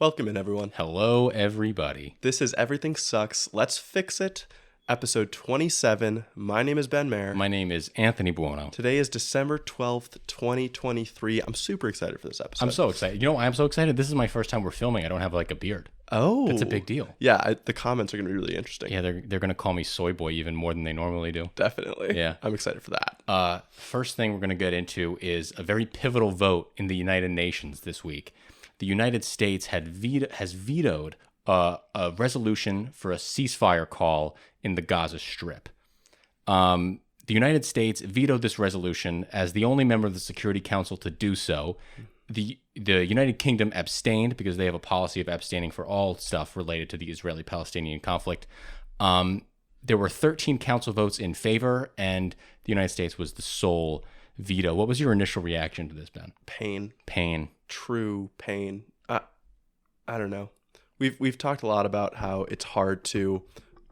Welcome in, everyone. Hello, everybody. This is Everything Sucks. Let's Fix It, episode 27. My name is Ben Mayer. My name is Anthony Buono. Today is December 12th, 2023. I'm super excited for this episode. I'm so excited. I'm so excited. This is my first time we're filming. I don't have like a beard. Oh. That's a big deal. Yeah, the comments are going to be really interesting. Yeah, they're going to call me soy boy even more than they normally do. Definitely. Yeah. I'm excited for that. First thing we're going to get into is a very pivotal vote in the United Nations this week. The United States has vetoed a resolution for a ceasefire call in the Gaza Strip. The United States vetoed this resolution as the only member of the Security Council to do so. The United Kingdom abstained because they have a policy of abstaining for all stuff related to the Israeli-Palestinian conflict. There were 13 council votes in favor, and the United States was the sole veto. What was your initial reaction to this, Ben? Pain. True pain. I don't know. We've talked a lot about how it's hard to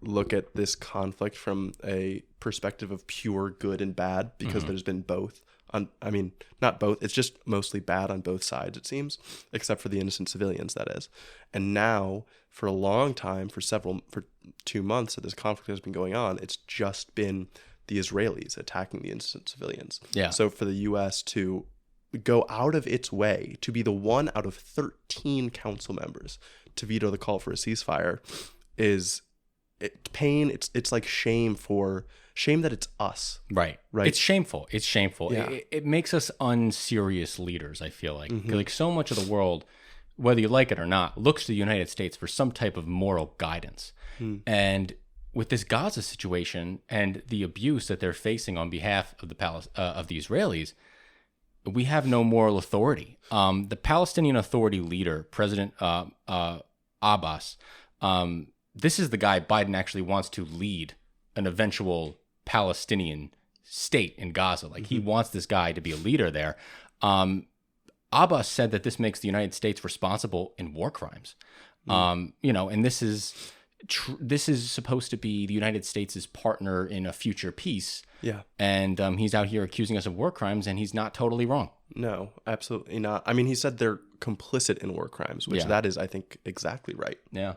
look at this conflict from a perspective of pure good and bad because there's been both. Not both. It's just mostly bad on both sides, it seems, except for the innocent civilians, that is. And now, for a long time, for 2 months that this conflict has been going on, it's just been the Israelis attacking the innocent civilians. Yeah. So for the U.S. to go out of its way to be the one out of 13 council members to veto the call for a ceasefire is pain. It's like shame that it's us. Right. It's shameful. Yeah. It makes us unserious leaders, I feel like. Like so much of the world, whether you like it or not, looks to the United States for some type of moral guidance. And with this Gaza situation and the abuse that they're facing on behalf of the Israelis, we have no moral authority. The Palestinian Authority leader, President Abbas, this is the guy Biden actually wants to lead an eventual Palestinian state in Gaza. Like he wants this guy to be a leader there. Abbas said that this makes the United States responsible in war crimes. And this is supposed to be the United States' partner in a future peace. Yeah. And he's out here accusing us of war crimes, and he's not totally wrong. No, absolutely not. I mean, he said they're complicit in war crimes, which that is, I think, exactly right. Yeah.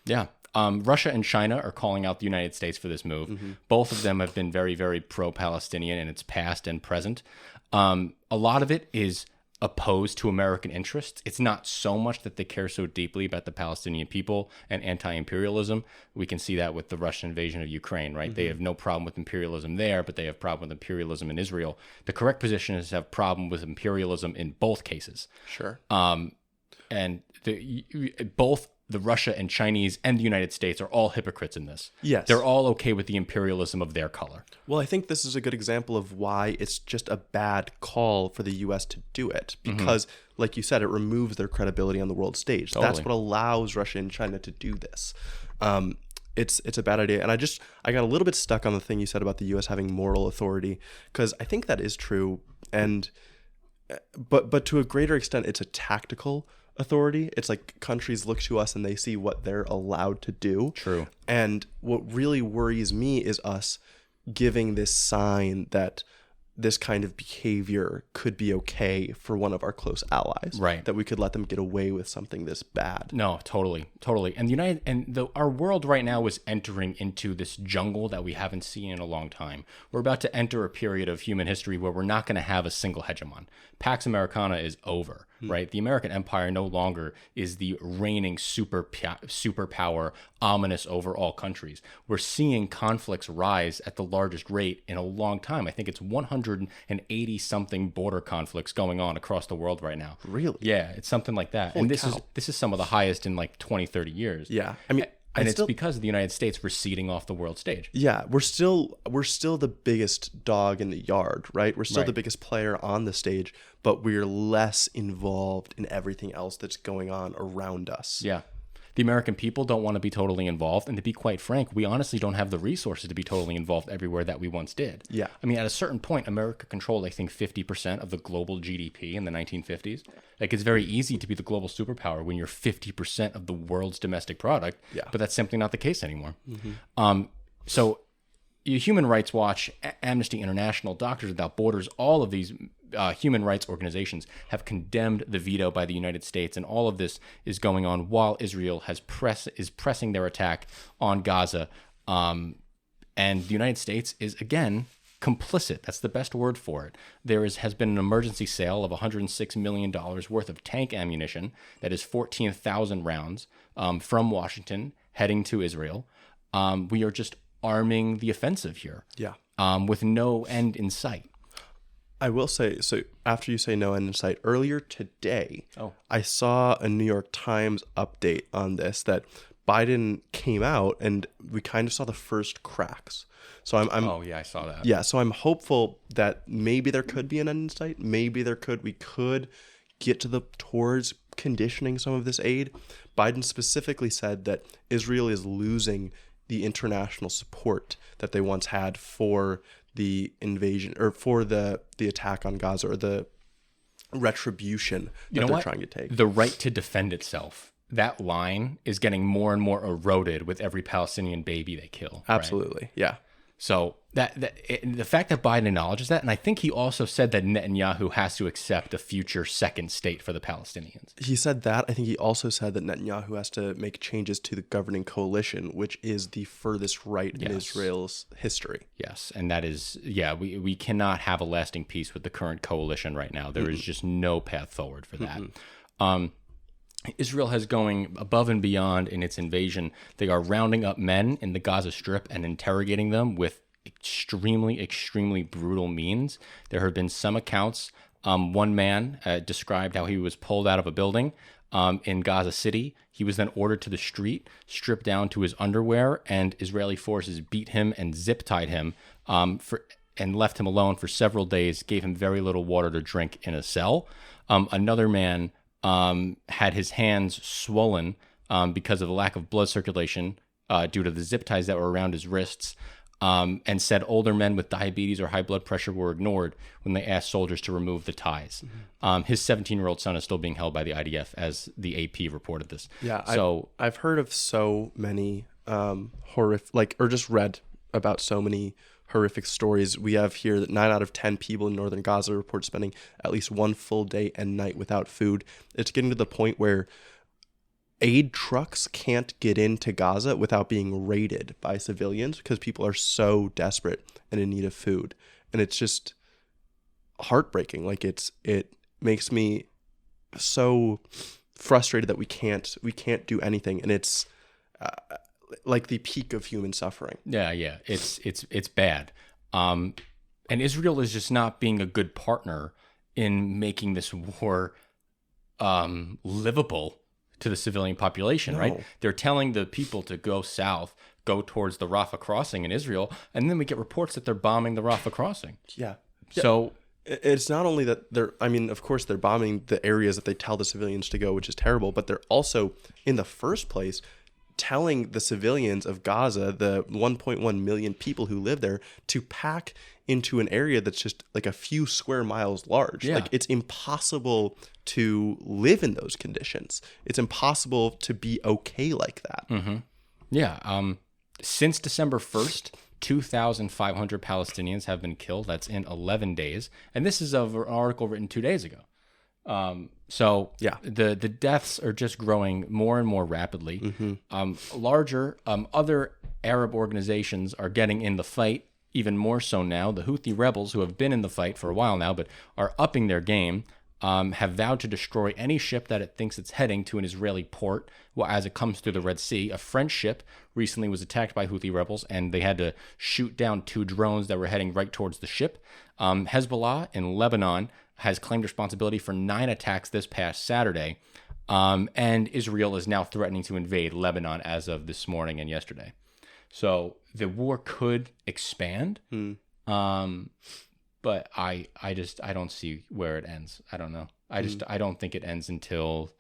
Yeah. Russia and China are calling out the United States for this move. Both of them have been very, very pro-Palestinian in its past and present. A lot of it is opposed to American interests. It's not so much that they care so deeply about the Palestinian people and anti-imperialism. We can see that with the Russian invasion of Ukraine, right? They have no problem with imperialism there, but they have problem with imperialism in Israel. The correct position is to have problem with imperialism in both cases. Sure. And both the Russia and Chinese and the United States are all hypocrites in this. Yes. They're all okay with the imperialism of their color. Well, I think this is a good example of why it's just a bad call for the U.S. to do it. Because, like you said, it removes their credibility on the world stage. Totally. That's what allows Russia and China to do this. It's a bad idea. And I got a little bit stuck on the thing you said about the U.S. having moral authority, because I think that is true. But to a greater extent, it's a tactical authority. It's like countries look to us and they see what they're allowed to do. True. And what really worries me is us giving this sign that this kind of behavior could be okay for one of our close allies. Right. That we could let them get away with something this bad. No, totally. And our world right now is entering into this jungle that we haven't seen in a long time. We're about to enter a period of human history where we're not going to have a single hegemon. Pax Americana is over. Right? The American empire no longer is the reigning superpower, ominous over all countries. We're seeing conflicts rise at the largest rate in a long time. I think it's 180 something border conflicts going on across the world right now. Really? Yeah, it's something like that. Holy and cow. This is some of the highest in like 20, 30 years. Yeah. I mean, and it's because of the United States receding off the world stage. Yeah, we're still the biggest dog in the yard, right? We're still Right. the biggest player on the stage, but we're less involved in everything else that's going on around us. Yeah. The American people don't want to be totally involved. And to be quite frank, we honestly don't have the resources to be totally involved everywhere that we once did. Yeah. I mean, at a certain point, America controlled, I think, 50% of the global GDP in the 1950s. Like, it's very easy to be the global superpower when you're 50% of the world's domestic product. Yeah. But that's simply not the case anymore. So Human Rights Watch, Amnesty International, Doctors Without Borders, all of these human rights organizations have condemned the veto by the United States, and all of this is going on while Israel is pressing their attack on Gaza, and the United States is again complicit. That's the best word for it. There has been an emergency sale of $106 million worth of tank ammunition, that is 14,000 rounds, from Washington heading to Israel. We are just arming the offensive here, with no end in sight. I will say, so after you say no end in sight, earlier today, I saw a New York Times update on this, that Biden came out and we kind of saw the first cracks. So I saw that. Yeah, so I'm hopeful that maybe there could be an end in sight. Maybe we could get towards conditioning some of this aid. Biden specifically said that Israel is losing the international support that they once had for the invasion, or for the attack on Gaza, or the retribution that they're trying to take. The right to defend itself. That line is getting more and more eroded with every Palestinian baby they kill. Absolutely, right? Yeah. So the fact that Biden acknowledges that, and I think he also said that Netanyahu has to accept a future second state for the Palestinians. He said that. I think he also said that Netanyahu has to make changes to the governing coalition, which is the furthest right in Israel's history. Yes, and that is, we cannot have a lasting peace with the current coalition right now. There is just no path forward for that. Israel has going above and beyond in its invasion. They are rounding up men in the Gaza Strip and interrogating them with extremely, extremely brutal means. There have been some accounts. One man described how he was pulled out of a building in Gaza City. He was then ordered to the street, stripped down to his underwear, and Israeli forces beat him and zip-tied him and left him alone for several days, gave him very little water to drink in a cell. Another man had his hands swollen because of the lack of blood circulation due to the zip ties that were around his wrists, and said older men with diabetes or high blood pressure were ignored when they asked soldiers to remove the ties. His 17-year-old son is still being held by the IDF, as the AP reported this. Yeah, so I've heard of so many horrific, or just read about so many horrific stories. We have here that 9 out of 10 people in northern Gaza report spending at least one full day and night without food. It's getting to the point where aid trucks can't get into Gaza without being raided by civilians because people are so desperate and in need of food. And it's just heartbreaking. Like it makes me so frustrated that we can't do anything. And it's like the peak of human suffering. Yeah. It's bad. And Israel is just not being a good partner in making this war livable to the civilian population, right? They're telling the people to go south, go towards the Rafah crossing in Israel, and then we get reports that they're bombing the Rafah crossing. Yeah. So it's not only that of course they're bombing the areas that they tell the civilians to go, which is terrible, but they're also, in the first place, telling the civilians of Gaza, the 1.1 million people who live there, to pack into an area that's just like a few square miles large. Yeah. Like, it's impossible to live in those conditions. It's impossible to be okay like that. Mm-hmm. Yeah. Since December 1st, 2,500 Palestinians have been killed. That's in 11 days. And this is an article written 2 days ago. So the deaths are just growing more and more rapidly. Mm-hmm. Other Arab organizations are getting in the fight even more so now. The Houthi rebels, who have been in the fight for a while now, but are upping their game, have vowed to destroy any ship that it thinks it's heading to an Israeli port as it comes through the Red Sea. A French ship recently was attacked by Houthi rebels, and they had to shoot down 2 drones that were heading right towards the ship. Hezbollah in Lebanon has claimed responsibility for 9 attacks this past Saturday, and Israel is now threatening to invade Lebanon as of this morning and yesterday. So the war could expand, but I don't see where it ends. I don't know. I don't think it ends until,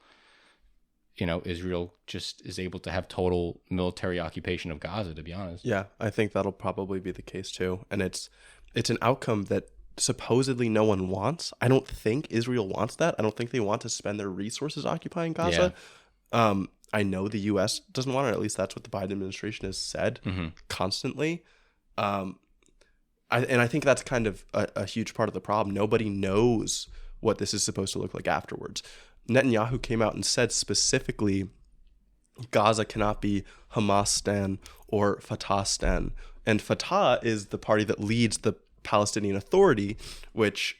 Israel just is able to have total military occupation of Gaza, to be honest. Yeah, I think that'll probably be the case too. And it's an outcome that supposedly no one wants. I don't think Israel wants that. I don't think they want to spend their resources occupying Gaza. Yeah. I know the U.S. doesn't want it. At least that's what the Biden administration has said constantly. I think that's kind of a huge part of the problem. Nobody knows what this is supposed to look like afterwards. Netanyahu came out and said specifically, Gaza cannot be Hamas-stan or Fatah-stan. And Fatah is the party that leads the Palestinian Authority, which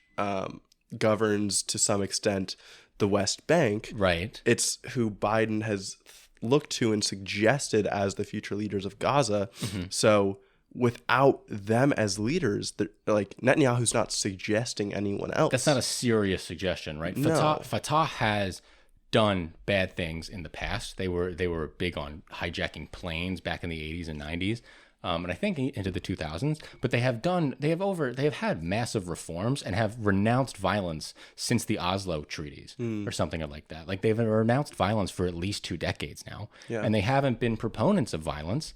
governs to some extent the West Bank. Right. It's who Biden has looked to and suggested as the future leaders of Gaza. So without them as leaders, like Netanyahu's not suggesting anyone else. That's not a serious suggestion, right? No. Fatah has done bad things in the past. They were big on hijacking planes back in the 80s and 90s. And I think into the 2000s, but they have had massive reforms and have renounced violence since the Oslo treaties or something like that. Like they've renounced violence for at least 2 decades now, and they haven't been proponents of violence.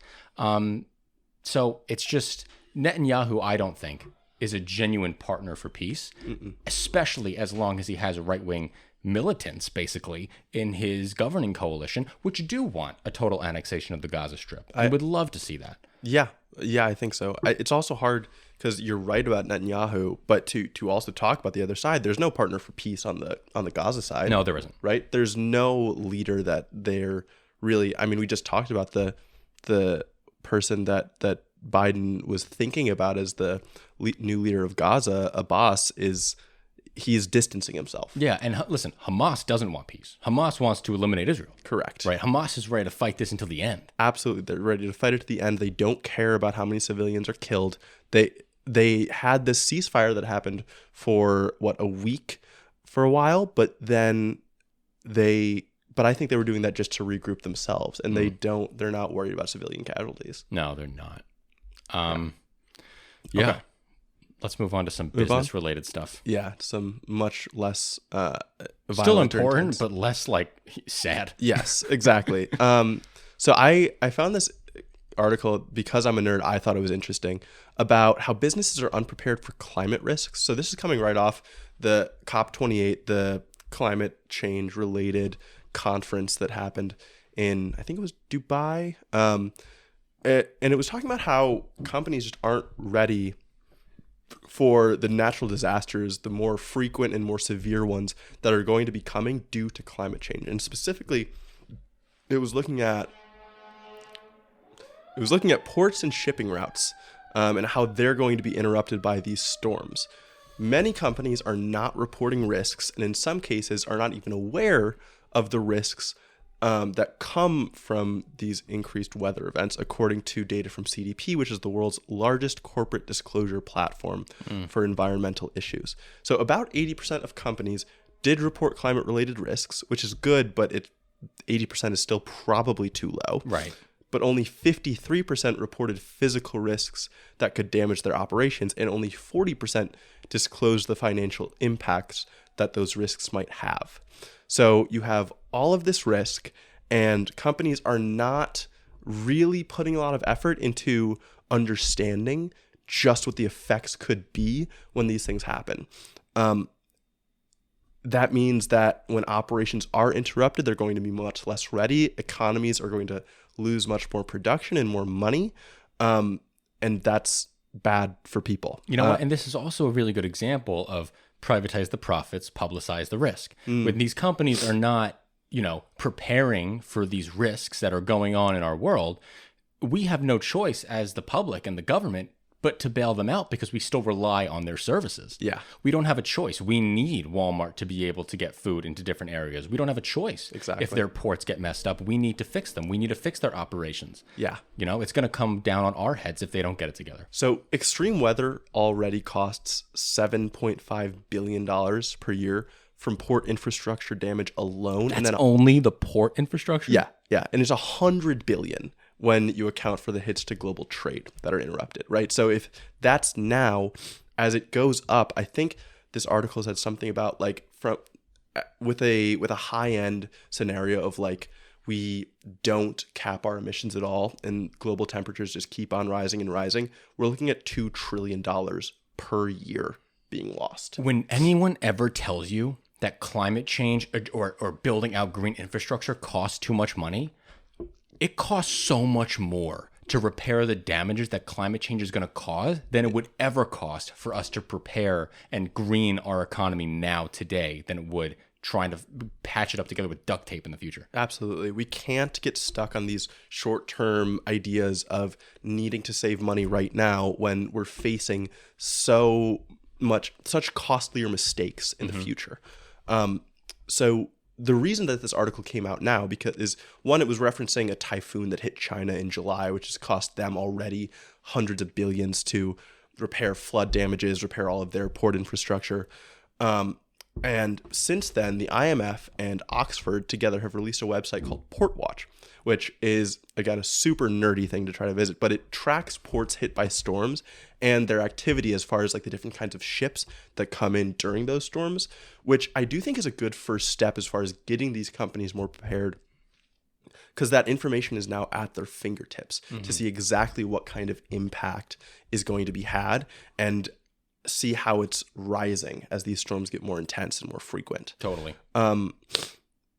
So it's just Netanyahu, I don't think, is a genuine partner for peace, especially as long as he has right-wing militants, basically, in his governing coalition, which do want a total annexation of the Gaza Strip. I would love to see that. Yeah, I think so. It's also hard because you're right about Netanyahu, but to also talk about the other side, there's no partner for peace on the Gaza side. No, there isn't. Right? There's no leader that they're really. I mean, we just talked about the person that Biden was thinking about as the new leader of Gaza, Abbas, he's distancing himself. Yeah, and listen, Hamas doesn't want peace. Hamas wants to eliminate Israel. Correct. Right? Hamas is ready to fight this until the end. Absolutely. They're ready to fight it to the end. They don't care about how many civilians are killed. They had this ceasefire that happened for, a week for a while, but then but I think they were doing that just to regroup themselves, and they're not worried about civilian casualties. No, they're not. Yeah. Okay. Let's move on to some business-related stuff. Yeah, some much less still important, but less sad. Yes, exactly. So I found this article because I'm a nerd. I thought it was interesting about how businesses are unprepared for climate risks. So this is coming right off the COP28, the climate change related conference that happened in, I think it was Dubai. And it was talking about how companies just aren't ready for the natural disasters, the more frequent and more severe ones that are going to be coming due to climate change. And specifically, it was looking at ports and shipping routes and how they're going to be interrupted by these storms. Many companies are not reporting risks, and in some cases are not even aware of the risks that come from these increased weather events, according to data from CDP, which is the world's largest corporate disclosure platform for environmental issues. So about 80% of companies did report climate-related risks, which is good, but 80% is still probably too low. Right. But only 53% reported physical risks that could damage their operations, and only 40% disclosed the financial impacts that those risks might have. So you have all of this risk, and companies are not really putting a lot of effort into understanding just what the effects could be when these things happen. That means that when operations are interrupted, they're going to be much less ready. Economies are going to lose much more production and more money, and that's bad for people. You know what? And this is also a really good example of privatize the profits, publicize the risk. When these companies are not, preparing for these risks that are going on in our world, we have no choice as the public and the government but to bail them out because we still rely on their services. Yeah. We don't have a choice. We need Walmart to be able to get food into different areas. We don't have a choice. Exactly. If their ports get messed up, we need to fix them. We need to fix their operations. Yeah. It's going to come down on our heads if they don't get it together. So extreme weather already costs $7.5 billion per year from port infrastructure damage alone. That's only the port infrastructure? Yeah. And it's $100 billion when you account for the hits to global trade that are interrupted, right? So if that's now, as it goes up, I think this article said something about with a high-end scenario of we don't cap our emissions at all and global temperatures just keep on rising and rising, we're looking at $2 trillion per year being lost. When anyone ever tells you that climate change or building out green infrastructure costs too much money, it costs so much more to repair the damages that climate change is going to cause than it would ever cost for us to prepare and green our economy now today than it would trying to patch it up together with duct tape in the future. Absolutely. We can't get stuck on these short-term ideas of needing to save money right now when we're facing such costlier mistakes in the future. So the reason that this article came out now is one, it was referencing a typhoon that hit China in July, which has cost them already hundreds of billions to repair flood damages, repair all of their port infrastructure. And since then, the IMF and Oxford together have released a website called Port Watch, which is, again, a super nerdy thing to try to visit, but it tracks ports hit by storms and their activity as far as like the different kinds of ships that come in during those storms, which I do think is a good first step as far as getting these companies more prepared, because that information is now at their fingertips to see exactly what kind of impact is going to be had and see how it's rising as these storms get more intense and more frequent. Totally.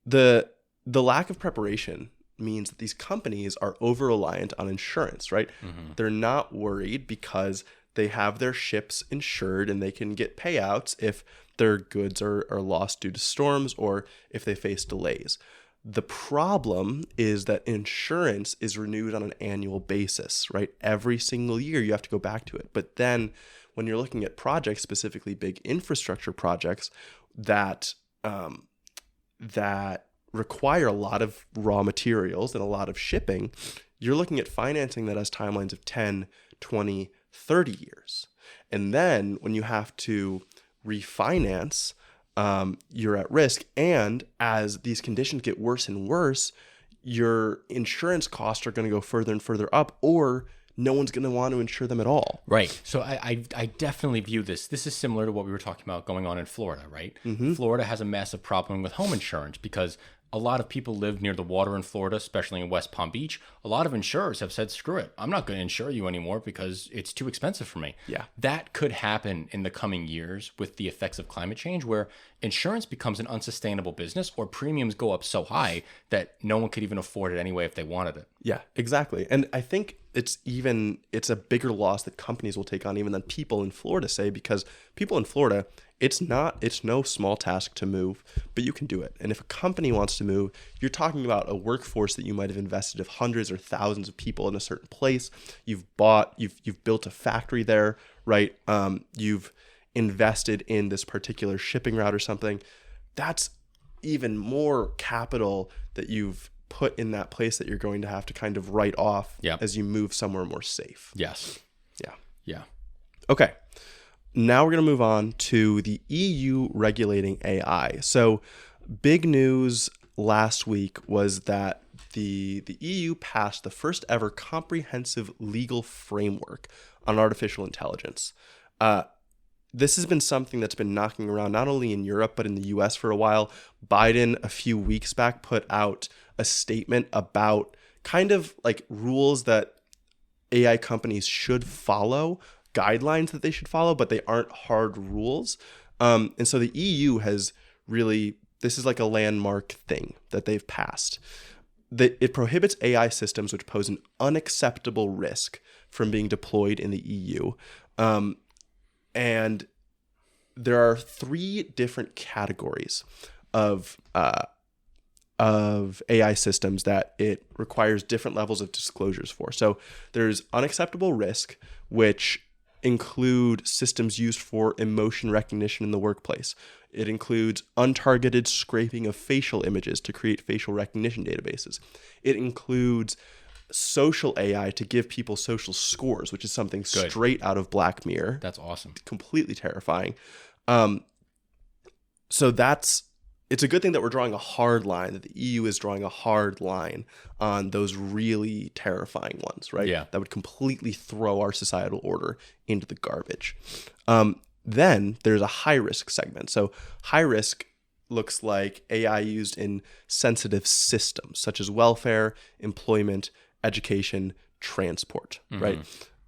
The lack of preparation means that these companies are over-reliant on insurance, right? They're not worried because they have their ships insured and they can get payouts if their goods are lost due to storms or if they face delays. The problem is that insurance is renewed on an annual basis, right? Every single year you have to go back to it. But then when you're looking at projects, specifically big infrastructure projects that require a lot of raw materials and a lot of shipping, you're looking at financing that has timelines of 10, 20, 30 years. And then when you have to refinance, you're at risk. And as these conditions get worse and worse, your insurance costs are going to go further and further up, or no one's going to want to insure them at all. Right. So I definitely view this. This is similar to what we were talking about going on in Florida, right? Florida has a massive problem with home insurance because a lot of people live near the water in Florida, especially in West Palm Beach. A lot of insurers have said, screw it, I'm not going to insure you anymore because it's too expensive for me. Yeah. That could happen in the coming years with the effects of climate change, where insurance becomes an unsustainable business or premiums go up so high that no one could even afford it anyway if they wanted it. Yeah, exactly. And I think it's a bigger loss that companies will take on even than people in Florida say, because people in Florida, it's no small task to move, but you can do it. And if a company wants to move, you're talking about a workforce that you might have invested of hundreds or thousands of people in a certain place. You've built a factory there, right? You've invested in this particular shipping route or something. That's even more capital that you've put in that place that you're going to have to kind of write off as you move somewhere more safe. Yes. Yeah. Okay. Now we're going to move on to the EU regulating AI. So big news last week was that the EU passed the first ever comprehensive legal framework on artificial intelligence. This has been something that's been knocking around not only in Europe, but in the US for a while. Biden, a few weeks back, put out a statement about kind of like rules that AI companies should follow, guidelines that they should follow, but they aren't hard rules. And so the EU has really, this is like a landmark thing that they've passed. It prohibits AI systems which pose an unacceptable risk from being deployed in the EU. And there are 3 different categories of AI systems that it requires different levels of disclosures for. So there's unacceptable risk, which include systems used for emotion recognition in the workplace. It includes untargeted scraping of facial images to create facial recognition databases. It includes social AI to give people social scores, which is something straight out of Black Mirror. That's awesome. Completely terrifying. So it's a good thing that we're drawing a hard line, that the EU is drawing a hard line on those really terrifying ones, right? Yeah. That would completely throw our societal order into the garbage. Then there's a high risk segment. So high risk looks like AI used in sensitive systems such as welfare, employment, education, transport, right?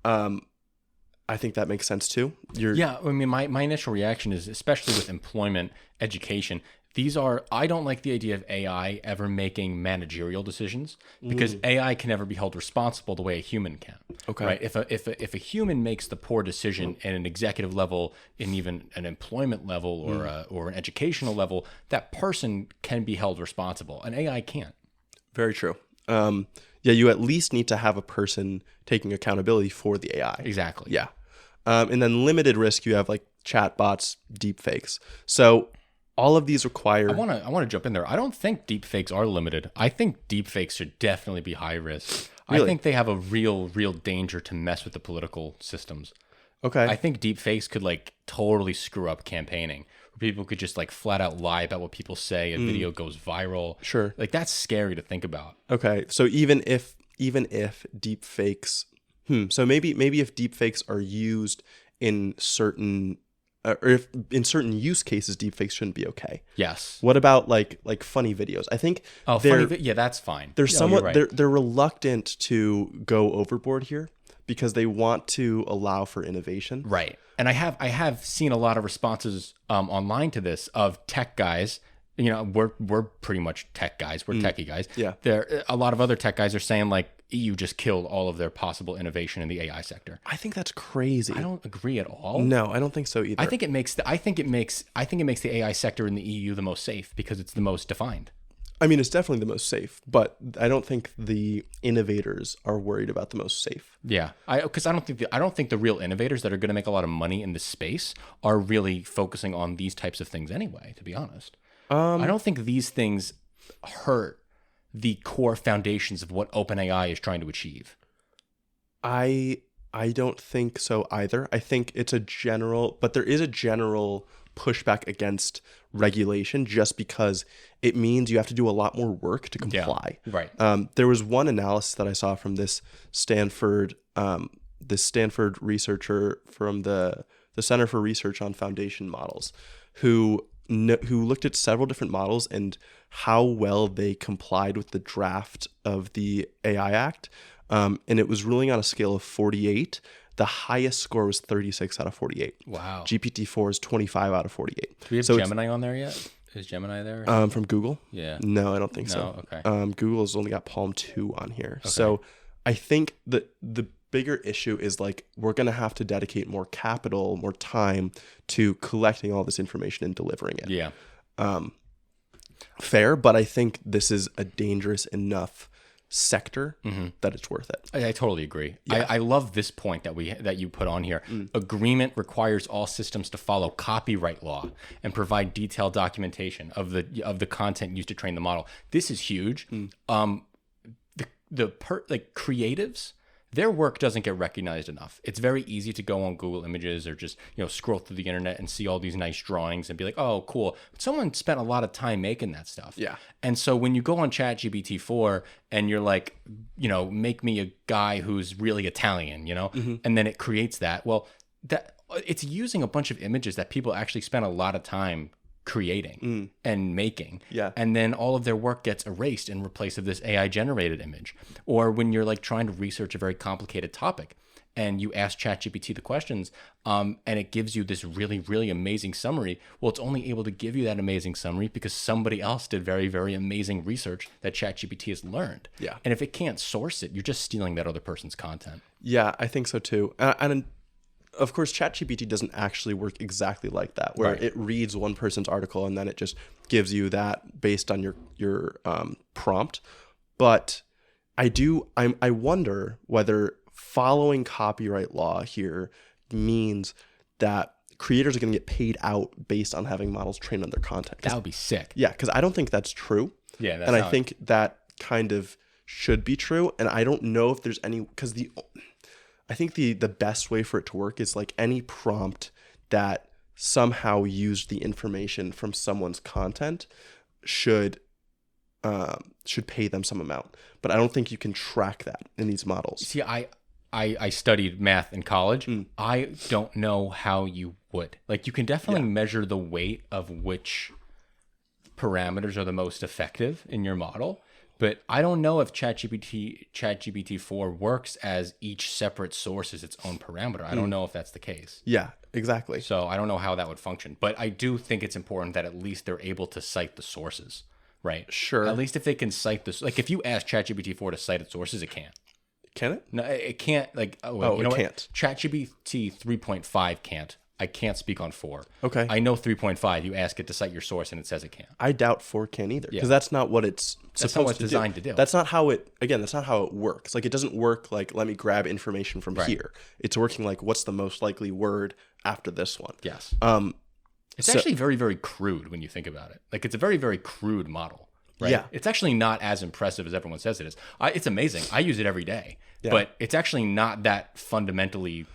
I think that makes sense too. Yeah, I mean, my initial reaction is, especially with employment, education, I don't like the idea of AI ever making managerial decisions because AI can never be held responsible the way a human can. Okay. Right. If a human makes the poor decision at an executive level, in even an employment level or an educational level, that person can be held responsible. And AI can't. Very true. Yeah, you at least need to have a person taking accountability for the AI. Exactly. Yeah. And then limited risk, you have like chatbots, deepfakes. So all of these require... I want to jump in there. I don't think deepfakes are limited. I think deepfakes should definitely be high risk. Really? I think they have a real danger to mess with the political systems. Okay. I think deepfakes could like totally screw up campaigning. Where people could just like flat out lie about what people say. A video goes viral. Sure. Like that's scary to think about. Okay. So even if deepfakes... So maybe if deepfakes are used in certain... or if in certain use cases, deepfakes shouldn't be okay. Yes. What about like funny videos? I think yeah, that's fine. They're somewhat you're right. they're reluctant to go overboard here because they want to allow for innovation. Right. And I have seen a lot of responses online to this of tech guys. You know, we're pretty much tech guys. We're techie guys. Yeah. There a lot of other tech guys are saying like EU just killed all of their possible innovation in the AI sector. I think that's crazy. I don't agree at all. No, I don't think so either. I think it makes the AI sector in the EU the most safe because it's the most defined. I mean, it's definitely the most safe, but I don't think the innovators are worried about the most safe. Yeah, because I don't think the real innovators that are going to make a lot of money in this space are really focusing on these types of things anyway. To be honest, I don't think these things hurt the core foundations of what OpenAI is trying to achieve. I don't think so either. I think it's a general, but there is a general pushback against regulation just because it means you have to do a lot more work to comply. Yeah, right. There was one analysis that I saw from this Stanford researcher from the Center for Research on Foundation Models, who looked at several different models and how well they complied with the draft of the AI Act. And it was ruling on a scale of 48. The highest score was 36 out of 48. Wow. GPT-4 is 25 out of 48. Do we have Gemini on there yet? Is Gemini there? From Google? Yeah. No, I don't think so. Okay. Google's only got Palm 2 on here. Okay. So I think the bigger issue is like we're going to have to dedicate more capital, more time to collecting all this information and delivering it. Yeah. Fair, but I think this is a dangerous enough sector that it's worth it. I totally agree. Yeah. I love this point that you put on here. Agreement requires all systems to follow copyright law and provide detailed documentation of the content used to train the model. This is huge. Creatives, their work doesn't get recognized enough. It's very easy to go on Google Images or just, scroll through the internet and see all these nice drawings and be like, oh, cool. But someone spent a lot of time making that stuff. Yeah. And so when you go on ChatGPT-4 and you're like, make me a guy who's really Italian, and then it creates that. Well, that it's using a bunch of images that people actually spent a lot of time creating and making. Yeah. And then all of their work gets erased in replace of this AI generated image. Or when you're like trying to research a very complicated topic and you ask ChatGPT the questions and it gives you this really, really amazing summary. Well, it's only able to give you that amazing summary because somebody else did very, very amazing research that ChatGPT has learned. Yeah. And if it can't source it, you're just stealing that other person's content. Yeah, I think so too. And of course, ChatGPT doesn't actually work exactly like that, where it reads one person's article and then it just gives you that based on your prompt. But I wonder whether following copyright law here means that creators are going to get paid out based on having models trained on their content. That would be sick. Yeah, because I don't think that's true. Yeah, and I think that kind of should be true. And I don't know if there's any, because I think the best way for it to work is like any prompt that somehow used the information from someone's content should pay them some amount. But I don't think you can track that in these models. See, I studied math in college. I don't know how you would. Like, you can definitely measure the weight of which parameters are the most effective in your model. But I don't know if ChatGPT-4 works as each separate source is its own parameter. I don't know if that's the case. Yeah, exactly. So I don't know how that would function. But I do think it's important that at least they're able to cite the sources, right? Sure. At least if they can cite this, like if you ask ChatGPT-4 to cite its sources, it can't. Can it? No, it can't. Like, you know it can't. ChatGPT 3.5 can't. I can't speak on 4. Okay. I know 3.5. You ask it to cite your source, and it says it can't. I doubt 4 can either, because that's not what it's That's not what it's designed to do. That's not how it. Again, that's not how it works. Like, it doesn't work like, let me grab information from here. It's working like, what's the most likely word after this one? Yes. It's actually very, very crude when you think about it. Like, it's a very, very crude model. Right? Yeah. It's actually not as impressive as everyone says it is. It's amazing. I use it every day. Yeah. But it's actually not that fundamentally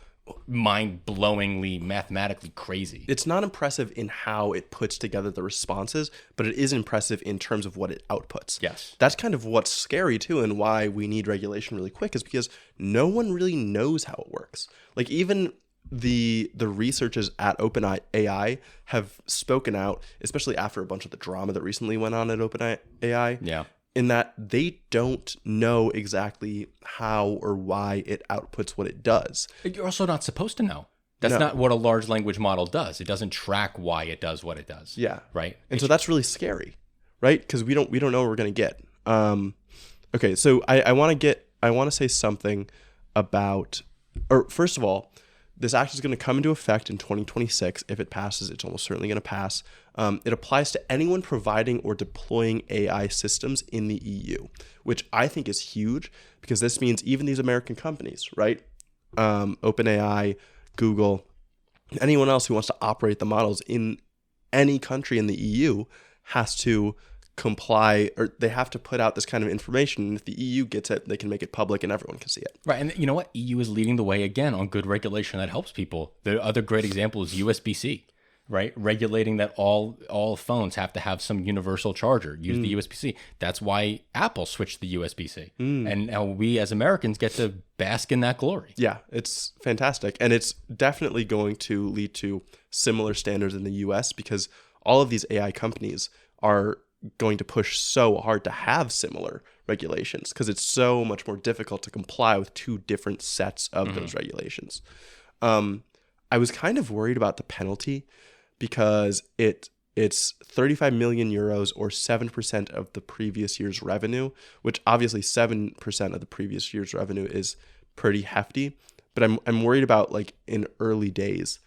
mind-blowingly mathematically crazy. It's not impressive in how it puts together the responses, but it is impressive in terms of what it outputs. Yes. That's kind of what's scary too, and why we need regulation really quick, is because no one really knows how it works. Like, even the researchers at OpenAI have spoken out, especially after a bunch of the drama that recently went on at OpenAI. Yeah. In that they don't know exactly how or why it outputs what it does. You're also not supposed to know. That's not what a large language model does. It doesn't track why it does what it does. Yeah. Right. And so that's really scary, right? Because we don't know what we're gonna get. Okay, so I want to say something about, or first of all, this act is going to come into effect in 2026. If it passes, it's almost certainly going to pass. It applies to anyone providing or deploying AI systems in the EU, which I think is huge, because this means even these American companies, right? OpenAI, Google, anyone else who wants to operate the models in any country in the EU has to comply, or they have to put out this kind of information. And if the EU gets it, they can make it public and everyone can see it. Right. And you know what? EU is leading the way again on good regulation that helps people. The other great example is USB-C, right? Regulating that all phones have to have some universal charger, use the USB-C. That's why Apple switched the USB-C. And now we as Americans get to bask in that glory. Yeah, it's fantastic. And it's definitely going to lead to similar standards in the US, because all of these AI companies are going to push so hard to have similar regulations, because it's so much more difficult to comply with two different sets of those regulations. I was kind of worried about the penalty, because it's 35 million euros, or 7% of the previous year's revenue, which obviously 7% of the previous year's revenue is pretty hefty. But I'm worried about, like, in early days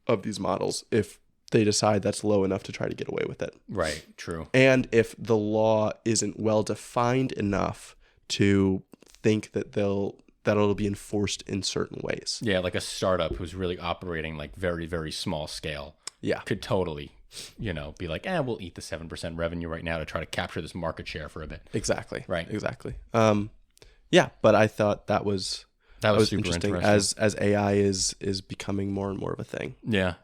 of these models, if they decide that's low enough to try to get away with it. Right, true. And if the law isn't well defined enough to think that it'll be enforced in certain ways. Yeah, like a startup who's really operating like very, very small scale. Yeah. Could totally, be like, we'll eat the 7% revenue right now to try to capture this market share for a bit. Exactly. Right. Exactly. Yeah, but I thought that was super interesting as AI is becoming more and more of a thing. Yeah.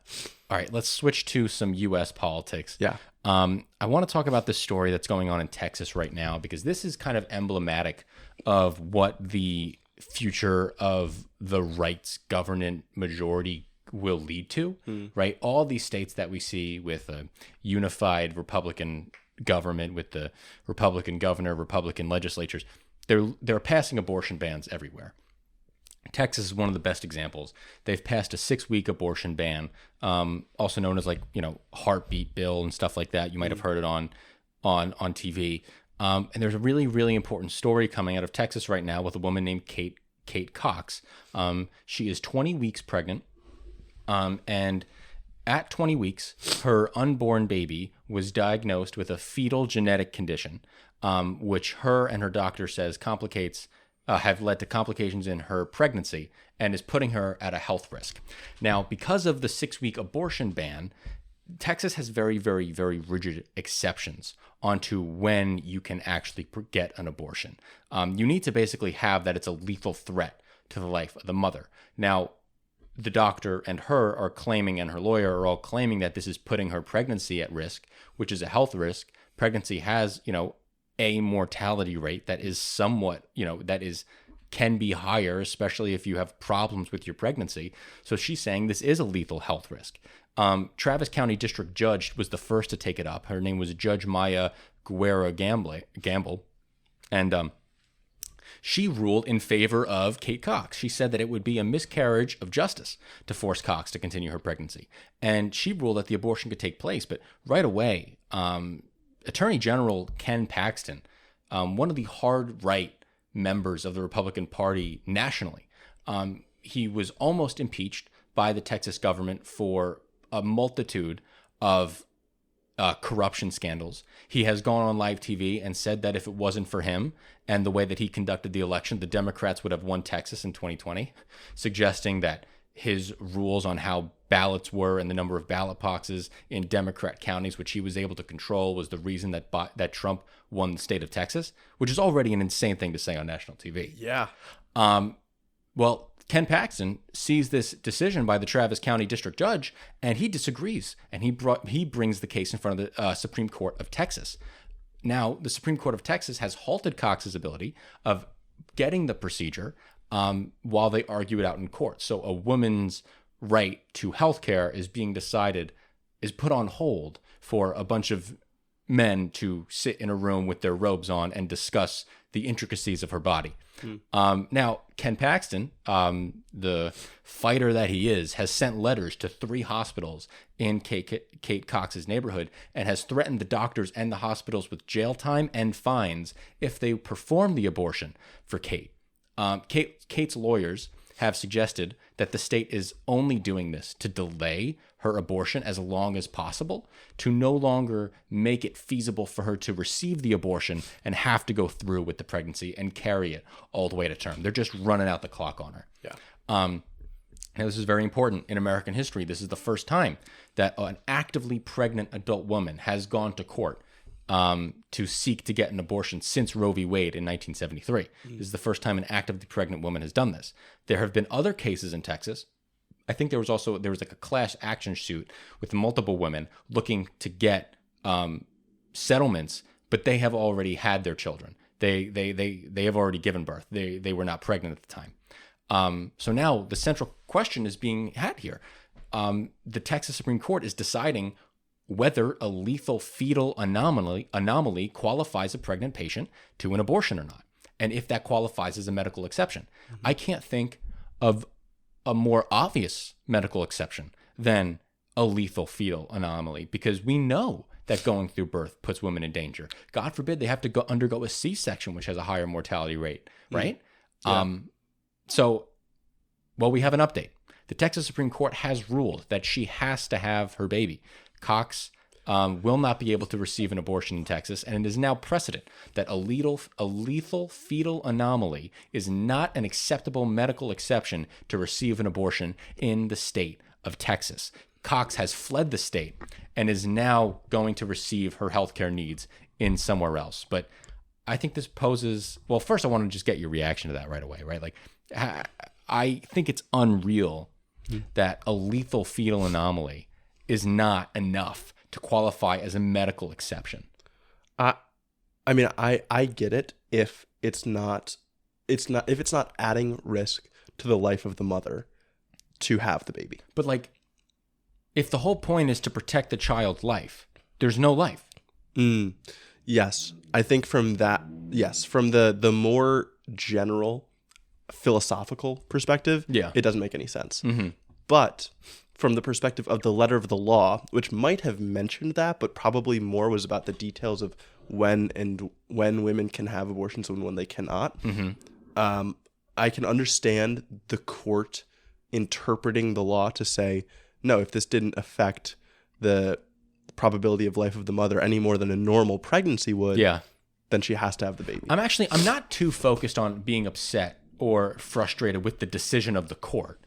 All right, let's switch to some U.S. politics. Yeah. I want to talk about this story that's going on in Texas right now, because this is kind of emblematic of what the future of the right's government majority will lead to, right? All these states that we see with a unified Republican government, with the Republican governor, Republican legislatures, they're passing abortion bans everywhere. Texas is one of the best examples. They've passed a 6-week abortion ban, also known as heartbeat bill and stuff like that. You might have heard it on TV. And there's a really, really important story coming out of Texas right now with a woman named Kate Cox. She is 20 weeks pregnant. And at 20 weeks, her unborn baby was diagnosed with a fetal genetic condition, which her and her doctor says have led to complications in her pregnancy and is putting her at a health risk. Now, because of the 6-week abortion ban, Texas has very, very, very rigid exceptions onto when you can actually get an abortion. You need to basically have that it's a lethal threat to the life of the mother. Now, the doctor and her are claiming, and her lawyer are all claiming, that this is putting her pregnancy at risk, which is a health risk. Pregnancy has, a mortality rate that is somewhat, can be higher, especially if you have problems with your pregnancy. So she's saying this is a lethal health risk. Travis County District Judge was the first to take it up. Her name was Judge Maya Guerra Gamble, and she ruled in favor of Kate Cox. She said that it would be a miscarriage of justice to force Cox to continue her pregnancy. And she ruled that the abortion could take place. But right away, Attorney General Ken Paxton, one of the hard right members of the Republican Party nationally, he was almost impeached by the Texas government for a multitude of corruption scandals. He has gone on live TV and said that if it wasn't for him and the way that he conducted the election, the Democrats would have won Texas in 2020, suggesting that his rules on how ballots were and the number of ballot boxes in Democrat counties, which he was able to control, was the reason that Trump won the state of Texas, which is already an insane thing to say on national TV. Yeah. Well, Ken Paxton sees this decision by the Travis County District Judge, and he disagrees, and he brings the case in front of the Supreme Court of Texas. Now, the Supreme Court of Texas has halted Cox's ability of getting the procedure while they argue it out in court. So a woman's right to health care is put on hold for a bunch of men to sit in a room with their robes on and discuss the intricacies of her body. Now, Ken Paxton, the fighter that he is, has sent letters to 3 hospitals in Kate Cox's neighborhood and has threatened the doctors and the hospitals with jail time and fines if they perform the abortion for Kate. Kate's lawyers have suggested that the state is only doing this to delay her abortion as long as possible, to no longer make it feasible for her to receive the abortion and have to go through with the pregnancy and carry it all the way to term. They're just running out the clock on her. Yeah. Now, this is very important in American history. This is the first time that an actively pregnant adult woman has gone to court to seek to get an abortion since Roe v. Wade in 1973. This is the first time an actively pregnant woman has done this. There have been other cases in Texas. I think there was like a class action suit with multiple women looking to get settlements, but they have already had their children. They have already given birth. They were not pregnant at the time. So now the central question is being had here. The Texas Supreme Court is deciding whether a lethal fetal anomaly qualifies a pregnant patient to an abortion or not, and if that qualifies as a medical exception. I can't think of a more obvious medical exception than a lethal fetal anomaly, because we know that going through birth puts women in danger. God forbid they have to undergo a C-section, which has a higher mortality rate, right? Yeah. We have an update. The Texas Supreme Court has ruled that she has to have her baby. Cox will not be able to receive an abortion in Texas, and it is now precedent that a lethal fetal anomaly is not an acceptable medical exception to receive an abortion in the state of Texas. Cox has fled the state and is now going to receive her healthcare needs in somewhere else. But I think this poses, well, first I want to just get your reaction to that right away, right? Like, I think it's unreal that a lethal fetal anomaly is not enough to qualify as a medical exception. I get it if it's not adding risk to the life of the mother to have the baby. But like, if the whole point is to protect the child's life, there's no life. Yes. I think from the more general philosophical perspective, it doesn't make any sense. But from the perspective of the letter of the law, which might have mentioned that, but probably more was about the details of when women can have abortions and when they cannot. I can understand the court interpreting the law to say, no, if this didn't affect the probability of life of the mother any more than a normal pregnancy would, then she has to have the baby. I'm not too focused on being upset or frustrated with the decision of the court.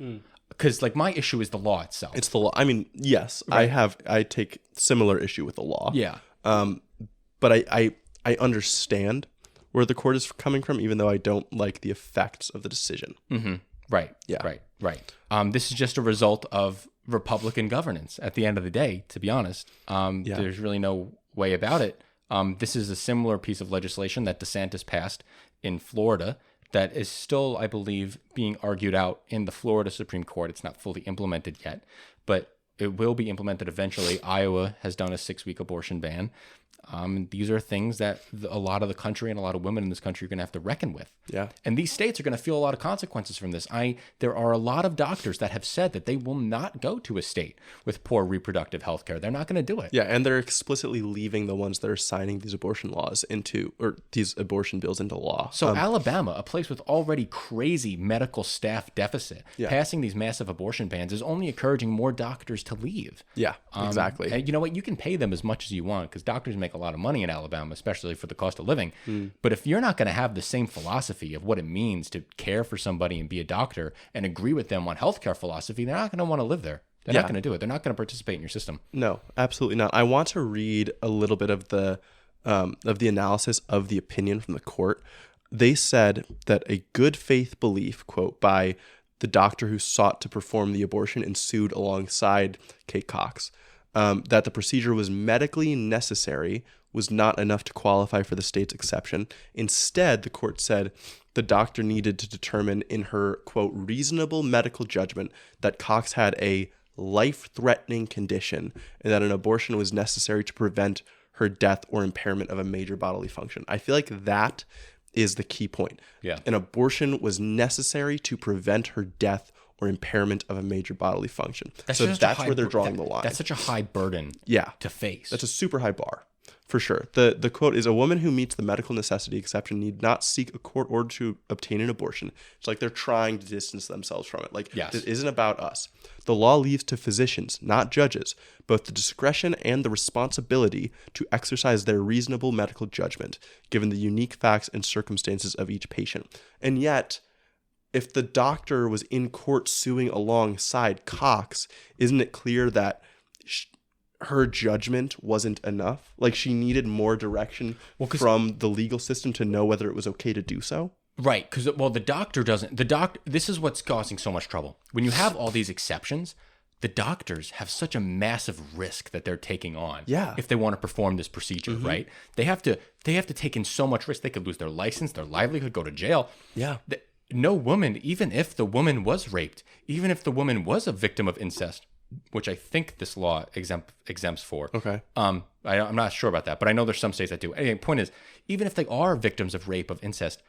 Because like my issue is the law itself. It's the law. I mean, yes, right. I take similar issue with the law. Yeah. But I understand where the court is coming from, even though I don't like the effects of the decision. Right. Yeah. Right. This is just a result of Republican governance at the end of the day, to be honest. There's really no way about it. This is a similar piece of legislation that DeSantis passed in Florida that is still, I believe, being argued out in the Florida Supreme Court. It's not fully implemented yet, but it will be implemented eventually. Iowa has done a 6-week abortion ban. These are things that a lot of the country and a lot of women in this country are going to have to reckon with. Yeah. And these states are going to feel a lot of consequences from this. There are a lot of doctors that have said that they will not go to a state with poor reproductive health care. They're not going to do it. Yeah, and they're explicitly leaving the ones that are signing these abortion laws or these abortion bills into law. So Alabama, a place with already crazy medical staff deficit, Yeah. passing these massive abortion bans is only encouraging more doctors to leave. Yeah, exactly. And you know what? You can pay them as much as you want because doctors make a lot of money in Alabama, especially for the cost of living. But if you're not going to have the same philosophy of what it means to care for somebody and be a doctor and agree with them on healthcare philosophy, they're not going to want to live there. They're not going to do it. They're not going to participate in your system. No, absolutely not. I want to read a little bit of the analysis of the opinion from the court. They said that a good faith belief, quote, by the doctor who sought to perform the abortion and sued alongside Kate Cox, that the procedure was medically necessary was not enough to qualify for the state's exception. Instead, the court said the doctor needed to determine in her, quote, reasonable medical judgment that Cox had a life-threatening condition and that an abortion was necessary to prevent her death or impairment of a major bodily function. I feel like that is the key point. Yeah. An abortion was necessary to prevent her death or impairment of a major bodily function. That's where they're drawing the line. That's such a high burden to face. That's a super high bar, for sure. The quote is, a woman who meets the medical necessity exception need not seek a court order to obtain an abortion. It's like they're trying to distance themselves from it. Like, this isn't about us. The law leaves to physicians, not judges, both the discretion and the responsibility to exercise their reasonable medical judgment, given the unique facts and circumstances of each patient. And yet, if the doctor was in court suing alongside Cox, isn't it clear that her judgment wasn't enough? Like, she needed more direction from the legal system to know whether it was okay to do so? Right, because, the doctor doesn't. This is what's causing so much trouble. When you have all these exceptions, the doctors have such a massive risk that they're taking on. Yeah. If they want to perform this procedure, right? They have to take in so much risk. They could lose their license, their livelihood, go to jail. Yeah. No woman, even if the woman was raped, even if the woman was a victim of incest, which I think this law exempts for. Okay. I'm not sure about that, but I know there's some states that do. Anyway, point is, even if they are victims of rape, of incest,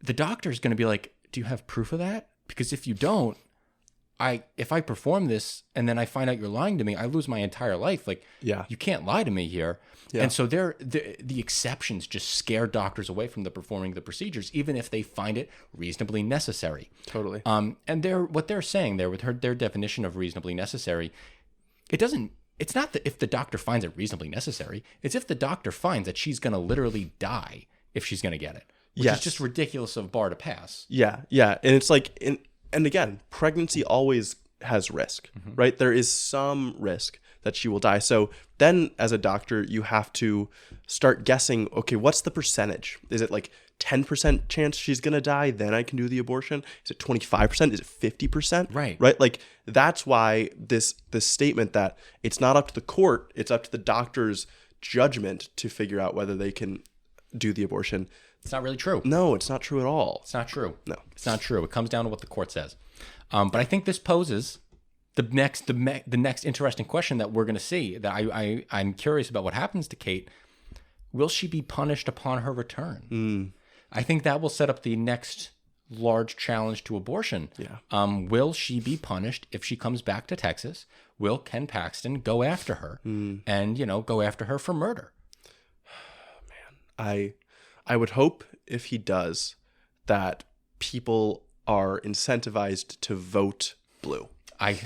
the doctor is going to be like, do you have proof of that? Because if you don't, if I perform this and then I find out you're lying to me, I lose my entire life. Like, you can't lie to me here. Yeah. And so the exceptions just scare doctors away from performing the procedures, even if they find it reasonably necessary. Totally. And what they're saying there with their definition of reasonably necessary, it's not that if the doctor finds it reasonably necessary, it's if the doctor finds that she's going to literally die if she's going to get it, which is just ridiculous of a bar to pass. Yeah. And it's like, and again, pregnancy always has risk, right? There is some risk that she will die. So then as a doctor, you have to start guessing, okay, what's the percentage? Is it like 10% chance she's going to die? Then I can do the abortion. Is it 25%? Is it 50%? Right. Like, that's why this statement that it's not up to the court, it's up to the doctor's judgment to figure out whether they can do the abortion. It's not really true. No, it's not true at all. It's not true. No. It's not true. It comes down to what the court says. But I think this poses the next interesting question that we're going to see, that I'm curious about what happens to Kate. Will she be punished upon her return? I think that will set up the next large challenge to abortion. Yeah. Will she be punished if she comes back to Texas? Will Ken Paxton go after her and, go after her for murder? Man, I would hope if he does that people are incentivized to vote blue. I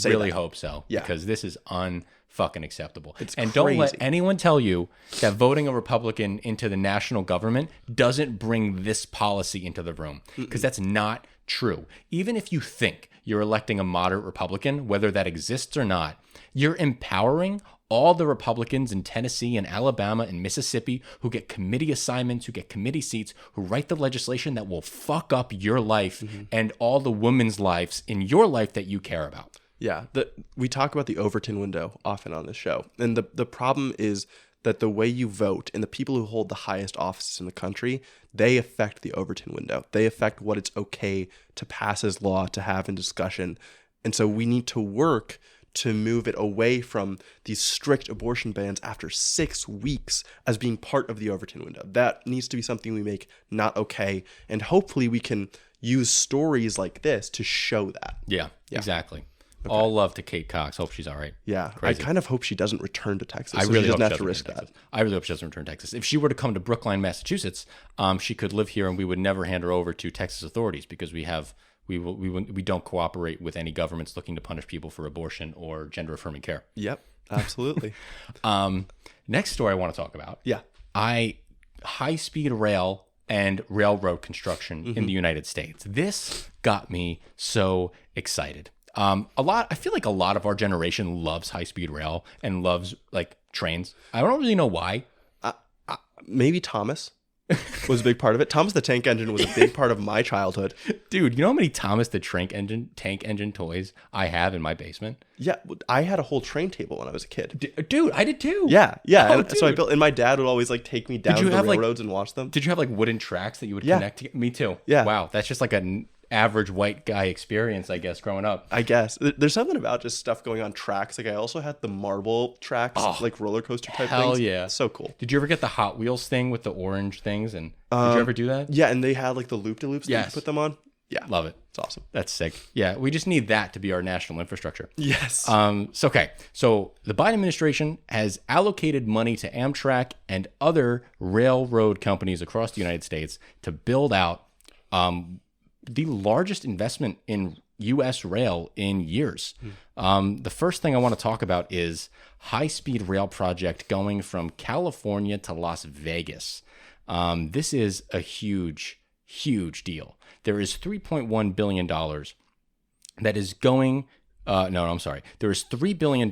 really hope so. Yeah. Because this is unfucking acceptable. It's and crazy. Don't let anyone tell you that voting a Republican into the national government doesn't bring this policy into the room, because that's not true. Even if you think you're electing a moderate Republican, whether that exists or not, you're empowering all the Republicans in Tennessee and Alabama and Mississippi who get committee assignments, who get committee seats, who write the legislation that will fuck up your life and all the women's lives in your life that you care about. Yeah, we talk about the Overton window often on this show. And the problem is that the way you vote and the people who hold the highest offices in the country, they affect the Overton window. They affect what it's okay to pass as law, to have in discussion. And so we need to work to move it away from these strict abortion bans after 6 weeks as being part of the Overton window. That needs to be something we make not okay. And hopefully we can use stories like this to show that. Yeah. Exactly. Okay. All love to Kate Cox. Hope she's all right. Yeah. Crazy. I kind of hope she doesn't return to Texas. I really she doesn't hope have to risk that. I really hope she doesn't return to Texas. If she were to come to Brookline, Massachusetts, she could live here and we would never hand her over to Texas authorities because we don't cooperate with any governments looking to punish people for abortion or gender affirming care. Yep. Absolutely. Next story I want to talk about. Yeah. High-speed rail and railroad construction in the United States. This got me so excited. I feel like a lot of our generation loves high-speed rail and loves like trains. I don't really know why. Maybe Thomas was a big part of it. Thomas the Tank Engine was a big part of my childhood. Dude, you know how many Thomas the Tank Engine toys I have in my basement? Yeah, I had a whole train table when I was a kid. Dude, I did too. Yeah. So I built, and my dad would always like take me down the railroads and watch them. Did you have like wooden tracks that you would connect to? Me too. Yeah. Wow, that's just like an average white guy experience, I guess, growing up. I guess there's something about just stuff going on tracks. Like I also had the marble tracks, like roller coaster type things. Hell yeah, so cool. Did you ever get the Hot Wheels thing with the orange things? And did you ever do that? Yeah, and they had like the loop-de-loops that you put them on. Yeah, love it. It's awesome. That's sick. Yeah, we just need that to be our national infrastructure. Yes. So the Biden administration has allocated money to Amtrak and other railroad companies across the United States to build out the largest investment in U.S. rail in years. The first thing I want to talk about is high-speed rail project going from California to Las Vegas. This is a huge, huge deal. There is $3.1 billion that is going. There is $3 billion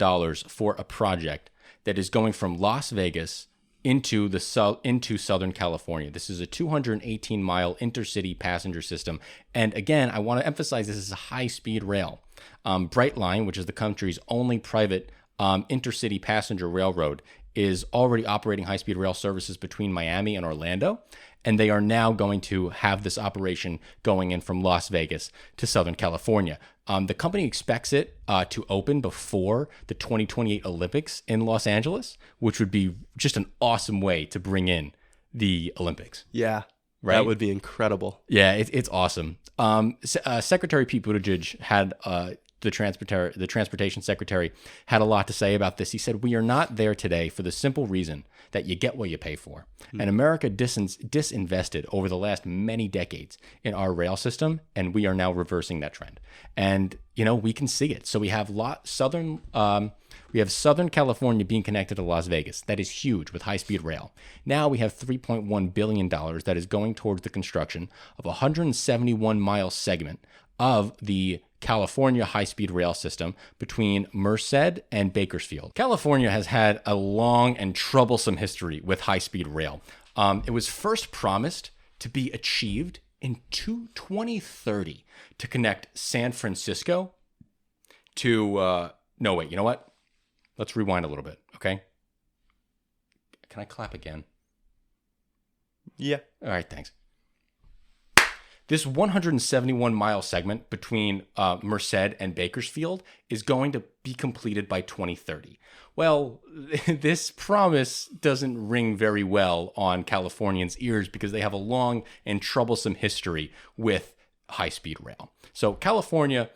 for a project that is going from Las Vegas into Southern California. This is a 218-mile intercity passenger system. And again, I want to emphasize this is a high-speed rail. Brightline, which is the country's only private intercity passenger railroad, is already operating high-speed rail services between Miami and Orlando. And they are now going to have this operation going in from Las Vegas to Southern California. The company expects it to open before the 2028 Olympics in Los Angeles, which would be just an awesome way to bring in the Olympics. Yeah, right? That would be incredible. Yeah, it's awesome. Secretary Pete Buttigieg had the transportation secretary had a lot to say about this. He said, "We are not there today for the simple reason that you get what you pay for. And America disinvested over the last many decades in our rail system, and we are now reversing that trend. And we can see it. So we have Southern California being connected to Las Vegas. That is huge with high-speed rail. Now we have $3.1 billion that is going towards the construction of a 171-mile segment of the California high-speed rail system between Merced and Bakersfield. California has had a long and troublesome history with high-speed rail. It was first promised to be achieved in 2030 to connect San Francisco to... no, wait, you know what? Let's rewind a little bit, okay? Can I clap again? Yeah. All right, thanks. This 171-mile segment between Merced and Bakersfield is going to be completed by 2030. Well, this promise doesn't ring very well on Californians' ears because they have a long and troublesome history with high-speed rail. So California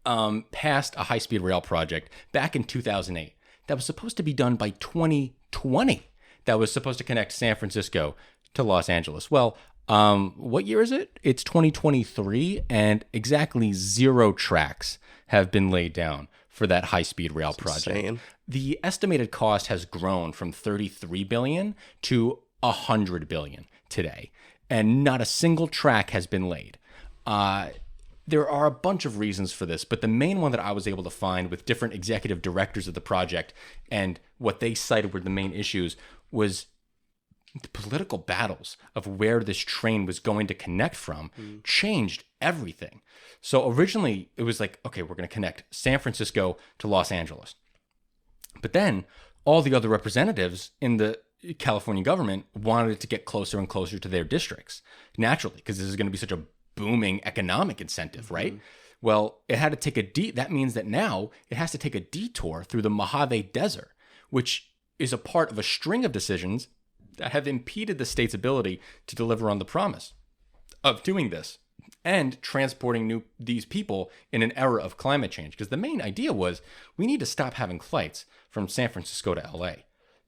passed a high-speed rail project back in 2008 that was supposed to be done by 2020. That was supposed to connect San Francisco to Los Angeles. Well, what year is it? It's 2023, and exactly 0 tracks have been laid down for that high-speed rail project. Insane. The estimated cost has grown from $33 billion to $100 billion today, and not a single track has been laid. There are a bunch of reasons for this, but the main one that I was able to find with different executive directors of the project and what they cited were the main issues was the political battles of where this train was going to connect from changed everything. So originally it was like, okay, we're going to connect San Francisco to Los Angeles. But then all the other representatives in the California government wanted it to get closer and closer to their districts, naturally, because this is going to be such a booming economic incentive, right? Well, it had to take that means that now it has to take a detour through the Mojave Desert, which is a part of a string of decisions that have impeded the state's ability to deliver on the promise of doing this and transporting these people in an era of climate change. Because the main idea was we need to stop having flights from San Francisco to LA.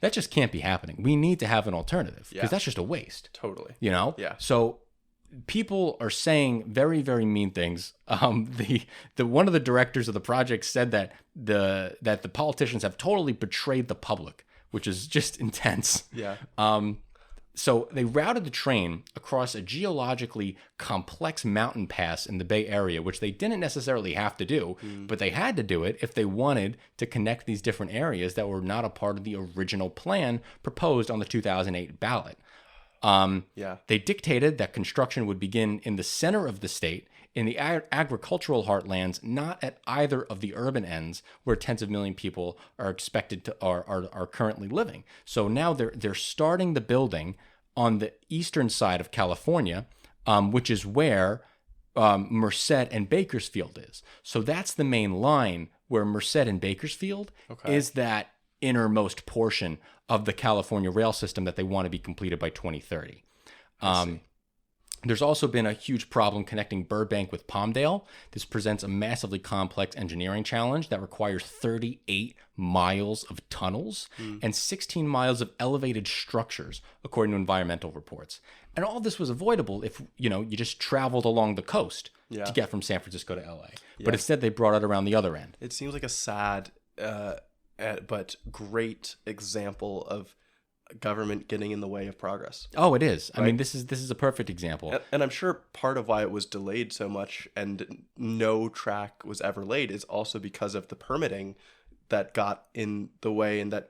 That just can't be happening. We need to have an alternative because that's just a waste. Totally. You know? Yeah. So people are saying very, very mean things. The one of the directors of the project said that the politicians have totally betrayed the public, which is just intense. Yeah. So they routed the train across a geologically complex mountain pass in the Bay Area, which they didn't necessarily have to do, but they had to do it if they wanted to connect these different areas that were not a part of the original plan proposed on the 2008 ballot. They dictated that construction would begin in the center of the state, in the agricultural heartlands, not at either of the urban ends where tens of million people are expected to are currently living. So now they're starting the building on the eastern side of California, which is where Merced and Bakersfield is. So that's the main line where Merced and Bakersfield is that innermost portion of the California rail system that they want to be completed by 2030. There's also been a huge problem connecting Burbank with Palmdale. This presents a massively complex engineering challenge that requires 38 miles of tunnels and 16 miles of elevated structures, according to environmental reports. And all this was avoidable if, you just traveled along the coast to get from San Francisco to LA. But instead they brought it around the other end. It seems like a sad but great example of government getting in the way of progress. Oh, it is. Right? I mean, this is a perfect example. And I'm sure part of why it was delayed so much and no track was ever laid is also because of the permitting that got in the way, and that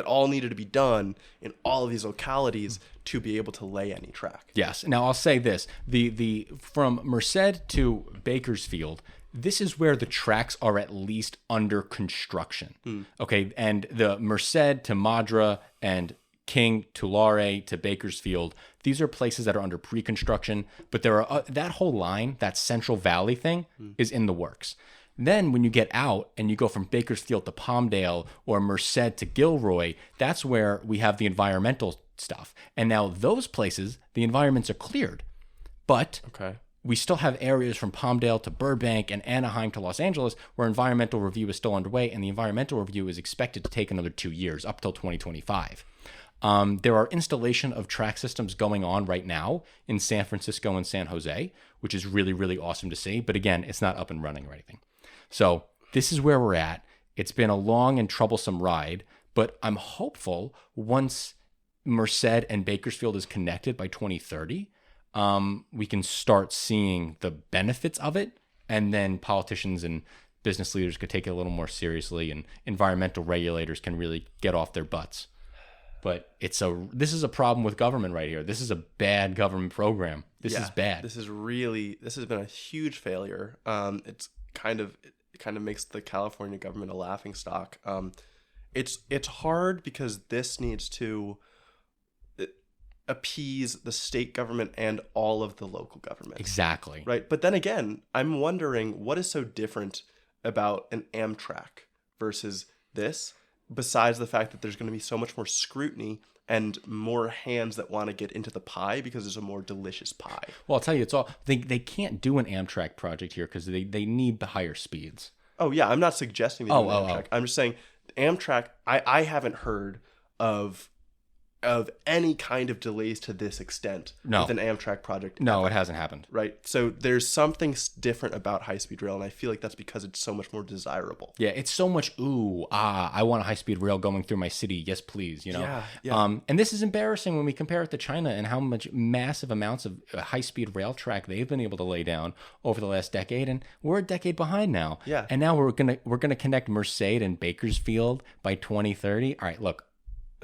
all needed to be done in all of these localities to be able to lay any track. Yes. Now I'll say this: the from Merced to Bakersfield, this is where the tracks are at least under construction. Okay, and the Merced to Madra and King to Tulare to Bakersfield, these are places that are under pre-construction, but there are that whole line, that Central Valley thing, is in the works. Then when you get out and you go from Bakersfield to Palmdale or Merced to Gilroy, that's where we have the environmental stuff. And now those places, the environments are cleared. But we still have areas from Palmdale to Burbank and Anaheim to Los Angeles where environmental review is still underway, and the environmental review is expected to take another 2 years, up till 2025. There are installation of track systems going on right now in San Francisco and San Jose, which is really, really awesome to see. But again, it's not up and running or anything. So this is where we're at. It's been a long and troublesome ride, but I'm hopeful once Merced and Bakersfield is connected by 2030, we can start seeing the benefits of it, and then politicians and business leaders could take it a little more seriously, and environmental regulators can really get off their butts. But this is a problem with government right here. This is a bad government program. This is bad. This has been a huge failure. It kind of makes the California government a laughingstock. It's hard because this needs to appease the state government and all of the local government. Exactly. Right. But then again, I'm wondering what is so different about an Amtrak versus this, besides the fact that there's going to be so much more scrutiny and more hands that want to get into the pie because there's a more delicious pie. Well, I'll tell you, they can't do an Amtrak project here because they need the higher speeds. Oh, yeah. I'm not suggesting they do an Amtrak. I'm just saying Amtrak, I haven't heard of any kind of delays to this extent with an Amtrak project. No, it hasn't happened. Right. So there's something different about high-speed rail, and I feel like that's because it's so much more desirable. Yeah, it's so much, I want a high-speed rail going through my city. Yes, please, Yeah. And this is embarrassing when we compare it to China and how much massive amounts of high-speed rail track they've been able to lay down over the last decade, and we're a decade behind now. Yeah. And now we're gonna connect Merced and Bakersfield by 2030. All right, look.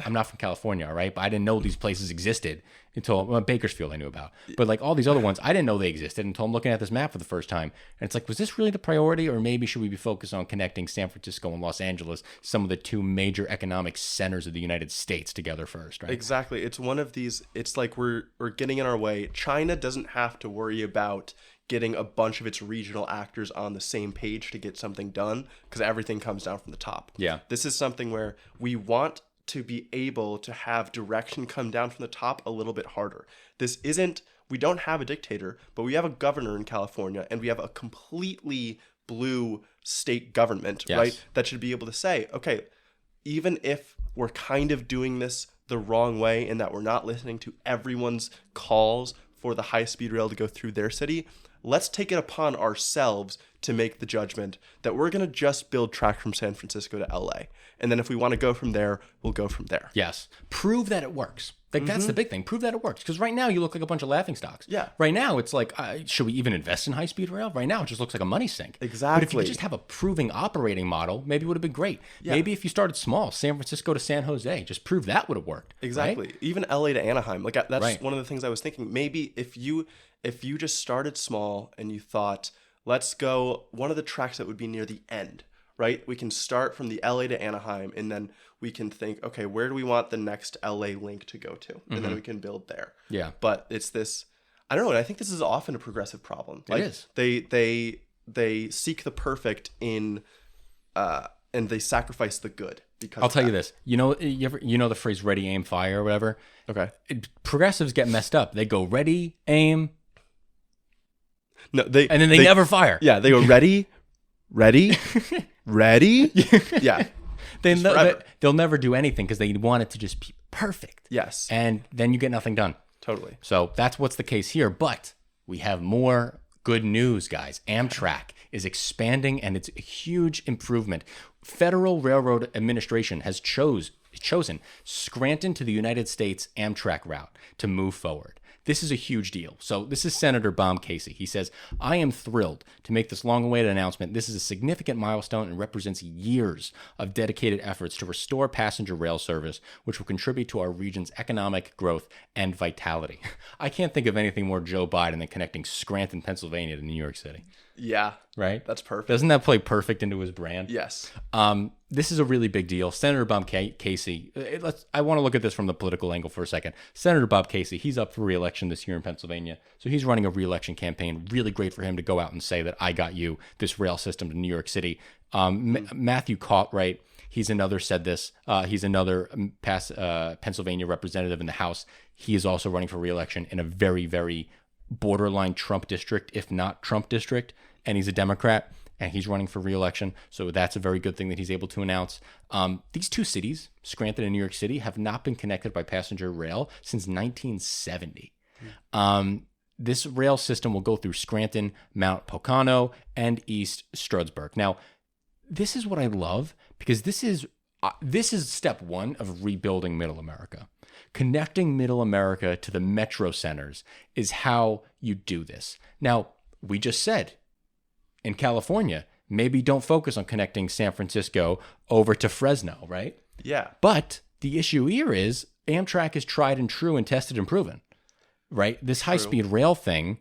I'm not from California, all right? But I didn't know these places existed until Bakersfield I knew about. But like all these other ones, I didn't know they existed until I'm looking at this map for the first time. And it's like, was this really the priority? Or maybe should we be focused on connecting San Francisco and Los Angeles, some of the two major economic centers of the United States, together first, right? Exactly. It's one of these, it's like we're getting in our way. China doesn't have to worry about getting a bunch of its regional actors on the same page to get something done, because everything comes down from the top. Yeah. This is something where we want to be able to have direction come down from the top a little bit harder. We don't have a dictator, but we have a governor in California, and we have a completely blue state government, Yes. right? That should be able to say, okay, even if we're kind of doing this the wrong way and that we're not listening to everyone's calls for the high-speed rail to go through their city, let's take it upon ourselves to make the judgment that we're going to just build track from San Francisco to LA. And then if we want to go from there, we'll go from there. Yes. Prove that it works. Like, that's the big thing. Prove that it works. Because right now, you look like a bunch of laughingstocks. Yeah. Right now, it's like, should we even invest in high-speed rail? Right now, it just looks like a money sink. Exactly. But if you could just have a proving operating model, maybe it would have been great. Yeah. Maybe if you started small, San Francisco to San Jose, just prove that would have worked. Exactly. Right? Even LA to Anaheim. Like, that's Right. one of the things I was thinking. Maybe if you just started small and you thought, let's go one of the tracks that would be near the end, right? We can start from the LA to Anaheim, and then we can think, okay, where do we want the next LA link to go to? And then we can build there. Yeah. But it's this, I don't know, and I think this is often a progressive problem. Like, is. They seek the perfect and they sacrifice the good because I'll tell you this. You know the phrase ready, aim, fire or whatever? Okay. Progressives get messed up. They go ready, aim, No, and then they never fire. Yeah, they go ready, ready. Yeah. They'll never do anything because they want it to just be perfect. Yes. And then you get nothing done. Totally. So that's what's the case here. But we have more good news, guys. Amtrak is expanding, and it's a huge improvement. Federal Railroad Administration has chosen Scranton to the United States Amtrak route to move forward. This is a huge deal. So this is Senator Baum Casey. He says, I am thrilled to make this long-awaited announcement. This is a significant milestone and represents years of dedicated efforts to restore passenger rail service, which will contribute to our region's economic growth and vitality. I can't think of anything more Joe Biden than connecting Scranton, Pennsylvania to New York City. Yeah. Right? That's perfect. Doesn't that play perfect into his brand? Yes. This is a really big deal. Senator Bob Casey, I want to look at this from the political angle for a second. Senator Bob Casey, he's up for re-election this year in Pennsylvania. So he's running a re-election campaign. Really great for him to go out and say that I got you this rail system to New York City. Matthew Cartwright, he's another Pennsylvania representative in the House. He is also running for re-election in a very, very borderline Trump district, if not Trump district. And he's a Democrat. And he's running for re-election, so that's a very good thing that he's able to announce. These two cities, Scranton and New York City, have not been connected by passenger rail since 1970. This rail system will go through Scranton, Mount Pocono, and East Stroudsburg. Now, this is what I love, because this is step one of rebuilding Middle America. Connecting Middle America to the metro centers is how you do this. Now, we just said, in California, maybe don't focus on connecting San Francisco over to Fresno, right? Yeah. But the issue here is Amtrak is tried and true and tested and proven, right? This high-speed rail thing,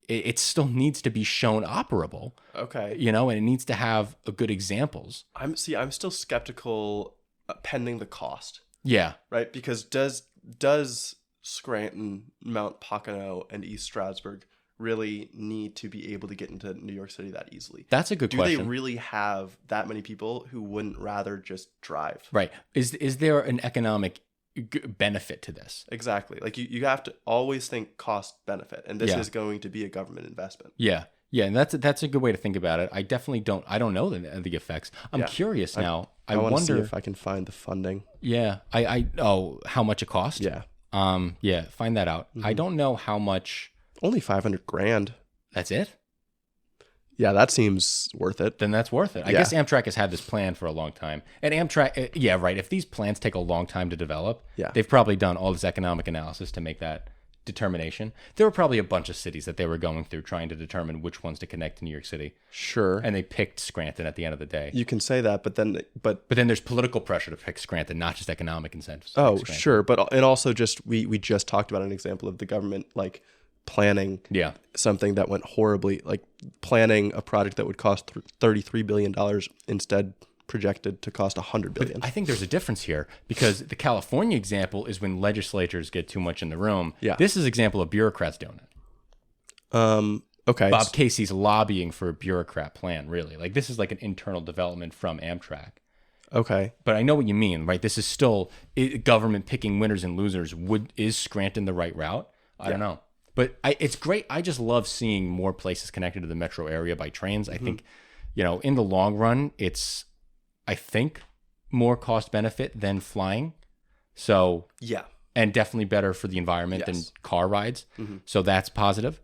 it still needs to be shown operable. Okay. And it needs to have good examples. I'm still skeptical pending the cost. Yeah. Right? Because does Scranton, Mount Pocono, and East Stroudsburg really need to be able to get into New York City that easily? That's a good question. Do they really have that many people who wouldn't rather just drive? Right. Is there an economic benefit to this? Exactly. Like you have to always think cost benefit, and this is going to be a government investment. Yeah. Yeah, and that's a good way to think about it. I definitely don't know the effects. I'm curious now. I want wonder to see if I can find the funding. Yeah. How much it cost? Yeah. Yeah, find that out. I don't know how much. Only $500,000. That's it? Yeah, that seems worth it. Then that's worth it. I guess Amtrak has had this plan for a long time. And Amtrak, right. If these plans take a long time to develop, they've probably done all this economic analysis to make that determination. There were probably a bunch of cities that they were going through trying to determine which ones to connect to New York City. Sure. And they picked Scranton at the end of the day. You can say that, but then there's political pressure to pick Scranton, not just economic incentives. Oh, sure. But and also just we just talked about an example of the government like planning something that went horribly, like planning a project that would cost $33 billion instead projected to cost $100 billion. But I think there's a difference here because the California example is when legislatures get too much in the room. Yeah. This is an example of bureaucrats doing it. Okay. Bob Casey's lobbying for a bureaucrat plan, really. Like this is like an internal development from Amtrak. Okay. But I know what you mean, right? This is still government picking winners and losers. Is Scranton the right route? I don't know. But it's great. I just love seeing more places connected to the metro area by trains. I think, in the long run, it's, I think, more cost benefit than flying. So, and definitely better for the environment than car rides. So that's positive.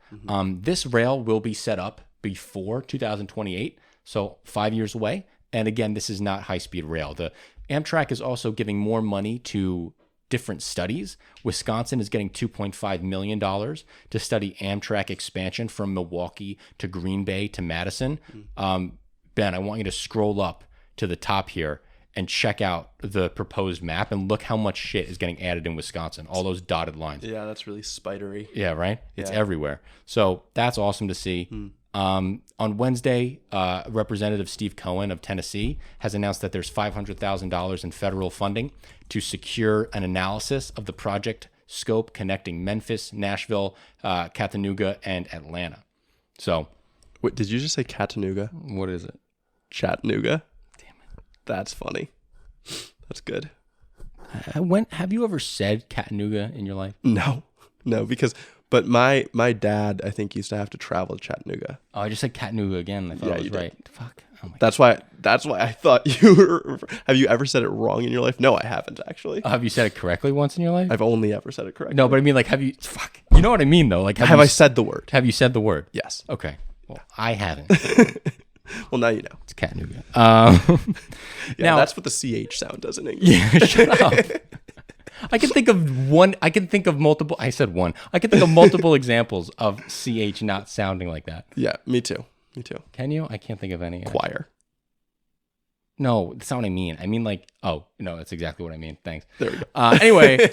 This rail will be set up before 2028, so 5 years away. And again, this is not high-speed rail. The Amtrak is also giving more money to different studies. Wisconsin is getting $2.5 million to study Amtrak expansion from Milwaukee to Green Bay to Madison. Ben, I want you to scroll up to the top here and check out the proposed map and look how much shit is getting added in Wisconsin. All those dotted lines. Yeah, that's really spidery. Yeah, right? It's everywhere. So that's awesome to see. On Wednesday, Representative Steve Cohen of Tennessee has announced that there's $500,000 in federal funding to secure an analysis of the project scope connecting Memphis, Nashville, Chattanooga, and Atlanta. So, wait, did you just say Chattanooga? What is it? Chattanooga. Damn it. That's funny. That's good. Have you ever said Chattanooga in your life? No, because... But my dad, I think, used to have to travel to Chattanooga. Oh, I just said Chattanooga again. I thought I was right. Did. Fuck. Oh my that's why I thought you were. Have you ever said it wrong in your life? No, I haven't actually. Have you said it correctly once in your life? I've only ever said it correctly. No, but I mean, like, have you? Fuck. You know what I mean, though. Like, have I said the word? Have you said the word? Yes. Okay. Well, I haven't. Well, now you know. It's Chattanooga. Now that's what the CH sound does in English. Yeah. Shut up. I can think of one. I can think of multiple. I said one. I can think of multiple examples of CH not sounding like that. Yeah, me too. Can you? I can't think of any. Choir. No, that's not what I mean. I mean like, oh, no, that's exactly what I mean. Thanks. There we go. Anyway.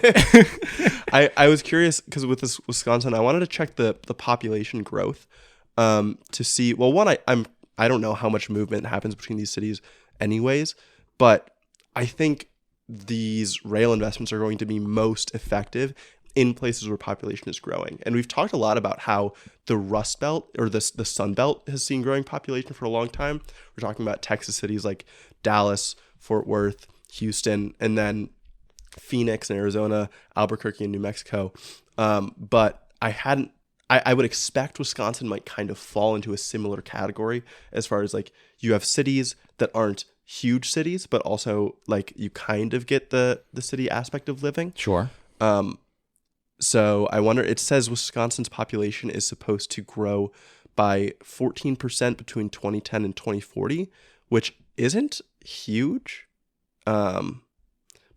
I was curious because with this Wisconsin, I wanted to check the population growth to see. Well, one, I don't know how much movement happens between these cities anyways, but I think these rail investments are going to be most effective in places where population is growing. And we've talked a lot about how the Rust Belt or the Sun Belt has seen growing population for a long time. We're talking about Texas cities like Dallas, Fort Worth, Houston, and then Phoenix and Arizona, Albuquerque and New Mexico. But I would expect Wisconsin might kind of fall into a similar category as far as like you have cities that aren't huge cities, but also like you kind of get the city aspect of living. Sure. So I wonder, it says Wisconsin's population is supposed to grow by 14% between 2010 and 2040, which isn't huge. But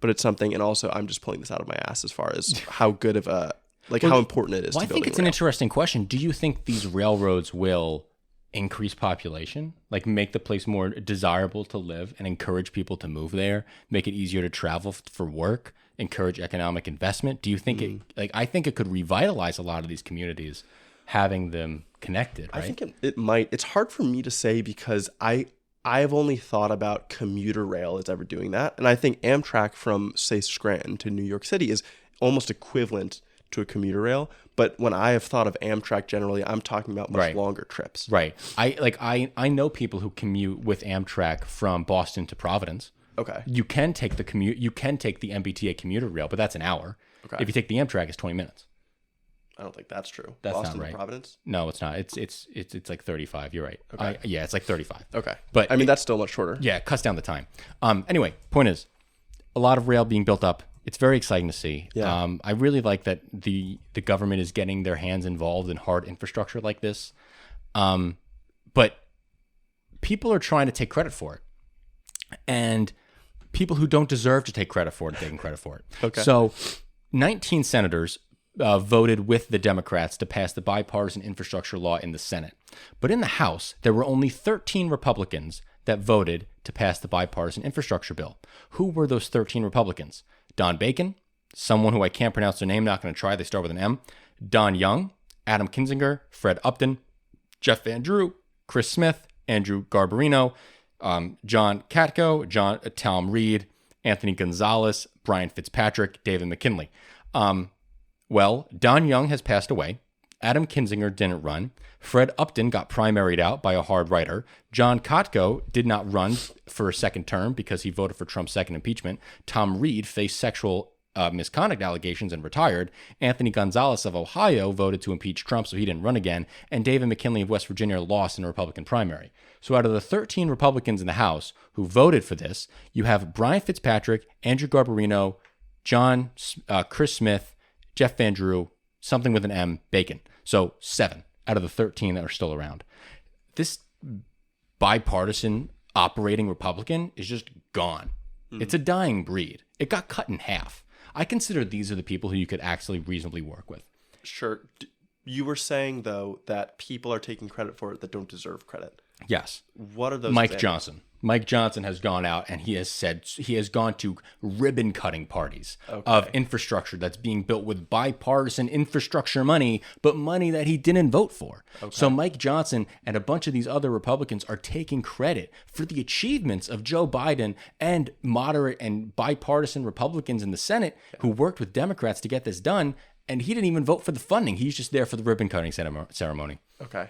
it's something, and also I'm just pulling this out of my ass as far as how good of a, how important it is to building I think it's an interesting question. Do you think these railroads will increase population, like make the place more desirable to live and encourage people to move there, make it easier to travel for work, encourage economic investment? Do you think I think it could revitalize a lot of these communities having them connected, right? I think it might. It's hard for me to say because I've only thought about commuter rail as ever doing that. And I think Amtrak from, say, Scranton to New York City is almost equivalent to a commuter rail. But when I have thought of Amtrak generally, I'm talking about much longer trips. Right. I know people who commute with Amtrak from Boston to Providence. Okay. You can take the MBTA commuter rail, but that's an hour. Okay. If you take the Amtrak, it's 20 minutes. I don't think that's true. That's Boston not right. to Providence? No, it's not. It's like 35. You're right. Okay. It's like 35. Okay. But I mean, that's still much shorter. Yeah, it cuts down the time. Anyway, point is, a lot of rail being built up. It's very exciting to see. Yeah. I really like that the government is getting their hands involved in hard infrastructure like this. But people are trying to take credit for it. And people who don't deserve to take credit for it are taking credit for it. Okay. So 19 senators voted with the Democrats to pass the bipartisan infrastructure law in the Senate. But in the House, there were only 13 Republicans that voted to pass the bipartisan infrastructure bill. Who were those 13 Republicans? Don Bacon, someone who I can't pronounce their name, not going to try, they start with an M. Don Young, Adam Kinzinger, Fred Upton, Jeff Van Drew, Chris Smith, Andrew Garbarino, John Katko, Tom Reed, Anthony Gonzalez, Brian Fitzpatrick, David McKinley. Well, Don Young has passed away. Adam Kinzinger didn't run. Fred Upton got primaried out by a hard writer. John Katko did not run for a second term because he voted for Trump's second impeachment. Tom Reed faced sexual misconduct allegations and retired. Anthony Gonzalez of Ohio voted to impeach Trump, so he didn't run again. And David McKinley of West Virginia lost in a Republican primary. So out of the 13 Republicans in the House who voted for this, you have Brian Fitzpatrick, Andrew Garbarino, Chris Smith, Jeff Van Drew, something with an M, Bacon. So 7 out of the 13 that are still around. This bipartisan operating Republican is just gone. It's a dying breed. It got cut in half. I consider these are the people who you could actually reasonably work with. Sure. You were saying, though, that people are taking credit for it that don't deserve credit. Yes. What are those Mike things? Johnson. Mike Johnson has gone out and he has gone to ribbon cutting parties of infrastructure that's being built with bipartisan infrastructure money, but money that he didn't vote for. Okay. So Mike Johnson and a bunch of these other Republicans are taking credit for the achievements of Joe Biden and moderate and bipartisan Republicans in the Senate who worked with Democrats to get this done. And he didn't even vote for the funding. He's just there for the ribbon cutting ceremony. Okay.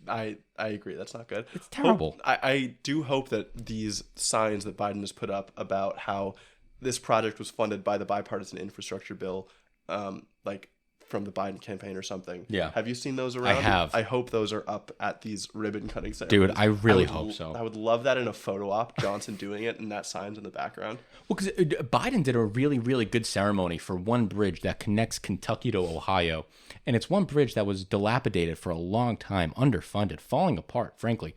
I agree. That's not good. It's terrible. I do hope that these signs that Biden has put up about how this project was funded by the bipartisan infrastructure bill, like from the Biden campaign or something. Yeah. Have you seen those around? I have. I hope those are up at these ribbon cutting ceremonies. Dude, I really hope so. I would love that in a photo op, Johnson doing it and that sign's in the background. Well, because Biden did a really, really good ceremony for one bridge that connects Kentucky to Ohio. And it's one bridge that was dilapidated for a long time, underfunded, falling apart, frankly.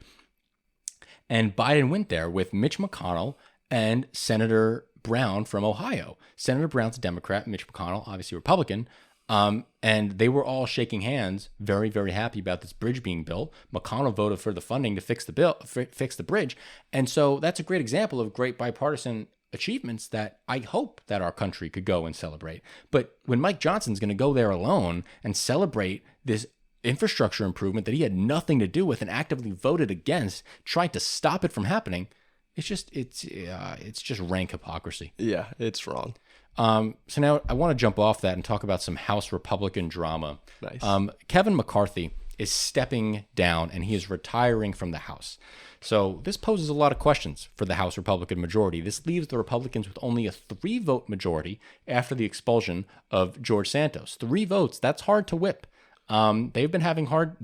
And Biden went there with Mitch McConnell and Senator Brown from Ohio. Senator Brown's a Democrat, Mitch McConnell, obviously Republican. And they were all shaking hands, very, very happy about this bridge being built. McConnell voted for the funding to fix the bridge. And so that's a great example of great bipartisan achievements that I hope that our country could go and celebrate. But when Mike Johnson's going to go there alone and celebrate this infrastructure improvement that he had nothing to do with and actively voted against, trying to stop it from happening, it's just rank hypocrisy. Yeah, it's wrong. So now I want to jump off that and talk about some House Republican drama. Nice. Kevin McCarthy is stepping down and he is retiring from the House. So this poses a lot of questions for the House Republican majority. This leaves the Republicans with only a 3-vote majority after the expulsion of George Santos. 3 votes, that's hard to whip. It's been hard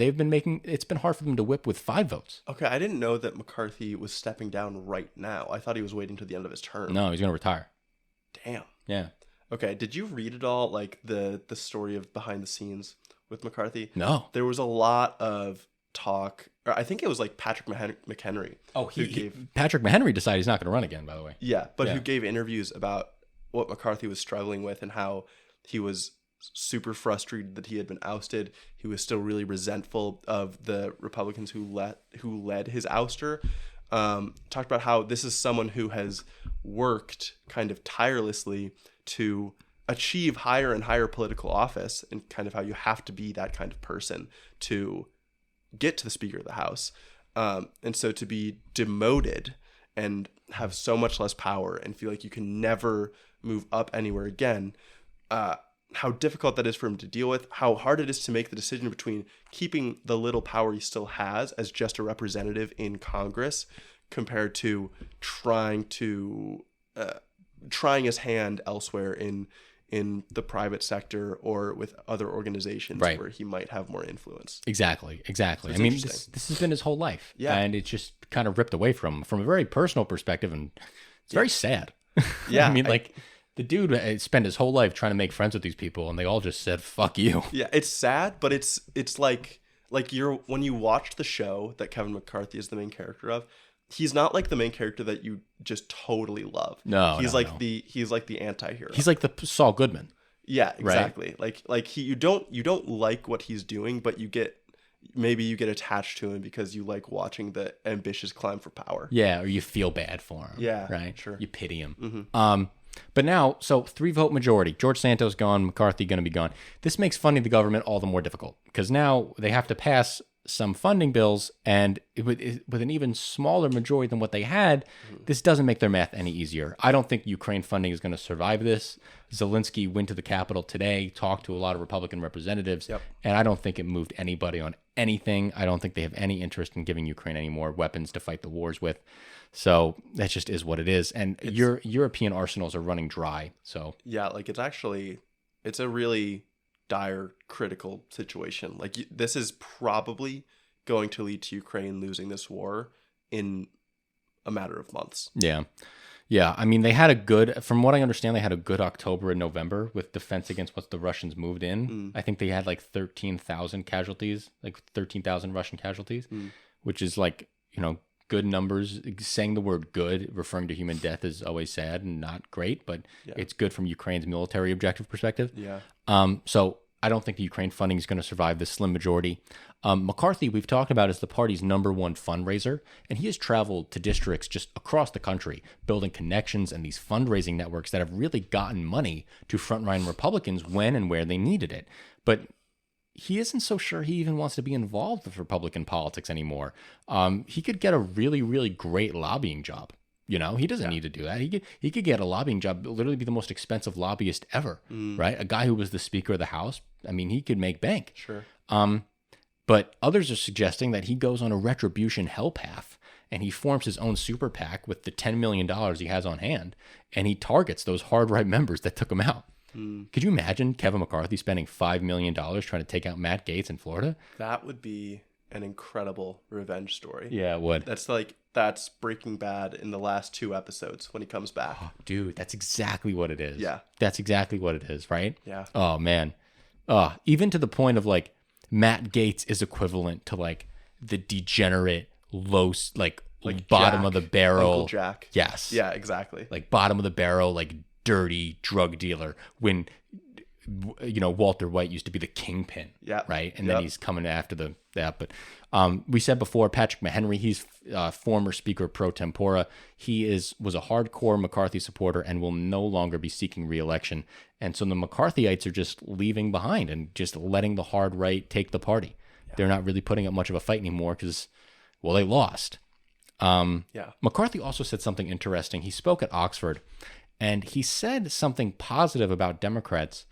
for them to whip with 5 votes. Okay, I didn't know that McCarthy was stepping down right now. I thought he was waiting to the end of his term. No, he's going to retire. Damn. Yeah. Okay, did you read it all, like the story of behind the scenes with McCarthy? No. There was a lot of talk, or I think it was like Patrick McHenry. Oh, Patrick McHenry decided he's not going to run again, by the way. Yeah, but who gave interviews about what McCarthy was struggling with and how he was super frustrated that he had been ousted. He was still really resentful of the Republicans who led his ouster. Talked about how this is someone who has worked kind of tirelessly to achieve higher and higher political office, and kind of how you have to be that kind of person to get to the Speaker of the House. And so to be demoted and have so much less power and feel like you can never move up anywhere again, how difficult that is for him to deal with, how hard it is to make the decision between keeping the little power he still has as just a representative in Congress compared to trying his hand elsewhere in the private sector or with other organizations where he might have more influence. Exactly. I mean, this has been his whole life. Yeah. And it's just kind of ripped away from a very personal perspective, and it's very sad. Yeah. I mean, the dude spent his whole life trying to make friends with these people, and they all just said, fuck you. Yeah, it's sad, but it's like when you watch the show that Kevin McCarthy is the main character of, he's not like the main character that you just totally love. No, he's like the anti-hero. He's like the Saul Goodman. Yeah, exactly. Right? You don't like what he's doing, but you get attached to him because you like watching the ambitious climb for power. Yeah, or you feel bad for him. Yeah, right. Sure. You pity him. But now, so 3-vote majority. George Santos gone. McCarthy going to be gone. This makes funding the government all the more difficult because now they have to pass some funding bills, and with an even smaller majority than what they had, this doesn't make their math any easier. I don't think Ukraine funding is going to survive this. Zelensky went to the Capitol today, talked to a lot of Republican representatives, and I don't think it moved anybody on anything. I don't think they have any interest in giving Ukraine any more weapons to fight the wars with. So that just is what it is. And your European arsenals are running dry. So yeah, like it's a really dire, critical situation. Like this is probably going to lead to Ukraine losing this war in a matter of months. Yeah. I mean, from what I understand, they had a good October and November with defense against what the Russians moved in. I think they had like 13,000 casualties, like 13,000 Russian casualties, which is like, good numbers. Saying the word good, referring to human death, is always sad and not great, but it's good from Ukraine's military objective perspective. Yeah. So I don't think the Ukraine funding is going to survive this slim majority. McCarthy, we've talked about, is the party's #1 fundraiser, and he has traveled to districts just across the country, building connections and these fundraising networks that have really gotten money to frontline Republicans when and where they needed it. But he isn't so sure he even wants to be involved with Republican politics anymore. He could get a really, really great lobbying job. He doesn't need to do that. He could get a lobbying job, literally be the most expensive lobbyist ever, right? A guy who was the Speaker of the House. I mean, he could make bank. Sure. But others are suggesting that he goes on a retribution hell path and he forms his own super PAC with the $10 million he has on hand, and he targets those hard right members that took him out. Could you imagine Kevin McCarthy spending $5 million trying to take out Matt Gaetz in Florida? That would be an incredible revenge story. Yeah, it would. That's Breaking Bad in the last 2 episodes when he comes back. Oh, dude, that's exactly what it is. Yeah. That's exactly what it is, right? Yeah. Oh, man. Even to the point of like Matt Gaetz is equivalent to like the degenerate, low, like bottom Jack, of the barrel. Uncle Jack. Yes. Yeah, exactly. Like bottom of the barrel, like dirty drug dealer when Walter White used to be the kingpin, right? And then he's coming after that. But we said before, Patrick McHenry, he's former Speaker pro tempore. He was a hardcore McCarthy supporter and will no longer be seeking re-election. And so the McCarthyites are just leaving behind and just letting the hard right take the party. They're not really putting up much of a fight anymore because, well, they lost. McCarthy also said something interesting. He spoke at Oxford, and he said something positive about Democrats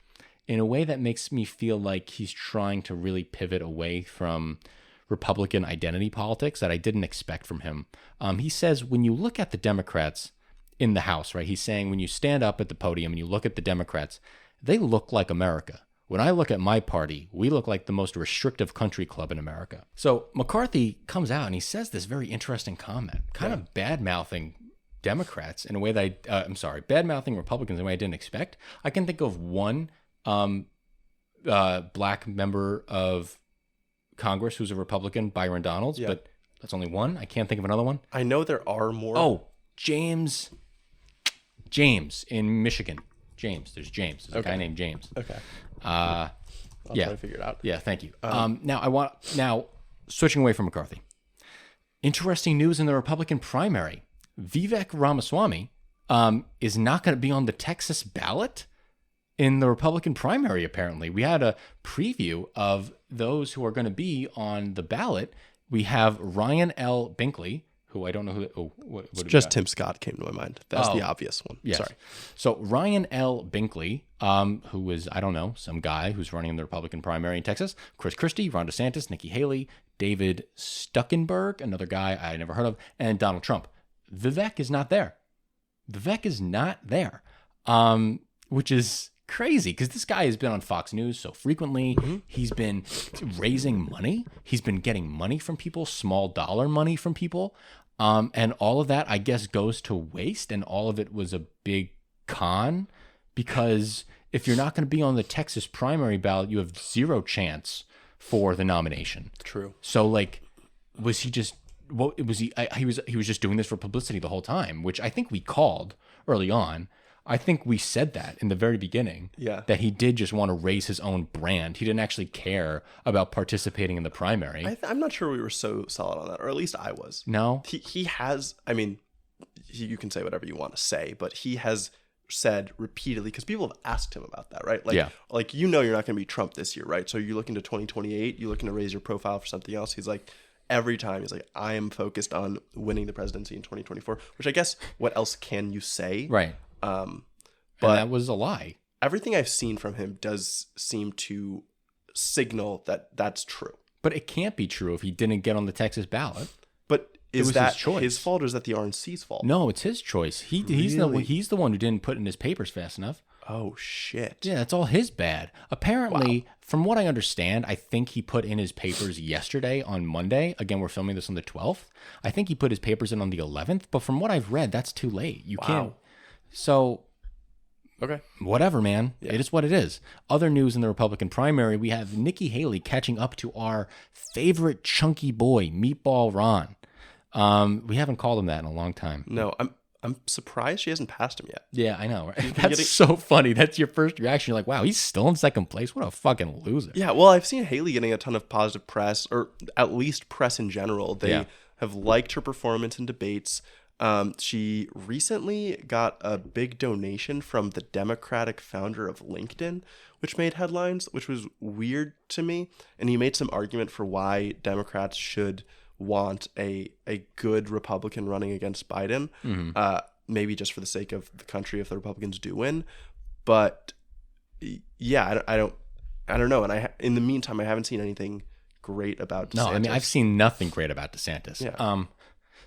in a way that makes me feel like he's trying to really pivot away from Republican identity politics that I didn't expect from him. He says when you look at the Democrats in the House, right, he's saying when you stand up at the podium and you look at the Democrats, they look like America. When I look at my party, we look like the most restrictive country club in America. So McCarthy comes out and he says this very interesting comment, kind of bad-mouthing Democrats in a way that bad-mouthing Republicans in a way I didn't expect. I can think of one black member of Congress who's a Republican, Byron Donalds, but that's only one. I can't think of another one. I know there are more. Oh, James in Michigan. There's James. There's a guy named James. Okay. I'll try to figure it out. Yeah, thank you. Now switching away from McCarthy. Interesting news in the Republican primary. Vivek Ramaswamy is not going to be on the Texas ballot in the Republican primary, apparently. We had a preview of those who are going to be on the ballot. We have Ryan L. Binkley, who I don't know who. What just Tim Scott came to my mind. That's the obvious one. Yes. Sorry. So Ryan L. Binkley, who is, I don't know, some guy who's running in the Republican primary in Texas. Chris Christie, Ron DeSantis, Nikki Haley, David Stuckenberg, another guy I never heard of, and Donald Trump. Vivek is not there. Which is crazy because this guy has been on Fox News so frequently. Mm-hmm. He's been raising money. He's been getting money from people, small dollar money from people. And all of that, I guess, goes to waste. And all of it was a big con because if you're not going to be on the Texas primary ballot, you have zero chance for the nomination. True. So was he just, he was just doing this for publicity the whole time, which I think we called early on. I think we said that in the very beginning. Yeah. That he did just want to raise his own brand. He didn't actually care about participating in the primary. I'm not sure we were so solid on that, or at least I was. No. He has, I mean, you can say whatever you want to say, but he has said repeatedly, because people have asked him about that, right? Like, you're not going to be Trump this year, right? So you're looking to 2028, you're looking to raise your profile for something else. He's like, every time he's like, I am focused on winning the presidency in 2024, which I guess, what else can you say? Right. But that was a lie. Everything I've seen from him does seem to signal that that's true. But it can't be true if he didn't get on the Texas ballot. But is that his choice. Fault, or is that the RNC's fault? No, it's his choice. He's the one who didn't put in his papers fast enough. Oh, shit. Yeah, that's all his bad. Apparently, from what I understand, I think he put in his papers yesterday on Monday. Again, we're filming this on the 12th. I think he put his papers in on the 11th. But from what I've read, that's too late. You can't. So, okay, whatever, man. Yeah. It is what it is. Other news in the Republican primary, we have Nikki Haley catching up to our favorite chunky boy, Meatball Ron. We haven't called him that in a long time. No, I'm surprised she hasn't passed him yet. Yeah, I know. Right? That's so funny. That's your first reaction. You're like, wow, he's still in second place. What a fucking loser. Yeah, well, I've seen Haley getting a ton of positive press, or at least press in general. They have liked her performance in debates. She recently got a big donation from the Democratic founder of LinkedIn, which made headlines, which was weird to me. And he made some argument for why Democrats should want a good Republican running against Biden, maybe just for the sake of the country if the Republicans do win. But yeah, I don't know. And in the meantime, I haven't seen anything great about DeSantis. No, I mean, I've seen nothing great about DeSantis. Yeah.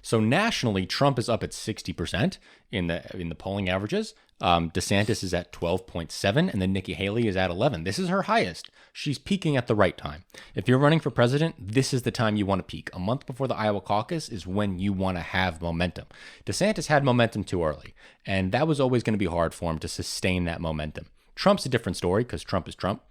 So nationally, Trump is up at 60% in the polling averages. DeSantis is at 12.7, and then Nikki Haley is at 11. This is her highest. She's peaking at the right time. If you're running for president, this is the time you want to peak. A month before the Iowa caucus is when you want to have momentum. DeSantis had momentum too early, and that was always going to be hard for him to sustain that momentum. Trump's a different story because Trump is Trump.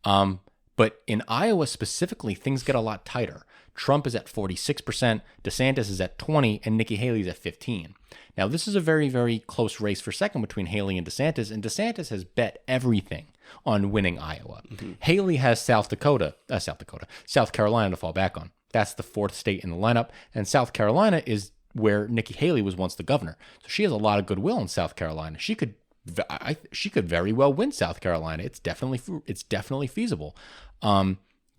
But in Iowa specifically, things get a lot tighter. Trump is at 46%, DeSantis is at 20%, and Nikki Haley's at 15%. Now, this is a very, very close race for second between Haley and DeSantis has bet everything on winning Iowa. Mm-hmm. Haley has South Carolina to fall back on. That's the fourth state in the lineup, and South Carolina is where Nikki Haley was once the governor. So she has a lot of goodwill in South Carolina. She could very well win South Carolina. It's definitely feasible.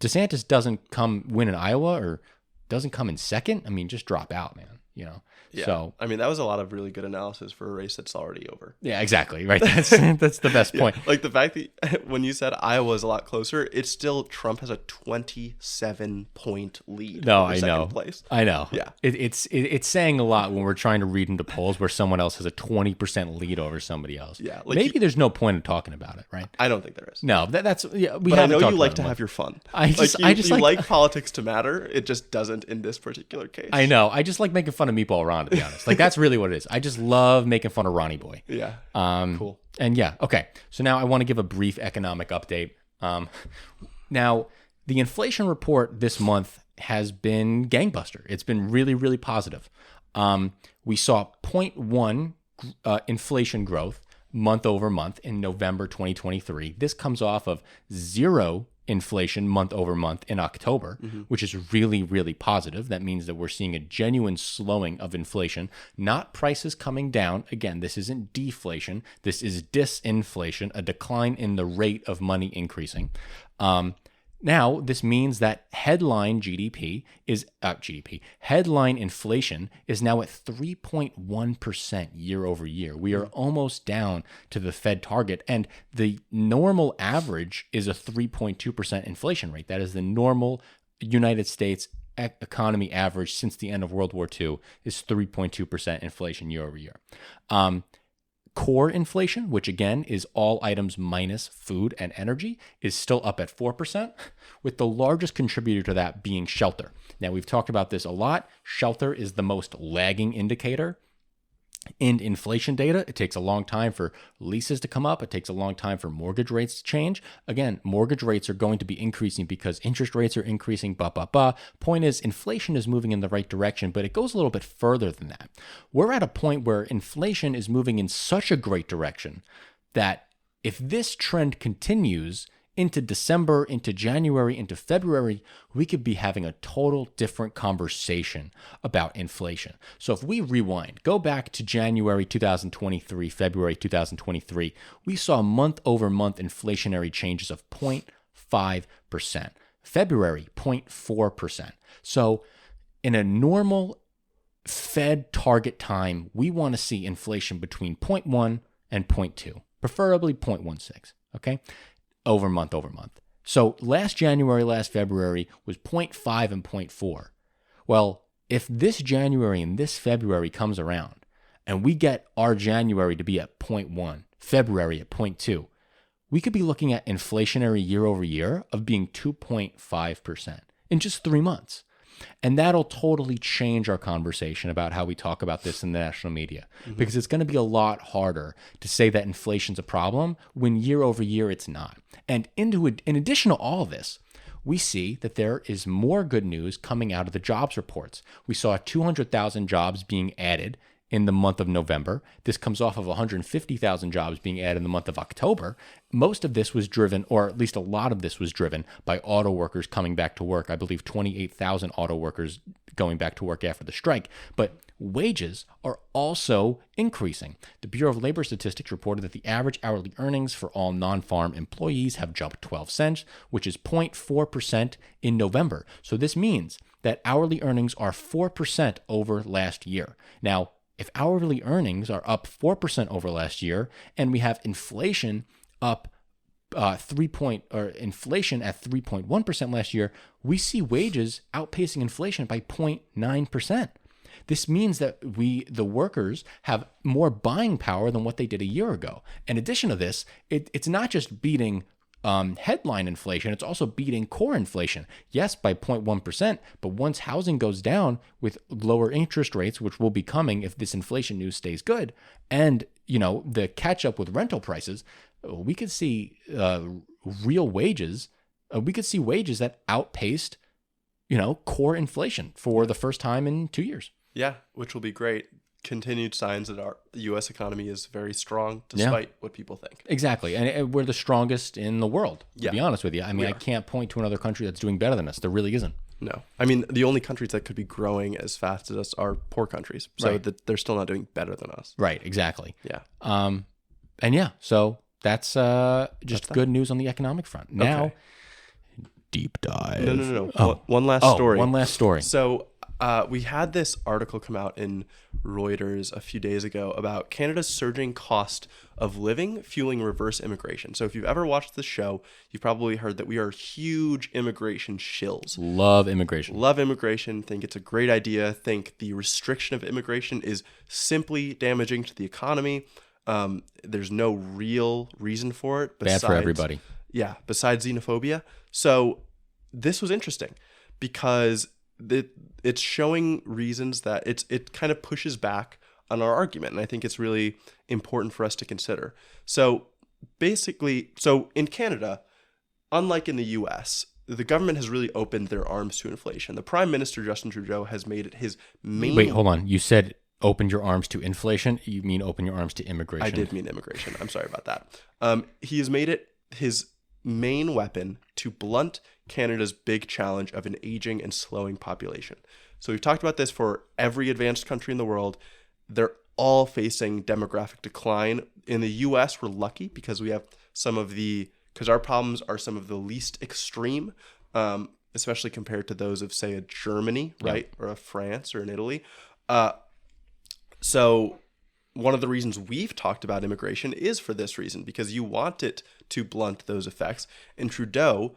DeSantis doesn't win in Iowa or doesn't come in second. I mean, just drop out, man. You know. Yeah. So I mean, that was a lot of really good analysis for a race that's already over. Yeah, exactly. Right. That's the best point. Like the fact that when you said Iowa is a lot closer, it's still Trump has a 27-point lead. No, over I second know. Place. I know. Yeah. It's saying a lot when we're trying to read into polls where someone else has a 20% lead over somebody else. Yeah. Like maybe there's no point in talking about it, right? I don't think there is. No, that's yeah. But I know you like to have your fun. I just like politics to matter. It just doesn't in this particular case. I know. I just like making fun of Meatball Ron, to be honest. Like that's really what it is. I just love making fun of Ronnie Boy. Yeah. Cool. And yeah, okay. So now I want to give a brief economic update. Now, the inflation report this month has been gangbuster. It's been really, really positive. We saw 0.1 inflation growth month over month in November 2023. This comes off of 0 inflation month over month in October, which is really, really positive. That means that we're seeing a genuine slowing of inflation, not prices coming down. Again, this isn't deflation. This is disinflation, a decline in the rate of money increasing. Now, this means that headline headline inflation is now at 3.1% year over year. We are almost down to the Fed target, and the normal average is a 3.2% inflation rate. That is the normal United States economy average since the end of World War II is 3.2% inflation year over year. Core inflation, which again is all items minus food and energy, is still up at 4%, with the largest contributor to that being shelter. Now, we've talked about this a lot. Shelter is the most lagging indicator. in inflation data. It takes a long time for leases to come up. It takes a long time for mortgage rates to change. Again, mortgage rates are going to be increasing because interest rates are increasing, Point is, inflation is moving in the right direction, but it goes a little bit further than that. We're at a point where inflation is moving in such a great direction that if this trend continues into December, into January, into February, we could be having a total different conversation about inflation. So if we rewind, go back to January 2023, February 2023, we saw month-over-month inflationary changes of 0.5%. February, 0.4%. So in a normal Fed target time, we want to see inflation between 0.1 and 0.2, preferably 0.16, okay? Over month. So last January, last February was 0.5 and 0.4. Well, if this January and this February comes around and we get our January to be at 0.1, February at 0.2, we could be looking at inflationary year over year of being 2.5% in just 3 months. And that'll totally change our conversation about how we talk about this in the national media, because it's going to be a lot harder to say that inflation's a problem when year over year it's not. And in addition to all of this, we see that there is more good news coming out of the jobs reports. We saw 200,000 jobs being added in the month of November. This comes off of 150,000 jobs being added in the month of October. Most of this was driven, or at least a lot of this was driven, by auto workers coming back to work. I believe 28,000 auto workers going back to work after the strike. But wages are also increasing. The Bureau of Labor Statistics reported that the average hourly earnings for all non-farm employees have jumped 12 cents, which is 0.4% in November. So this means that hourly earnings are 4% over last year. Now, if hourly earnings are up 4% over last year, and we have inflation up inflation at 3.1% last year, we see wages outpacing inflation by 0.9%. This means that the workers, have more buying power than what they did a year ago. In addition to this, it's not just beating headline inflation, it's also beating core inflation. Yes, by 0.1%, but once housing goes down with lower interest rates, which will be coming if this inflation news stays good, and the catch up with rental prices, we could see real wages. We could see wages that outpaced, core inflation for the first time in 2 years. Yeah, which will be great. Continued signs that the U.S. economy is very strong, despite what people think. Exactly. And we're the strongest in the world, to be honest with you. I mean, I can't point to another country that's doing better than us. There really isn't. No. I mean, the only countries that could be growing as fast as us are poor countries. So they're still not doing better than us. Right, exactly. Yeah. So that's just good news on the economic front. Now, deep dive. No. Oh. One last story. One last story. So we had this article come out in Reuters a few days ago about Canada's surging cost of living fueling reverse immigration. So if you've ever watched the show, you've probably heard that we are huge immigration shills. Love immigration. Think it's a great idea. Think the restriction of immigration is simply damaging to the economy. There's no real reason for it. Bad for everybody. Yeah, besides xenophobia. So this was interesting because it's showing reasons that it kind of pushes back on our argument. And I think it's really important for us to consider. So basically, in Canada, unlike in the US, the government has really opened their arms to inflation. The Prime Minister, Justin Trudeau, has made it his main... Wait, hold on. You said opened your arms to inflation? You mean open your arms to immigration? I did mean immigration. I'm sorry about that. He has made it his main weapon to blunt Canada's big challenge of an aging and slowing population. So we've talked about this for every advanced country in the world. They're all facing demographic decline. In the US, we're lucky because we have because our problems are some of the least extreme, especially compared to those of, say, a Germany, right? Or a France or an Italy. So one of the reasons we've talked about immigration is for this reason, because you want it to blunt those effects. And Trudeau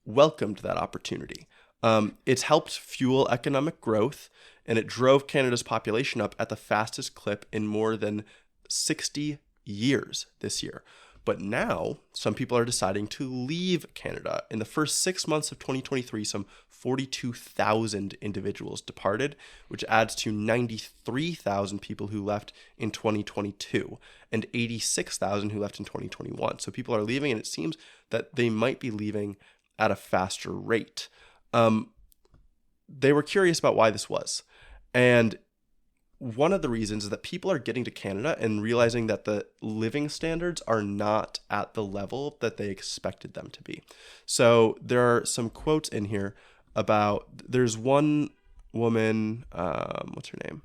welcomed that opportunity. It's helped fuel economic growth, and it drove Canada's population up at the fastest clip in more than 60 years this year. But now some people are deciding to leave Canada. In the first 6 months of 2023, some 42,000 individuals departed, which adds to 93,000 people who left in 2022 and 86,000 who left in 2021. So people are leaving, and it seems that they might be leaving at a faster rate. They were curious about why this was. And one of the reasons is that people are getting to Canada and realizing that the living standards are not at the level that they expected them to be. So there are some quotes in here about, there's one woman, what's her name?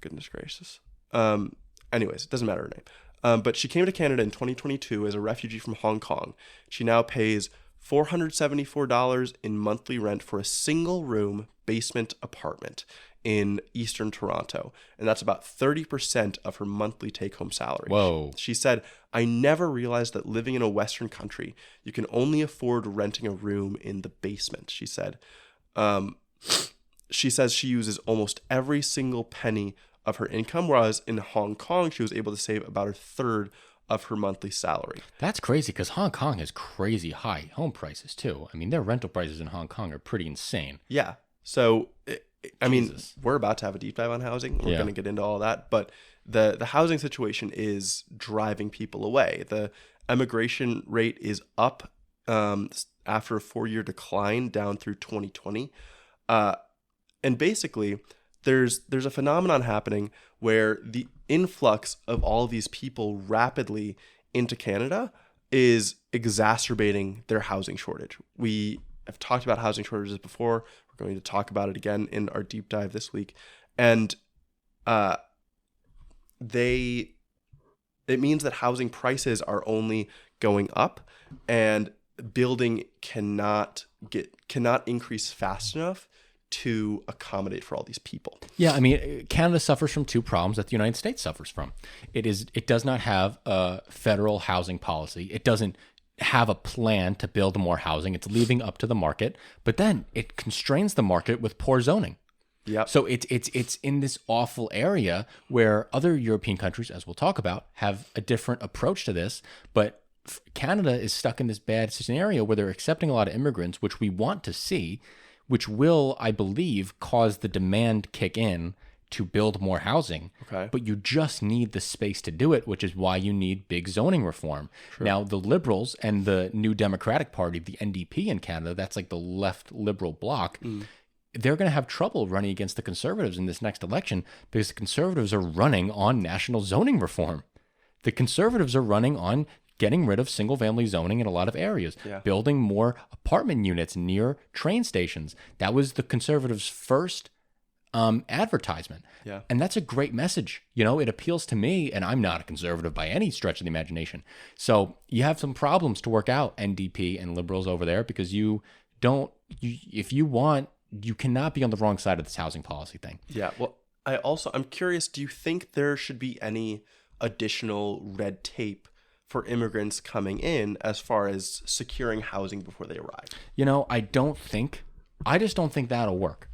Goodness gracious. Anyways, it doesn't matter her name. But she came to Canada in 2022 as a refugee from Hong Kong. She now pays $474 in monthly rent for a single room basement apartment in Eastern Toronto. And that's about 30% of her monthly take-home salary. Whoa. She said, I never realized that living in a Western country, you can only afford renting a room in the basement, she said. She says she uses almost every single penny of her income, whereas in Hong Kong, she was able to save about a third of her monthly salary. That's crazy because Hong Kong has crazy high home prices too. I mean, their rental prices in Hong Kong are pretty insane. Yeah. So, I mean, we're about to have a deep dive on housing. We're going to get into all that. But the housing situation is driving people away. The emigration rate is up after a 4-year decline down through 2020. And basically, there's a phenomenon happening where the influx of all of these people rapidly into Canada is exacerbating their housing shortage. We have talked about housing shortages before. We're going to talk about it again in our deep dive this week. And it means that housing prices are only going up, and building cannot increase fast enough to accommodate for all these people. Yeah, I mean, Canada suffers from two problems that the United States suffers from. It does not have a federal housing policy. It doesn't have a plan to build more housing. It's leaving up to the market, but then it constrains the market with poor zoning. Yeah. So it's in this awful area where other European countries, as we'll talk about, have a different approach to this, but Canada is stuck in this bad scenario where they're accepting a lot of immigrants, which we want to see, which will, I believe, cause the demand kick in to build more housing. Okay. But you just need the space to do it, which is why you need big zoning reform. True. Now, the Liberals and the New Democratic Party, the NDP in Canada, that's like the left liberal bloc, they're going to have trouble running against the Conservatives in this next election because the Conservatives are running on national zoning reform. The Conservatives are running on getting rid of single-family zoning in a lot of areas, building more apartment units near train stations. That was the Conservatives' first advertisement. Yeah. And that's a great message. You know, it appeals to me, and I'm not a conservative by any stretch of the imagination. So you have some problems to work out, NDP and Liberals over there, because if you want, you cannot be on the wrong side of this housing policy thing. Yeah. Well, I'm curious, do you think there should be any additional red tape for immigrants coming in as far as securing housing before they arrive? You know, I just don't think that'll work.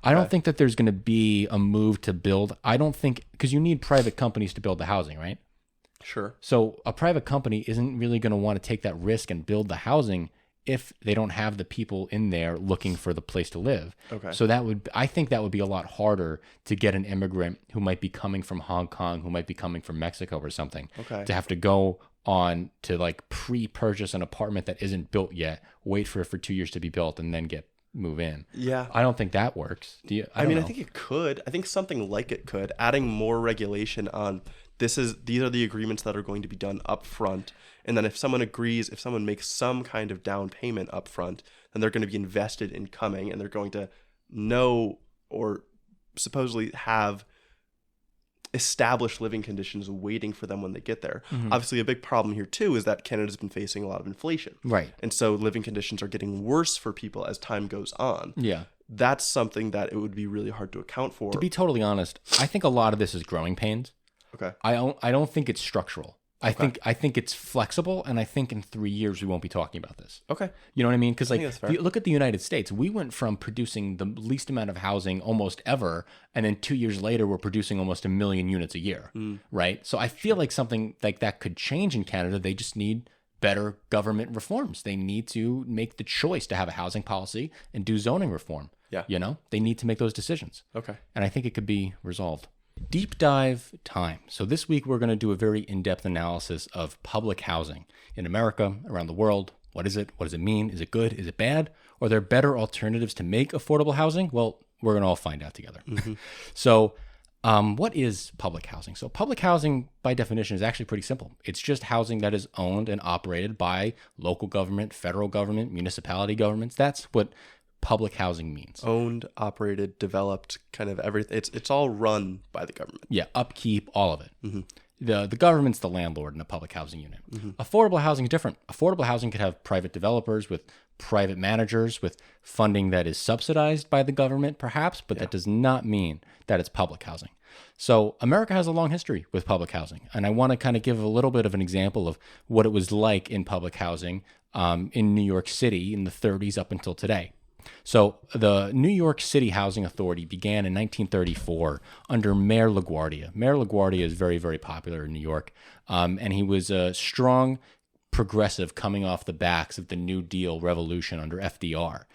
I don't think that there's going to be a move to build. I don't think, because you need private companies to build the housing, right? Sure. So a private company isn't really going to want to take that risk and build the housing if they don't have the people in there looking for the place to live. Okay. So I think that would be a lot harder to get an immigrant who might be coming from Hong Kong, who might be coming from Mexico or something, to have to go on to like pre-purchase an apartment that isn't built yet, wait for it for 2 years to be built, and then move in. Yeah. I don't think that works. Do you? I think it could. I think something like it could. Adding more regulation on these are the agreements that are going to be done up front. And then if someone agrees, if someone makes some kind of down payment up front, then they're going to be invested in coming, and they're going to know or supposedly have established living conditions waiting for them when they get there. Mm-hmm. Obviously, a big problem here too is that Canada's been facing a lot of inflation. Right. And so living conditions are getting worse for people as time goes on. Yeah. That's something that it would be really hard to account for. To be totally honest, I think a lot of this is growing pains. Okay. I don't think it's structural. I think it's flexible, and I think in 3 years we won't be talking about this. Okay. You know what I mean? Because like, think that's fair. if you look at the United States, we went from producing the least amount of housing almost ever, and then 2 years later we're producing almost 1 million units a year, right? So I feel like something like that could change in Canada. They just need better government reforms. They need to make the choice to have a housing policy and do zoning reform. Yeah. You know, they need to make those decisions. Okay. And I think it could be resolved. Deep dive time. So this week we're going to do a very in-depth analysis of public housing in America, around the world. What is it? What does it mean? Is it good? Is it bad? Are there better alternatives to make affordable housing? Well, we're going to all find out together. So what is public housing? So public housing, by definition, is actually pretty simple. It's just housing that is owned and operated by local government, federal government, municipality governments. That's what public housing means. Owned, operated, developed, kind of everything. It's all run by the government. Yeah, upkeep, all of it. The government's the landlord in a public housing unit. Affordable housing is different. Affordable housing could have private developers with private managers with funding that is subsidized by the government, perhaps, but that does not mean that it's public housing. So America has a long history with public housing, and I want to kind of give a little bit of an example of what it was like in public housing in New York City in the 30s up until today. So the New York City Housing Authority began in 1934 under Mayor LaGuardia. Mayor LaGuardia is very, very popular in New York, and he was a strong progressive coming off the backs of the New Deal revolution under FDR.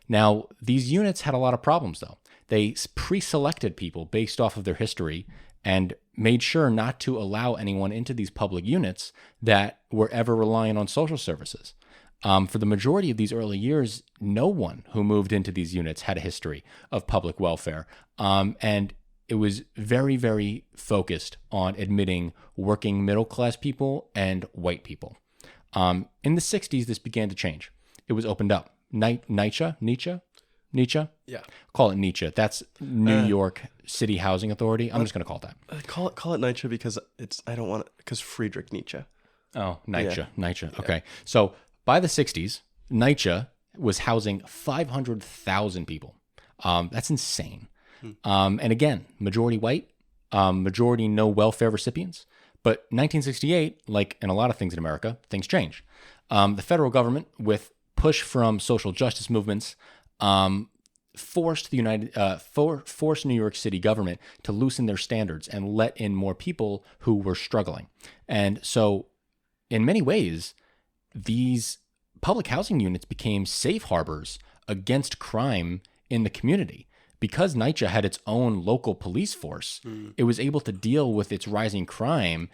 Now, these units had a lot of problems, though. They pre-selected people based off of their history and made sure not to allow anyone into these public units that were ever reliant on social services. For the majority of these early years, no one who moved into these units had a history of public welfare. And it was very, very focused on admitting working middle-class people and white people. In the 60s, this began to change. It was opened up. Nietzsche? Yeah. Call it Nietzsche. That's New York City Housing Authority. I'm just going to call it that. Call it Nietzsche because because Friedrich Nietzsche. Oh, Nietzsche. Yeah. Nietzsche. Okay. So by the 60s, Nietzsche was housing 500,000 people. That's insane. And again, majority white, majority no welfare recipients. But 1968, like in a lot of things in America, things change. The federal government, with push from social justice movements, forced New York City government to loosen their standards and let in more people who were struggling. And so, in many ways, these public housing units became safe harbors against crime in the community. Because Nietzsche had its own local police force, it was able to deal with its rising crime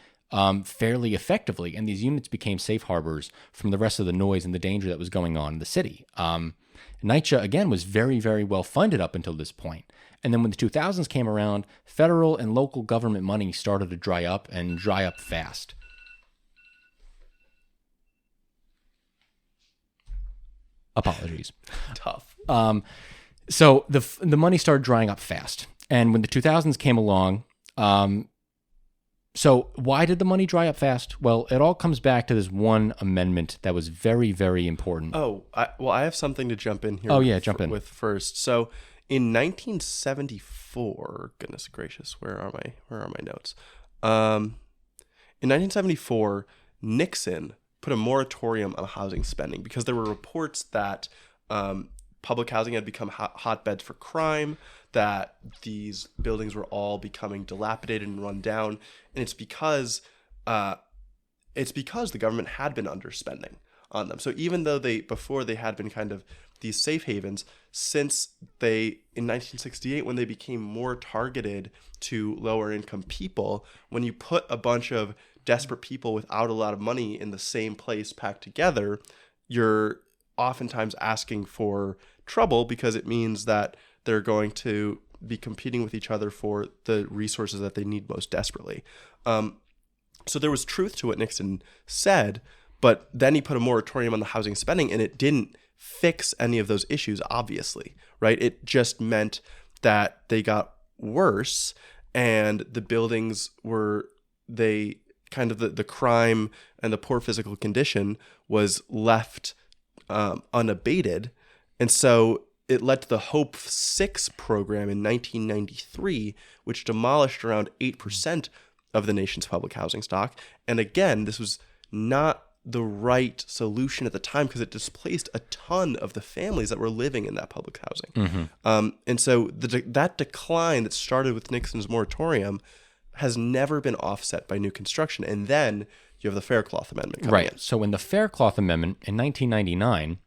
fairly effectively, and these units became safe harbors from the rest of the noise and the danger that was going on in the city. Nietzsche, again, was very, very well funded up until this point. And then when the 2000s came around, federal and local government money started to dry up and dry up fast. Apologies. Tough. So the money started drying up fast. And when the 2000s came along, so why did the money dry up fast? Well, it all comes back to this one amendment that was very, very important. I have something to jump in here. Jump in with first. So in 1974, goodness gracious, where are my notes? In 1974, Nixon put a moratorium on housing spending because there were reports that public housing had become hotbeds for crime, that these buildings were all becoming dilapidated and run down, and it's because the government had been underspending on them. So even though before they had been kind of these safe havens, since in 1968, when they became more targeted to lower income people, when you put a bunch of desperate people without a lot of money in the same place packed together, you're oftentimes asking for trouble because it means that they're going to be competing with each other for the resources that they need most desperately. So there was truth to what Nixon said, but then he put a moratorium on the housing spending, and it didn't fix any of those issues, obviously, right? It just meant that they got worse, and the buildings the crime and the poor physical condition was left unabated. And so it led to the Hope 6 program in 1993, which demolished around 8% of the nation's public housing stock. And again, this was not the right solution at the time because it displaced a ton of the families that were living in that public housing. And so that decline that started with Nixon's moratorium has never been offset by new construction. And then you have the Faircloth Amendment coming in. So in the Faircloth Amendment in 1999,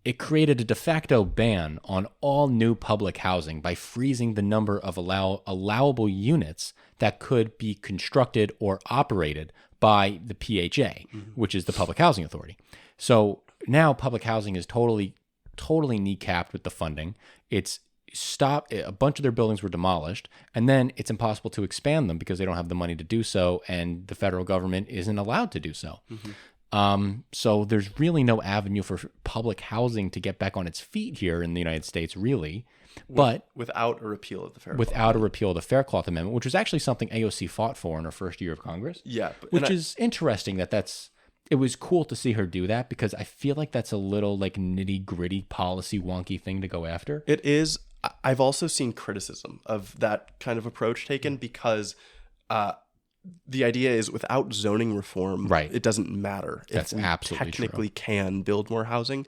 it created a de facto ban on all new public housing by freezing the number of allowable units that could be constructed or operated by the PHA, which is the Public Housing Authority. So now public housing is totally kneecapped with the funding. It's stopped. A bunch of their buildings were demolished, and then it's impossible to expand them because they don't have the money to do so, and the federal government isn't allowed to do so. So there's really no avenue for public housing to get back on its feet here in the United States, really. But without a repeal of the Faircloth Amendment, which was actually something AOC fought for in her first year of Congress. Yeah. Which is interesting it was cool to see her do that because I feel like that's a little like nitty gritty policy wonky thing to go after. It is. I've also seen criticism of that kind of approach taken because the idea is without zoning reform, right, it doesn't matter. That's absolutely technically true. Can build more housing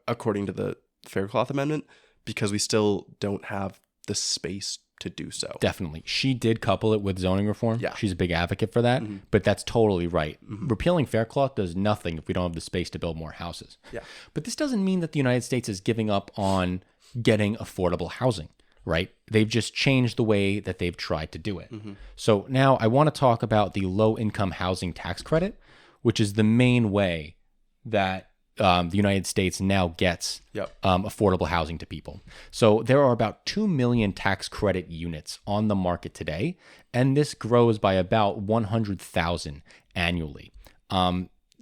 according to the Faircloth Amendment because we still don't have the space to do so. Definitely. She did couple it with zoning reform. Yeah. She's a big advocate for that, but that's totally right. Repealing Faircloth does nothing if we don't have the space to build more houses. Yeah. But this doesn't mean that the United States is giving up on getting affordable housing, right? They've just changed the way that they've tried to do it. So now I want to talk about the low-income housing tax credit, which is the main way that the United States now gets affordable housing to people. So there are about 2 million tax credit units on the market today, and this grows by about 100,000 annually.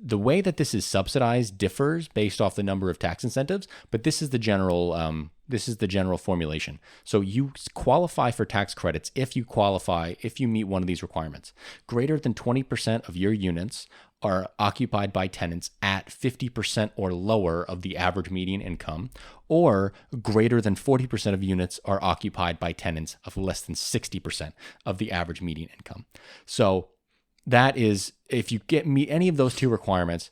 The way that this is subsidized differs based off the number of tax incentives, but this is the general formulation. So you qualify for tax credits if you meet one of these requirements. Greater than 20% of your units are occupied by tenants at 50% or lower of the average median income, or greater than 40% of units are occupied by tenants of less than 60% of the average median income. So that is, if you meet any of those two requirements,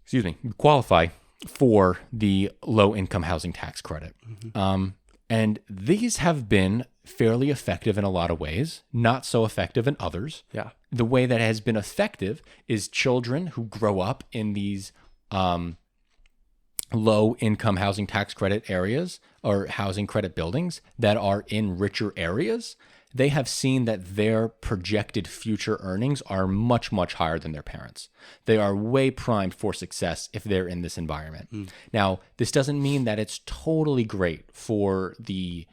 you qualify for the low-income housing tax credit. And these have been fairly effective in a lot of ways, not so effective in others. Yeah. The way that it has been effective is children who grow up in these low-income housing tax credit areas or housing credit buildings that are in richer areas, they have seen that their projected future earnings are much, much higher than their parents. They are way primed for success if they're in this environment. Now, this doesn't mean that it's totally great for the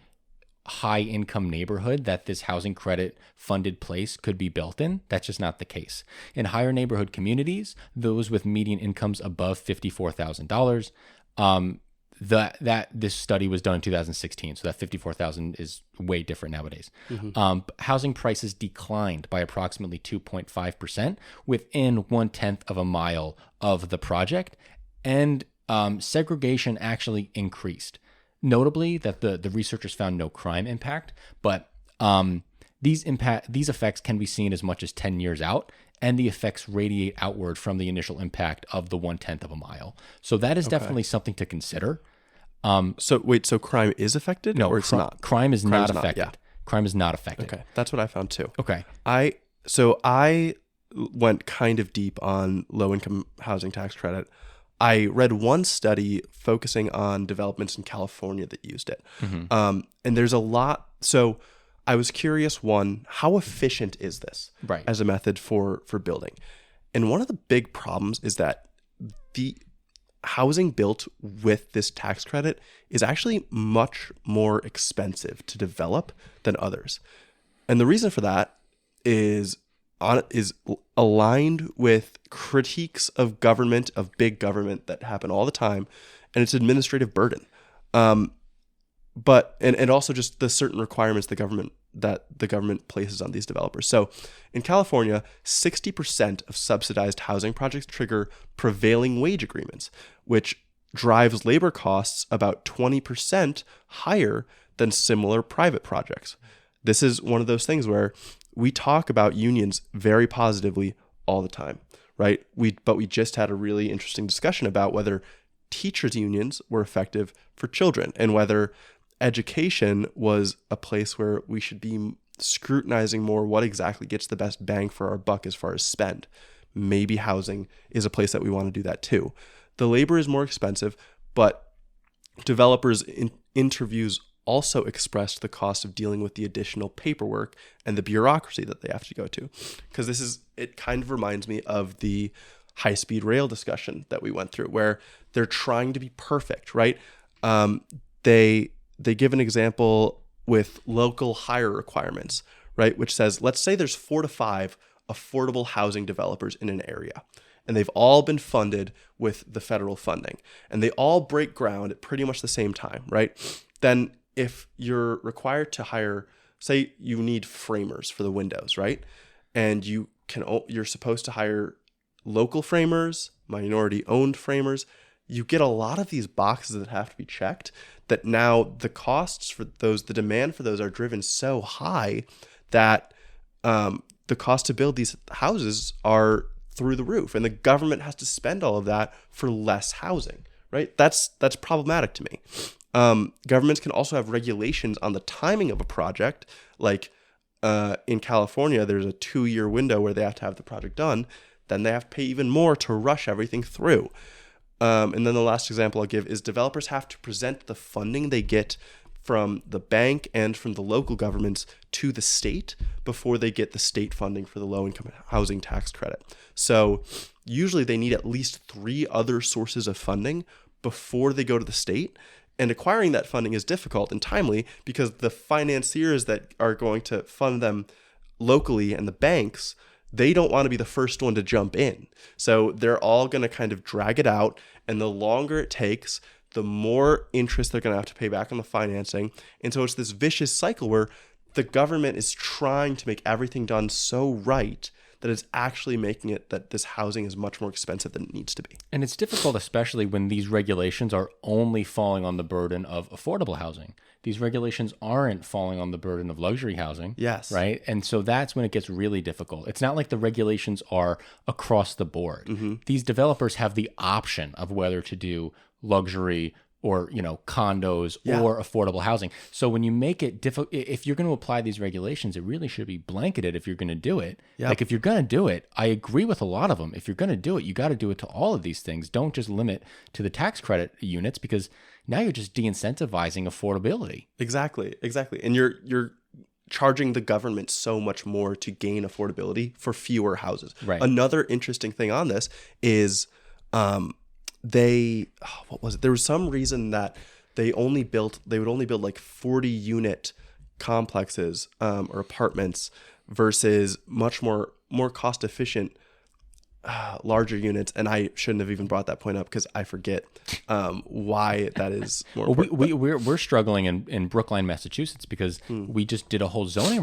high income neighborhood that this housing credit funded place could be built in. That's just not the case. In higher neighborhood communities, those with median incomes above $54,000, this study was done in 2016, so that 54,000 is way different nowadays. Housing prices declined by approximately 2.5% within 1/10 of a mile of the project, and segregation actually increased. Notably, that the researchers found no crime impact, but these effects can be seen as much as 10 years out, and the effects radiate outward from the initial impact of the 1/10 of a mile. So that is definitely something to consider. So crime is affected? No, or it's not? Crime is not affected. Crime is not affected. Okay, that's what I found too. Okay. I went kind of deep on low-income housing tax credit. I read one study focusing on developments in California that used it. And there's a lot. So I was curious, one, how efficient is this as a method for building? And one of the big problems is that the housing built with this tax credit is actually much more expensive to develop than others. And the reason for that is aligned with critiques of government, of big government that happen all the time, and its administrative burden. But also just the certain requirements the government places on these developers. So in California, 60% of subsidized housing projects trigger prevailing wage agreements, which drives labor costs about 20% higher than similar private projects. this is one of those things where we talk about unions very positively all the time, right? But we just had a really interesting discussion about whether teachers' unions were effective for children and whether education was a place where we should be scrutinizing more what exactly gets the best bang for our buck as far as spend. Maybe housing is a place that we want to do that too. The labor is more expensive, but developers in interviews also expressed the cost of dealing with the additional paperwork and the bureaucracy that they have to go to. Because it kind of reminds me of the high-speed rail discussion that we went through, where they're trying to be perfect, right? They give an example with local hire requirements, right? Which says, let's say there's 4 to 5 affordable housing developers in an area, and they've all been funded with the federal funding, and they all break ground at pretty much the same time, right? Then if you're required to hire, say you need framers for the windows, right? And you're supposed to hire local framers, minority-owned framers. You get a lot of these boxes that have to be checked that now the costs for those, the demand for those are driven so high that the cost to build these houses are through the roof, and the government has to spend all of that for less housing, right? That's problematic to me. Governments can also have regulations on the timing of a project. Like in California, there's a 2-year window where they have to have the project done. Then they have to pay even more to rush everything through. And then the last example I'll give is developers have to present the funding they get from the bank and from the local governments to the state before they get the state funding for the low-income housing tax credit. So usually they need at least 3 other sources of funding before they go to the state. And acquiring that funding is difficult and timely because the financiers that are going to fund them locally and the banks, they don't want to be the first one to jump in. So they're all going to kind of drag it out. And the longer it takes, the more interest they're going to have to pay back on the financing. And so it's this vicious cycle where the government is trying to make everything done so right that it's actually making it that this housing is much more expensive than it needs to be. And it's difficult, especially when these regulations are only falling on the burden of affordable housing. These regulations aren't falling on the burden of luxury housing. Yes. Right? And so that's when it gets really difficult. It's not like the regulations are across the board. Mm-hmm. These developers have the option of whether to do luxury or, condos or affordable housing. So when you make it difficult, if you're going to apply these regulations, it really should be blanketed if you're going to do it. Yep. Like if you're going to do it, I agree with a lot of them. If you're going to do it, you got to do it to all of these things. Don't just limit to the tax credit units, because now you're just de-incentivizing affordability. Exactly. And you're charging the government so much more to gain affordability for fewer houses. Right. Another interesting thing on this is what was it? There was some reason that they would only build like 40 unit complexes or apartments versus much more cost efficient larger units. And I shouldn't have even brought that point up because I forget why that is more important. We're struggling in Brookline, Massachusetts, because we just did a whole zoning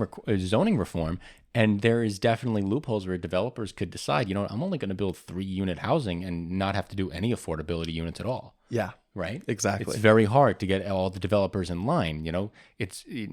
reform, and there is definitely loopholes where developers could decide, I'm only going to build 3-unit housing and not have to do any affordability units at all. Yeah. Right? Exactly. It's very hard to get all the developers in line.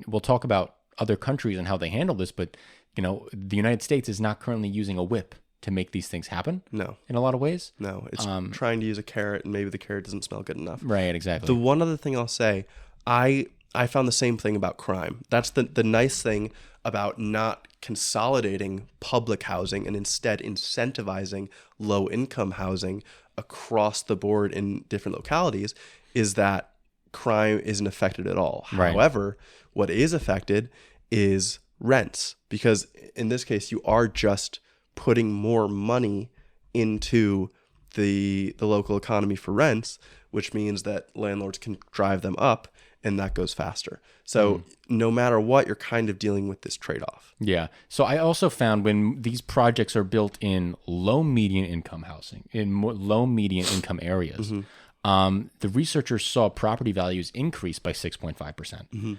We'll talk about other countries and how they handle this, but the United States is not currently using a whip to make these things happen. No. In a lot of ways. No. It's trying to use a carrot, and maybe the carrot doesn't smell good enough. Right, exactly. The one other thing I'll say, I found the same thing about crime. That's the nice thing about not consolidating public housing and instead incentivizing low-income housing across the board in different localities, is that crime isn't affected at all. Right. However, what is affected is rents, because in this case, you are just putting more money into the local economy for rents, which means that landlords can drive them up, and that goes faster. So no matter what, you're kind of dealing with this trade-off. Yeah. So I also found when these projects are built in low median income housing, in low median income areas, the researchers saw property values increase by 6.5%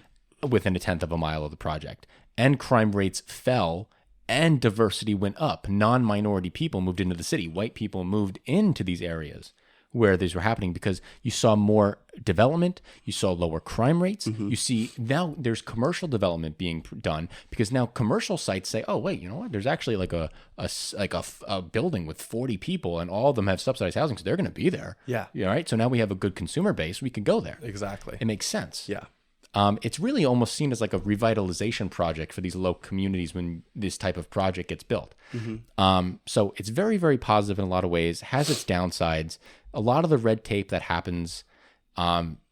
within a tenth of a mile of the project, and crime rates fell, and diversity went up. Non-minority people moved into the city. White people moved into these areas, where these were happening because you saw more development, you saw lower crime rates. You see now there's commercial development being done because now commercial sites say, oh wait, you know what? There's actually like a building with 40 people and all of them have subsidized housing, so they're going to be there. Yeah. All right. So now we have a good consumer base. We can go there. Exactly. It makes sense. Yeah. It's really almost seen as like a revitalization project for these low communities when this type of project gets built. So it's very, very positive in a lot of ways, has its downsides. A lot of the red tape that happens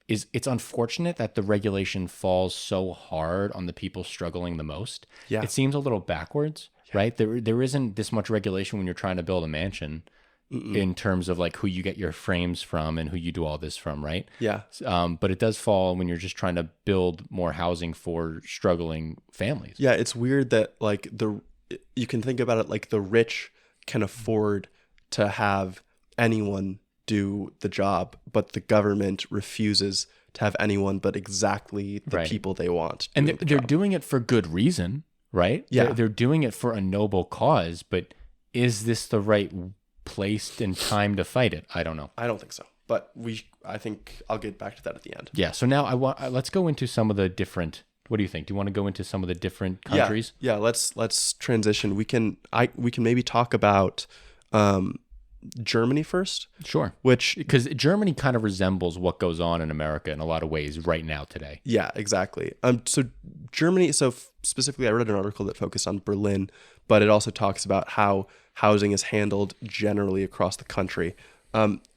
it's unfortunate that the regulation falls so hard on the people struggling the most. Yeah. It seems a little backwards, right? There isn't this much regulation when you're trying to build a mansion. In terms of like who you get your frames from and who you do all this from, right? Yeah. But it does fall when you're just trying to build more housing for struggling families. Yeah, it's weird that like you can think about it like the rich can afford to have anyone do the job, but the government refuses to have anyone but exactly the people they want. And they're doing it for good reason, right? Yeah. They're doing it for a noble cause, but is this the right place and time to fight it? I don't know. I don't think so. But I think I'll get back to that at the end. Yeah. So now let's go into some of the different. What do you think? Do you want to go into some of the different countries? Yeah. Let's transition. We can maybe talk about Germany first. Sure. Because Germany kind of resembles what goes on in America in a lot of ways right now today. Yeah, exactly. So Germany. So specifically, I read an article that focused on Berlin, but it also talks about how housing is handled generally across the country.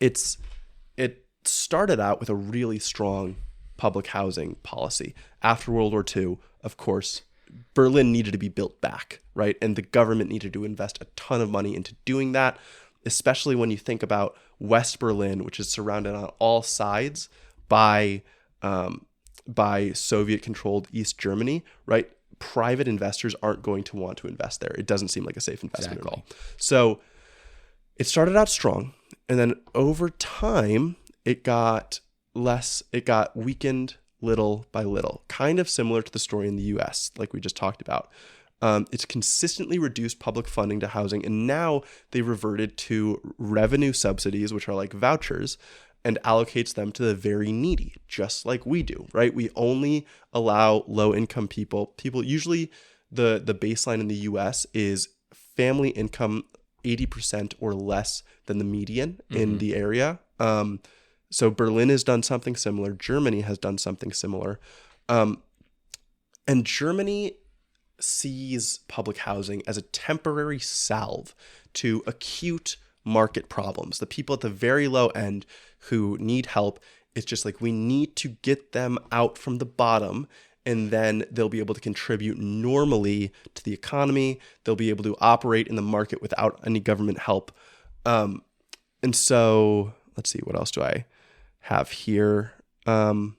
It started out with a really strong public housing policy. After World War II, of course, Berlin needed to be built back, right? And the government needed to invest a ton of money into doing that, especially when you think about West Berlin, which is surrounded on all sides by Soviet-controlled East Germany, right? Private investors aren't going to want to invest there. It doesn't seem like a safe investment at all. So it started out strong, and then over time it got weakened little by little, kind of similar to the story in the US, like we just talked about. It's consistently reduced public funding to housing, and now they reverted to revenue subsidies, which are like vouchers, and allocates them to the very needy, just like we do, right? We only allow low-income people. Usually the baseline in the US is family income 80% or less than the median in the area. So Berlin has done something similar. Germany has done something similar. And Germany sees public housing as a temporary salve to acute market problems. The people at the very low end who need help, it's just like we need to get them out from the bottom, and then they'll be able to contribute normally to the economy. They'll be able to operate in the market without any government help. And so let's see, what else do I have here? And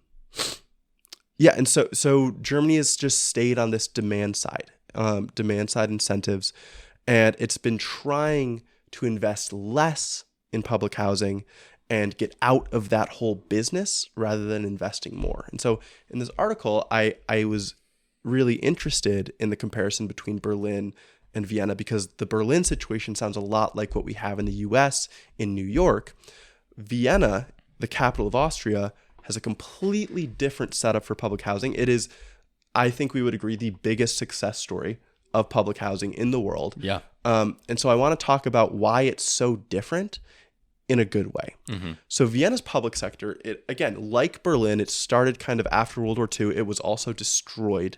so Germany has just stayed on this demand side incentives, and it's been trying to invest less in public housing and get out of that whole business rather than investing more. And so in this article, I was really interested in the comparison between Berlin and Vienna, because the Berlin situation sounds a lot like what we have in the US in New York. Vienna, the capital of Austria, has a completely different setup for public housing. It is, I think we would agree, the biggest success story of public housing in the world. Yeah. And so I want to talk about why it's so different in a good way. So Vienna's public sector, it again, like Berlin, it started kind of after World War II. It was also destroyed,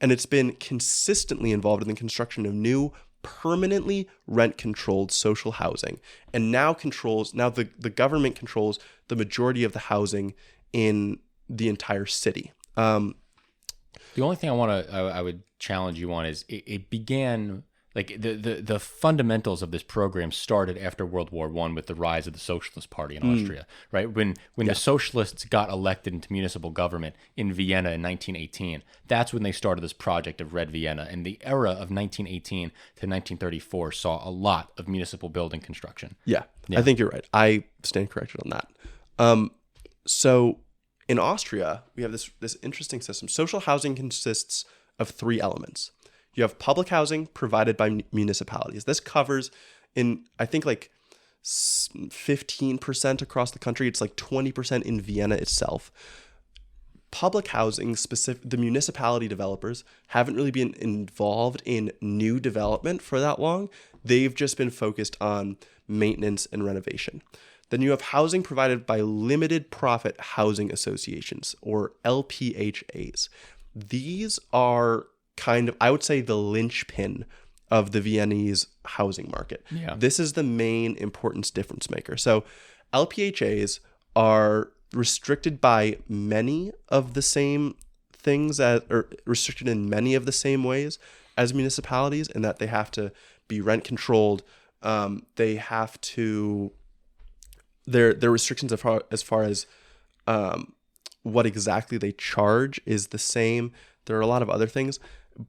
and it's been consistently involved in the construction of new, permanently rent-controlled social housing, and now the government controls the majority of the housing in the entire city. The only thing I would challenge you on is it began, like the fundamentals of this program started after World War I with the rise of the Socialist Party in Austria, right? When the socialists got elected into municipal government in Vienna in 1918, that's when they started this project of Red Vienna. And the era of 1918 to 1934 saw a lot of municipal building construction. Yeah. I think you're right. I stand corrected on that. So in Austria, we have this interesting system. Social housing consists of three elements. You have public housing provided by municipalities. This covers, in I think like 15% across the country. It's like 20% in Vienna itself. Public housing, the municipality developers haven't really been involved in new development for that long. They've just been focused on maintenance and renovation. Then you have housing provided by limited profit housing associations, or LPHAs. These are kind of, I would say, the linchpin of the Viennese housing market. Yeah. This is the main importance difference maker. So LPHAs are restricted by many of the same things or restricted in many of the same ways as municipalities, in that they have to be rent controlled. They have to, their restrictions as far as what exactly they charge is the same. There are a lot of other things,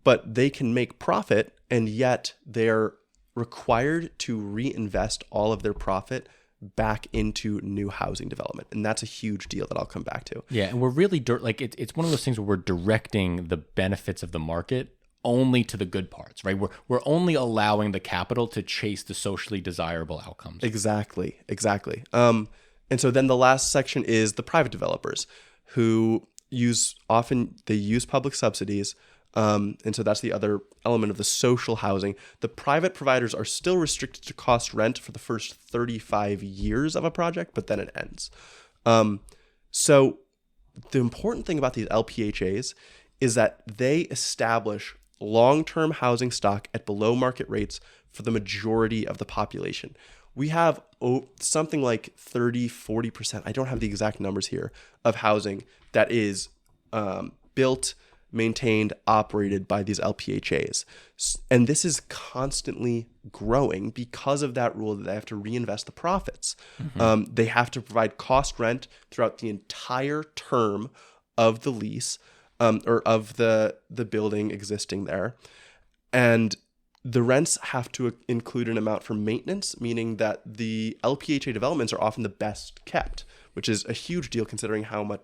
but they can make profit, and yet they're required to reinvest all of their profit back into new housing development. And that's a huge deal that I'll come back to. Yeah, and we're really it's one of those things where we're directing the benefits of the market only to the good parts, right? We're only allowing the capital to chase the socially desirable outcomes. Exactly. And so then the last section is the private developers, who use public subsidies. And so that's the other element of the social housing. The private providers are still restricted to cost rent for the first 35 years of a project, but then it ends. So the important thing about these LPHAs is that they establish long-term housing stock at below market rates for the majority of the population. We have something like 30-40%, I don't have the exact numbers here, of housing that is built, maintained, operated by these LPHAs. And this is constantly growing because of that rule that they have to reinvest the profits. Mm-hmm. They have to provide cost rent throughout the entire term of the lease, or of the building existing there. And the rents have to include an amount for maintenance, meaning that the LPHA developments are often the best kept, which is a huge deal considering how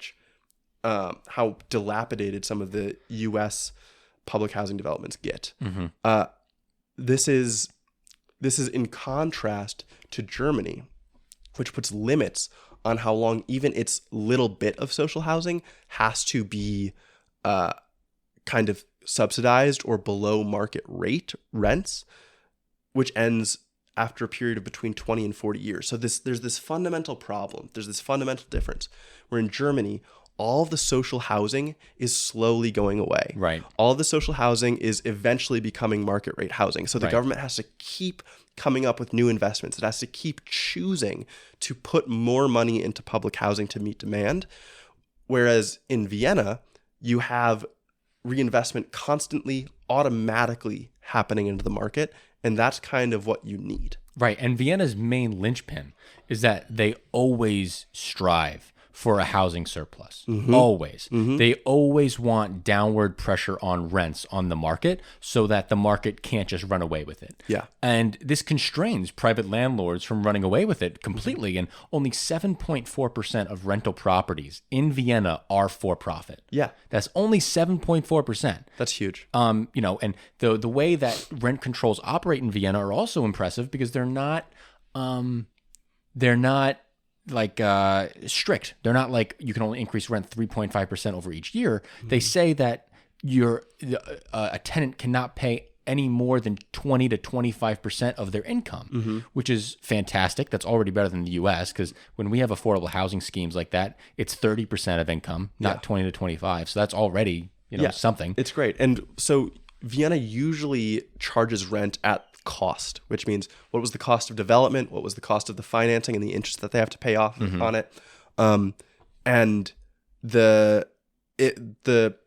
dilapidated some of the U.S. public housing developments get. Mm-hmm. This is in contrast to Germany, which puts limits on how long even its little bit of social housing has to be kind of subsidized or below market rate rents, which ends after a period of between 20 and 40 years. So there's this fundamental problem. There's this fundamental difference where in Germany, all of the social housing is slowly going away. Right. All of the social housing is eventually becoming market rate housing. So the government has to keep coming up with new investments. It has to keep choosing to put more money into public housing to meet demand. Whereas in Vienna, you have reinvestment constantly, automatically happening into the market. And that's kind of what you need. Right. And Vienna's main linchpin is that they always strive for a housing surplus. Mm-hmm. Always. Mm-hmm. They always want downward pressure on rents on the market so that the market can't just run away with it. Yeah. And this constrains private landlords from running away with it completely. Mm-hmm. And only 7.4% of rental properties in Vienna are for profit. Yeah. That's only 7.4%. That's huge. And the way that rent controls operate in Vienna are also impressive because they're not like strict. They're not like you can only increase rent 3.5% over each year. Mm-hmm. They say that a tenant cannot pay any more than 20 to 25% of their income, mm-hmm. which is fantastic. That's already better than the U.S. because when we have affordable housing schemes like that, it's 30% of income, not 20 to 25. So that's already something. It's great. And so Vienna usually charges rent at cost, which means what was the cost of development, what was the cost of the financing and the interest that they have to pay off mm-hmm. on it. And the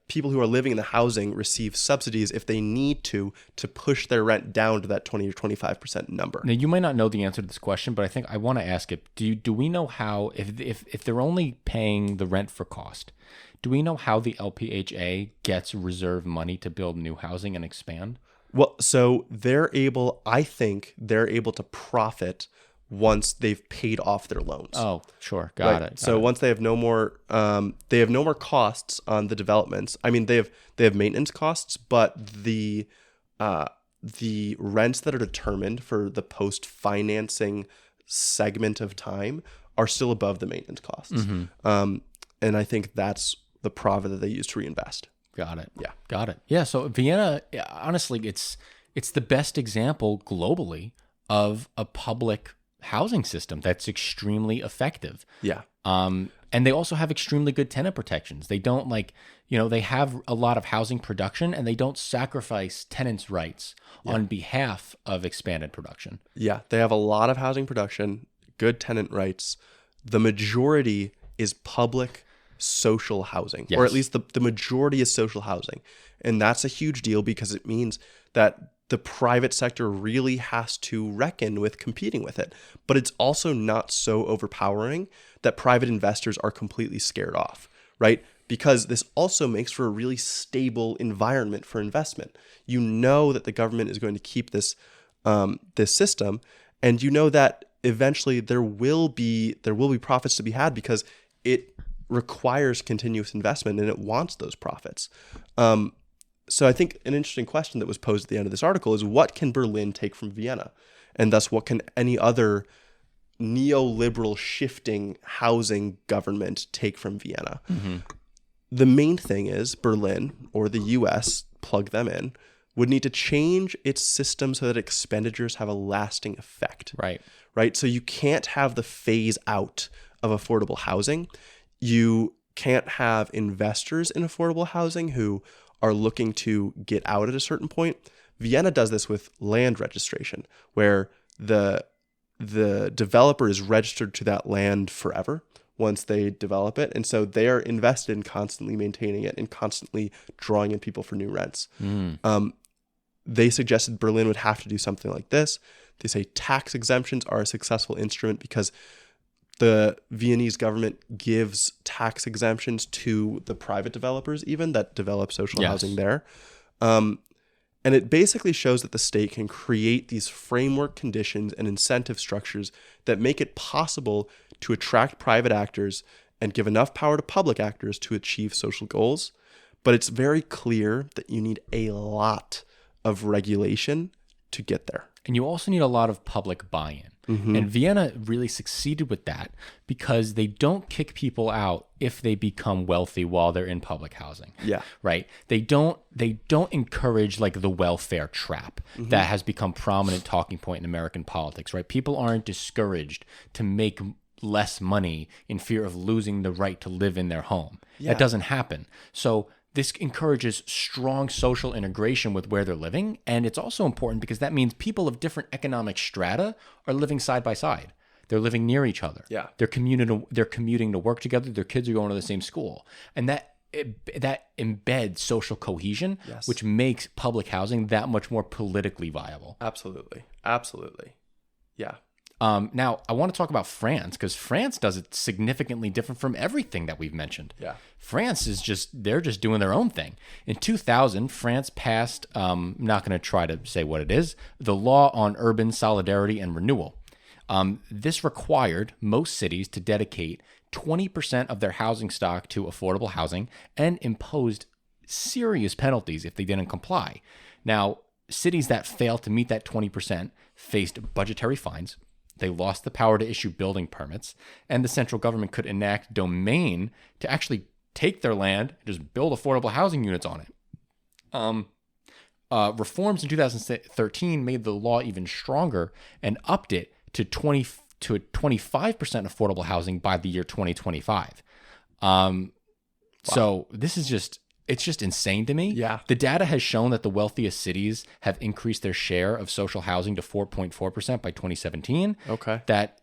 people who are living in the housing receive subsidies if they need to push their rent down to that 20 or 25% number. Now, you might not know the answer to this question, but I think I want to ask it. Do we know how, if they're only paying the rent for cost, do we know how the LPHA gets reserve money to build new housing and expand? Well, so I think they're able to profit once they've paid off their loans. Oh, sure. Got it. So once they have no more costs on the developments. I mean, they have maintenance costs, but the rents that are determined for the post-financing segment of time are still above the maintenance costs. And I think that's the profit that they use to reinvest. Got it. Yeah. Got it. Yeah. So Vienna, honestly, it's the best example globally of a public housing system that's extremely effective. Yeah. And they also have extremely good tenant protections. They don't they have a lot of housing production, and they don't sacrifice tenants' rights on behalf of expanded production. Yeah. They have a lot of housing production, good tenant rights. The majority is public social housing, or at least the majority is social housing. And that's a huge deal because it means that the private sector really has to reckon with competing with it. But it's also not so overpowering that private investors are completely scared off, right? Because this also makes for a really stable environment for investment. You know that the government is going to keep this this system, and you know that eventually there will be profits to be had because it requires continuous investment and it wants those profits. So I think an interesting question that was posed at the end of this article is, what can Berlin take from Vienna? And thus, what can any other neoliberal shifting housing government take from Vienna? The main thing is Berlin, or the US, plug them in, would need to change its system so that expenditures have a lasting effect. Right? So you can't have the phase out of affordable housing. You can't have investors in affordable housing who are looking to get out at a certain point. Vienna does this with land registration, where the developer is registered to that land forever once they develop it. And so they are invested in constantly maintaining it and constantly drawing in people for new rents. They suggested Berlin would have to do something like this. They say tax exemptions are a successful instrument because the Viennese government gives tax exemptions to the private developers even that develop social housing there. And it basically shows that the state can create these framework conditions and incentive structures that make it possible to attract private actors and give enough power to public actors to achieve social goals. But it's very clear that you need a lot of regulation to get there. And you also need a lot of public buy-in. And Vienna really succeeded with that because they don't kick people out if they become wealthy while they're in public housing. Right? They don't encourage like the welfare trap that has become prominent talking point in American politics, right? People aren't discouraged to make less money in fear of losing the right to live in their home. That doesn't happen. So this encourages strong social integration with where they're living. And it's also important because that means people of different economic strata are living side by side. They're living near each other. They're commuting to work together. Their kids are going to the same school. And that embeds social cohesion, which makes public housing that much more politically viable. Absolutely. Yeah. Now, I want to talk about France because France does it significantly different from everything that we've mentioned. France is they're just doing their own thing. In 2000, France passed, I'm not going to try to say what it is, the Law on Urban Solidarity and Renewal. This required most cities to dedicate 20% of their housing stock to affordable housing and imposed serious penalties if they didn't comply. Now, cities that failed to meet that 20% faced budgetary fines. They lost the power to issue building permits, and the central government could enact domain to actually take their land and just build affordable housing units on it. Reforms in 2013 made the law even stronger and upped it to 25% affordable housing by the year 2025. So this is it's just insane to me. The data has shown that the wealthiest cities have increased their share of social housing to 4.4% by 2017.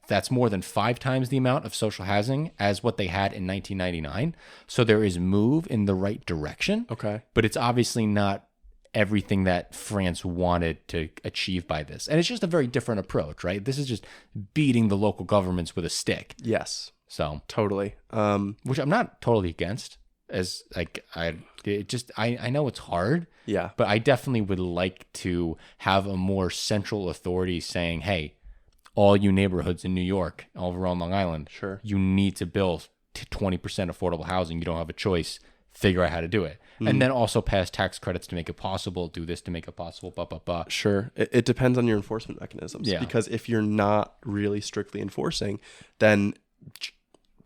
That's more than 5 times the amount of social housing as what they had in 1999. So there is move in the right direction. But it's obviously not everything that France wanted to achieve by this. And it's just a very different approach, right? This is just beating the local governments with a stick. So Totally. which I'm not totally against. As like I know it's hard, but I definitely would like to have a more central authority saying, hey, all you neighborhoods in New York, over on Long Island, you need to build 20% affordable housing. You don't have a choice. figure out how to do it. And then also pass tax credits to make it possible, do this to make it possible, blah, blah, blah. Sure. It depends on your enforcement mechanisms. Yeah. Because if you're not really strictly enforcing, then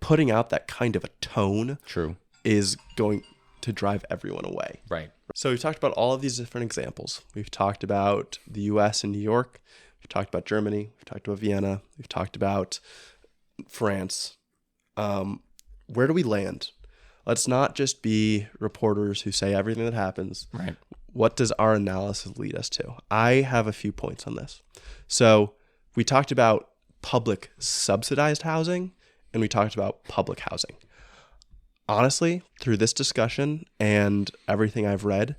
putting out that kind of a tone True. is going to drive everyone away. Right. So we've talked about all of these different examples. We've talked about the US and New York. We've talked about Germany. We've talked about Vienna. We've talked about France. Where do we land? Let's not just be reporters who say everything that happens. Right. What does our analysis lead us to? I have a few points on this. So we talked about public subsidized housing and we talked about public housing. Honestly, through this discussion and everything I've read,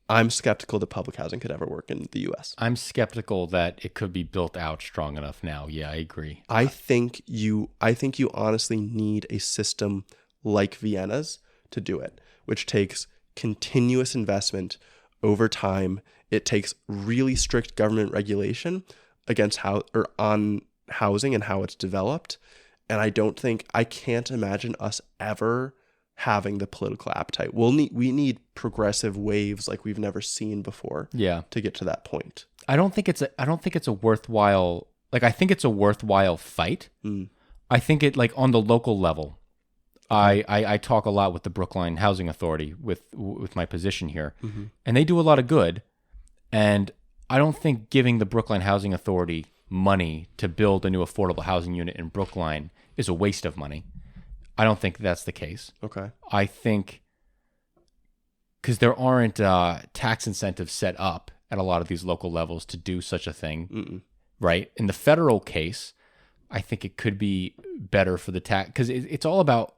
I'm skeptical that public housing could ever work in the US. I'm skeptical that it could be built out strong enough now. Yeah, I agree. I think you honestly need a system like Vienna's to do it, which takes continuous investment over time. It takes really strict government regulation on housing and how it's developed. And I can't imagine us ever having the political appetite. We need progressive waves like we've never seen before. Yeah. To get to that point. I don't think it's a worthwhile, I think it's a worthwhile fight. I think it, on the local level, I talk a lot with the Brookline Housing Authority with my position here, and they do a lot of good. And I don't think giving the Brookline Housing Authority money to build a new affordable housing unit in Brookline is a waste of money. I don't think that's the case. Okay. I think because there aren't tax incentives set up at a lot of these local levels to do such a thing, right? In the federal case, I think it could be better for the tax because it's all about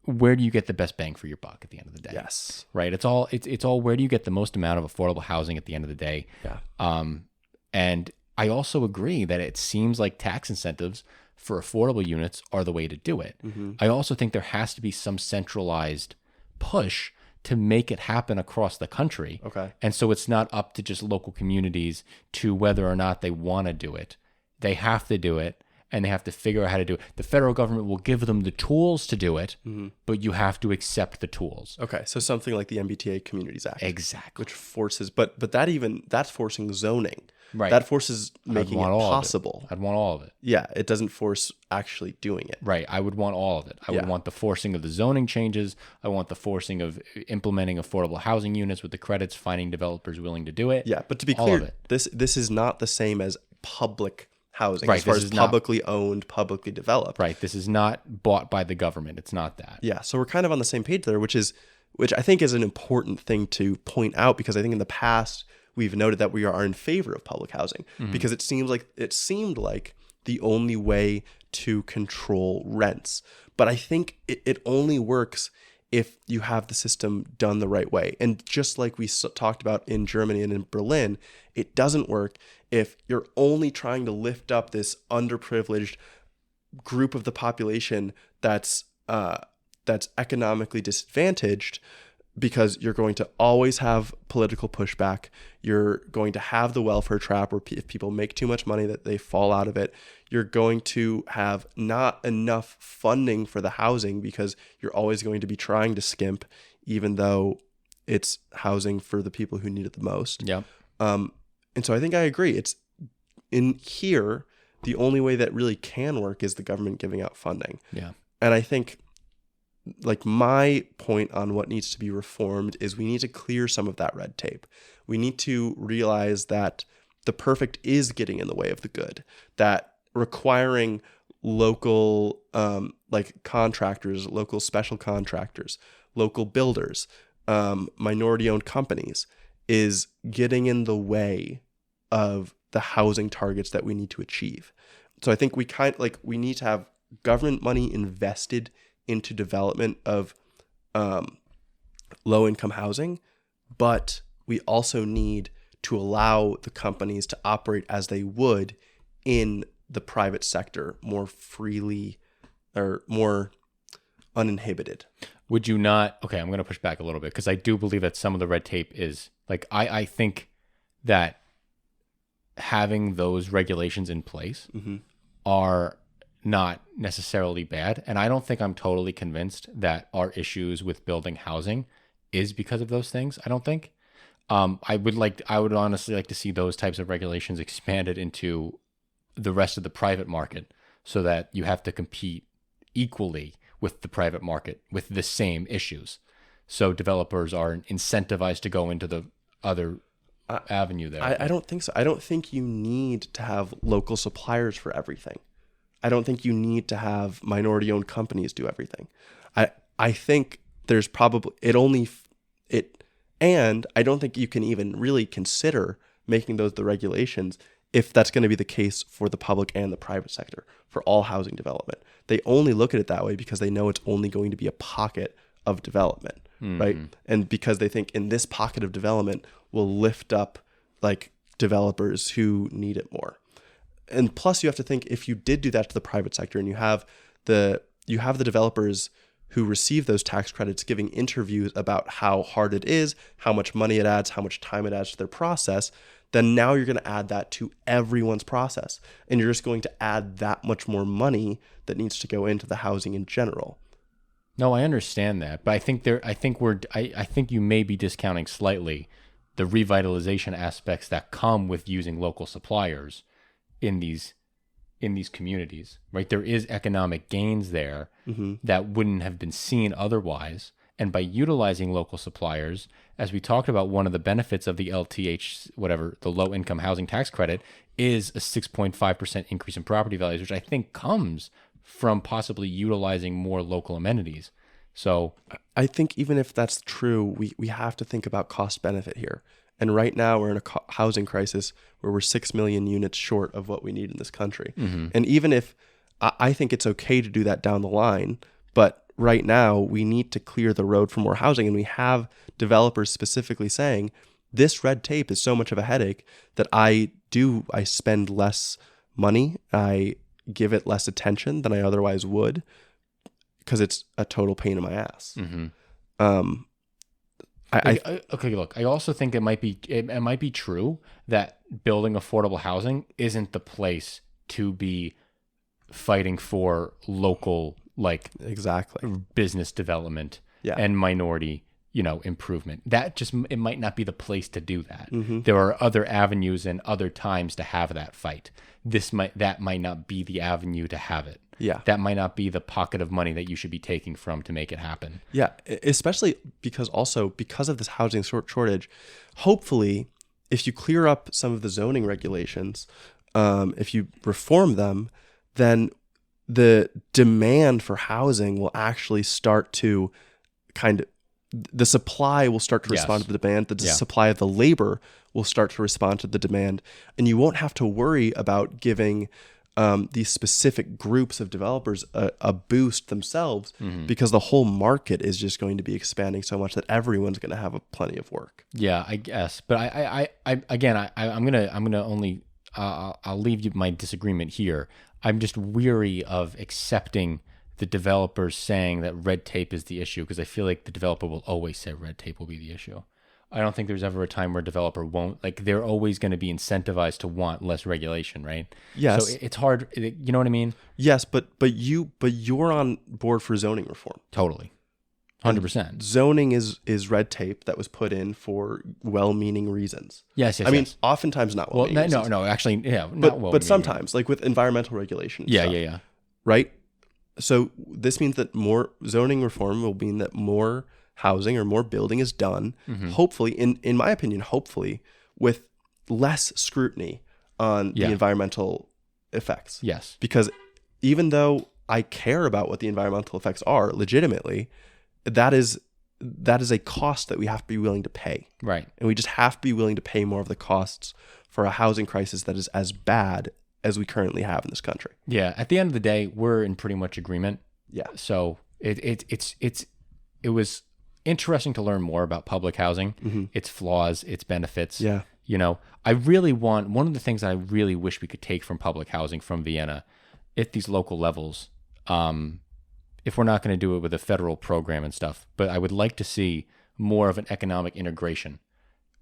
where do you get the best bang for your buck at the end of the day. Yes. Right. It's all where do you get the most amount of affordable housing at the end of the day. Yeah. And I also agree that it seems like tax incentives for affordable units are the way to do it. I also think there has to be some centralized push to make it happen across the country. Okay. And so it's not up to just local communities to whether or not they want to do it. They have to do it, and they have to figure out how to do it. The federal government will give them the tools to do it, but you have to accept the tools. Okay. So something like the MBTA Communities Act. Exactly. Which forces, but that's forcing zoning. Right. That forces making it possible. I'd want all of it. Yeah, it doesn't force actually doing it. Right. I would want all of it. I would want the forcing of the zoning changes. I want the forcing of implementing affordable housing units with the credits, finding developers willing to do it. Yeah, but to be clear, this is not the same as public housing, right, as far as publicly owned, publicly developed. Right. This is not bought by the government. It's not that. Yeah. So we're kind of on the same page there, which I think is an important thing to point out, because I think in the past we've noted that we are in favor of public housing because it seemed like the only way to control rents. But I think it only works if you have the system done the right way. And just like we talked about in Germany and in Berlin, it doesn't work if you're only trying to lift up this underprivileged group of the population that's economically disadvantaged, because you're going to always have political pushback. You're going to have the welfare trap where if people make too much money that they fall out of it. You're going to have not enough funding for the housing because you're always going to be trying to skimp, even though it's housing for the people who need it the most. Yeah. And so I think I agree. It's in here, the only way that really can work is the government giving out funding. Yeah. And I think, like, my point on what needs to be reformed is we need to clear some of that red tape. We need to realize that the perfect is getting in the way of the good, that requiring local contractors, local special contractors, local builders, minority-owned companies is getting in the way of the housing targets that we need to achieve. So I think we need to have government money invested into development of low-income housing, but we also need to allow the companies to operate as they would in the private sector more freely or more uninhibited. Would you not? Okay, I'm going to push back a little bit because I do believe that some of the red tape is I think that having those regulations in place are not necessarily bad. And I don't think I'm totally convinced that our issues with building housing is because of those things. I don't think. I would honestly like to see those types of regulations expanded into the rest of the private market so that you have to compete equally with the private market with the same issues. So developers are incentivized to go into the other avenue there. I don't think so. I don't think you need to have local suppliers for everything. I don't think you need to have minority-owned companies do everything. I think there's probably and I don't think you can even really consider making those the regulations if that's going to be the case for the public and the private sector for all housing development. They only look at it that way because they know it's only going to be a pocket of development, right? And because they think in this pocket of development will lift up like developers who need it more. And plus you have to think if you did do that to the private sector and you have the developers who receive those tax credits giving interviews about how hard it is, how much money it adds, how much time it adds to their process, then now you're going to add that to everyone's process. And you're just going to add that much more money that needs to go into the housing in general. No, I understand that, but I think you may be discounting slightly the revitalization aspects that come with using local suppliers in these communities, right? There is economic gains there that wouldn't have been seen otherwise. And by utilizing local suppliers, as we talked about, one of the benefits of the LTH, the low income housing tax credit, is a 6.5% increase in property values, which I think comes from possibly utilizing more local amenities. So I think even if that's true, we have to think about cost benefit here. And right now we're in a housing crisis where we're 6 million units short of what we need in this country. And even if I think it's okay to do that down the line, but right now we need to clear the road for more housing. And we have developers specifically saying this red tape is so much of a headache that I spend less money. I give it less attention than I otherwise would because it's a total pain in my ass. Okay, look, I also think it might be true that building affordable housing isn't the place to be fighting for local business development and minority improvement. It might not be the place to do that. There are other avenues and other times to have that fight. That might not be the avenue to have it. Yeah. That might not be the pocket of money that you should be taking from to make it happen. Yeah, especially because of this housing shortage, hopefully if you clear up some of the zoning regulations, if you reform them, then the demand for housing will actually start to the supply will start to respond to the demand. The supply of the labor will start to respond to the demand. And you won't have to worry about giving these specific groups of developers a boost themselves because the whole market is just going to be expanding so much that everyone's going to have plenty of work. Yeah, I guess. But I'm gonna only I'll leave you my disagreement here. I'm just weary of accepting the developers saying that red tape is the issue because I feel like the developer will always say red tape will be the issue. I don't think there's ever a time where a developer won't. They're always going to be incentivized to want less regulation, right? Yes. So it's hard. You know what I mean? Yes, but you're on board for zoning reform. Totally, 100%. Zoning is red tape that was put in for well-meaning reasons. Yes. I mean, oftentimes not well-meaning reasons. No. Actually, yeah. But sometimes, like with environmental regulation. Yeah. Right. So this means that more zoning reform will mean that more housing or more building is done, hopefully, in my opinion, with less scrutiny on the environmental effects. Yes. Because even though I care about what the environmental effects are legitimately, that is a cost that we have to be willing to pay. Right. And we just have to be willing to pay more of the costs for a housing crisis that is as bad as we currently have in this country. Yeah. At the end of the day, we're in pretty much agreement. Yeah. So it was interesting to learn more about public housing, its flaws, its benefits. Yeah. I really want, one of the things that I really wish we could take from public housing from Vienna at these local levels, if we're not going to do it with a federal program and stuff, but I would like to see more of an economic integration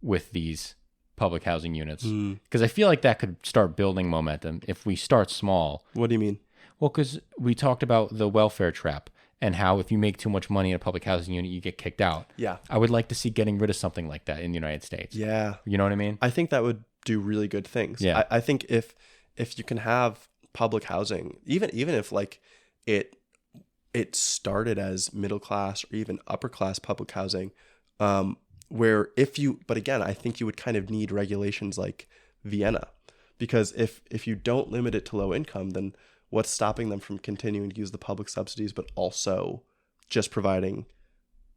with these public housing units. Because I feel like that could start building momentum if we start small. What do you mean? Well, because we talked about the welfare trap and how if you make too much money in a public housing unit, you get kicked out. Yeah. I would like to see getting rid of something like that in the United States. Yeah. You know what I mean? I think that would do really good things. Yeah. I think if you can have public housing, even if like it started as middle class or even upper class public housing, where but again, I think you would kind of need regulations like Vienna, because if you don't limit it to low income, then what's stopping them from continuing to use the public subsidies, but also just providing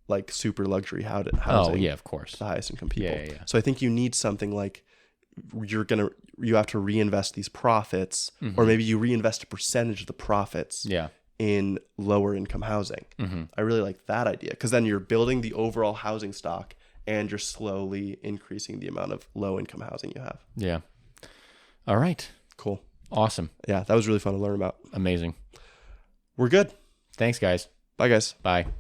like super luxury housing? Oh yeah, of course. To the highest income people. Yeah. So I think you need something like you have to reinvest these profits, or maybe you reinvest a percentage of the profits in lower income housing. I really like that idea, because then you're building the overall housing stock and you're slowly increasing the amount of low income housing you have. Yeah. All right. Cool. Awesome. Yeah, that was really fun to learn about. Amazing. We're good. Thanks, guys. Bye, guys. Bye.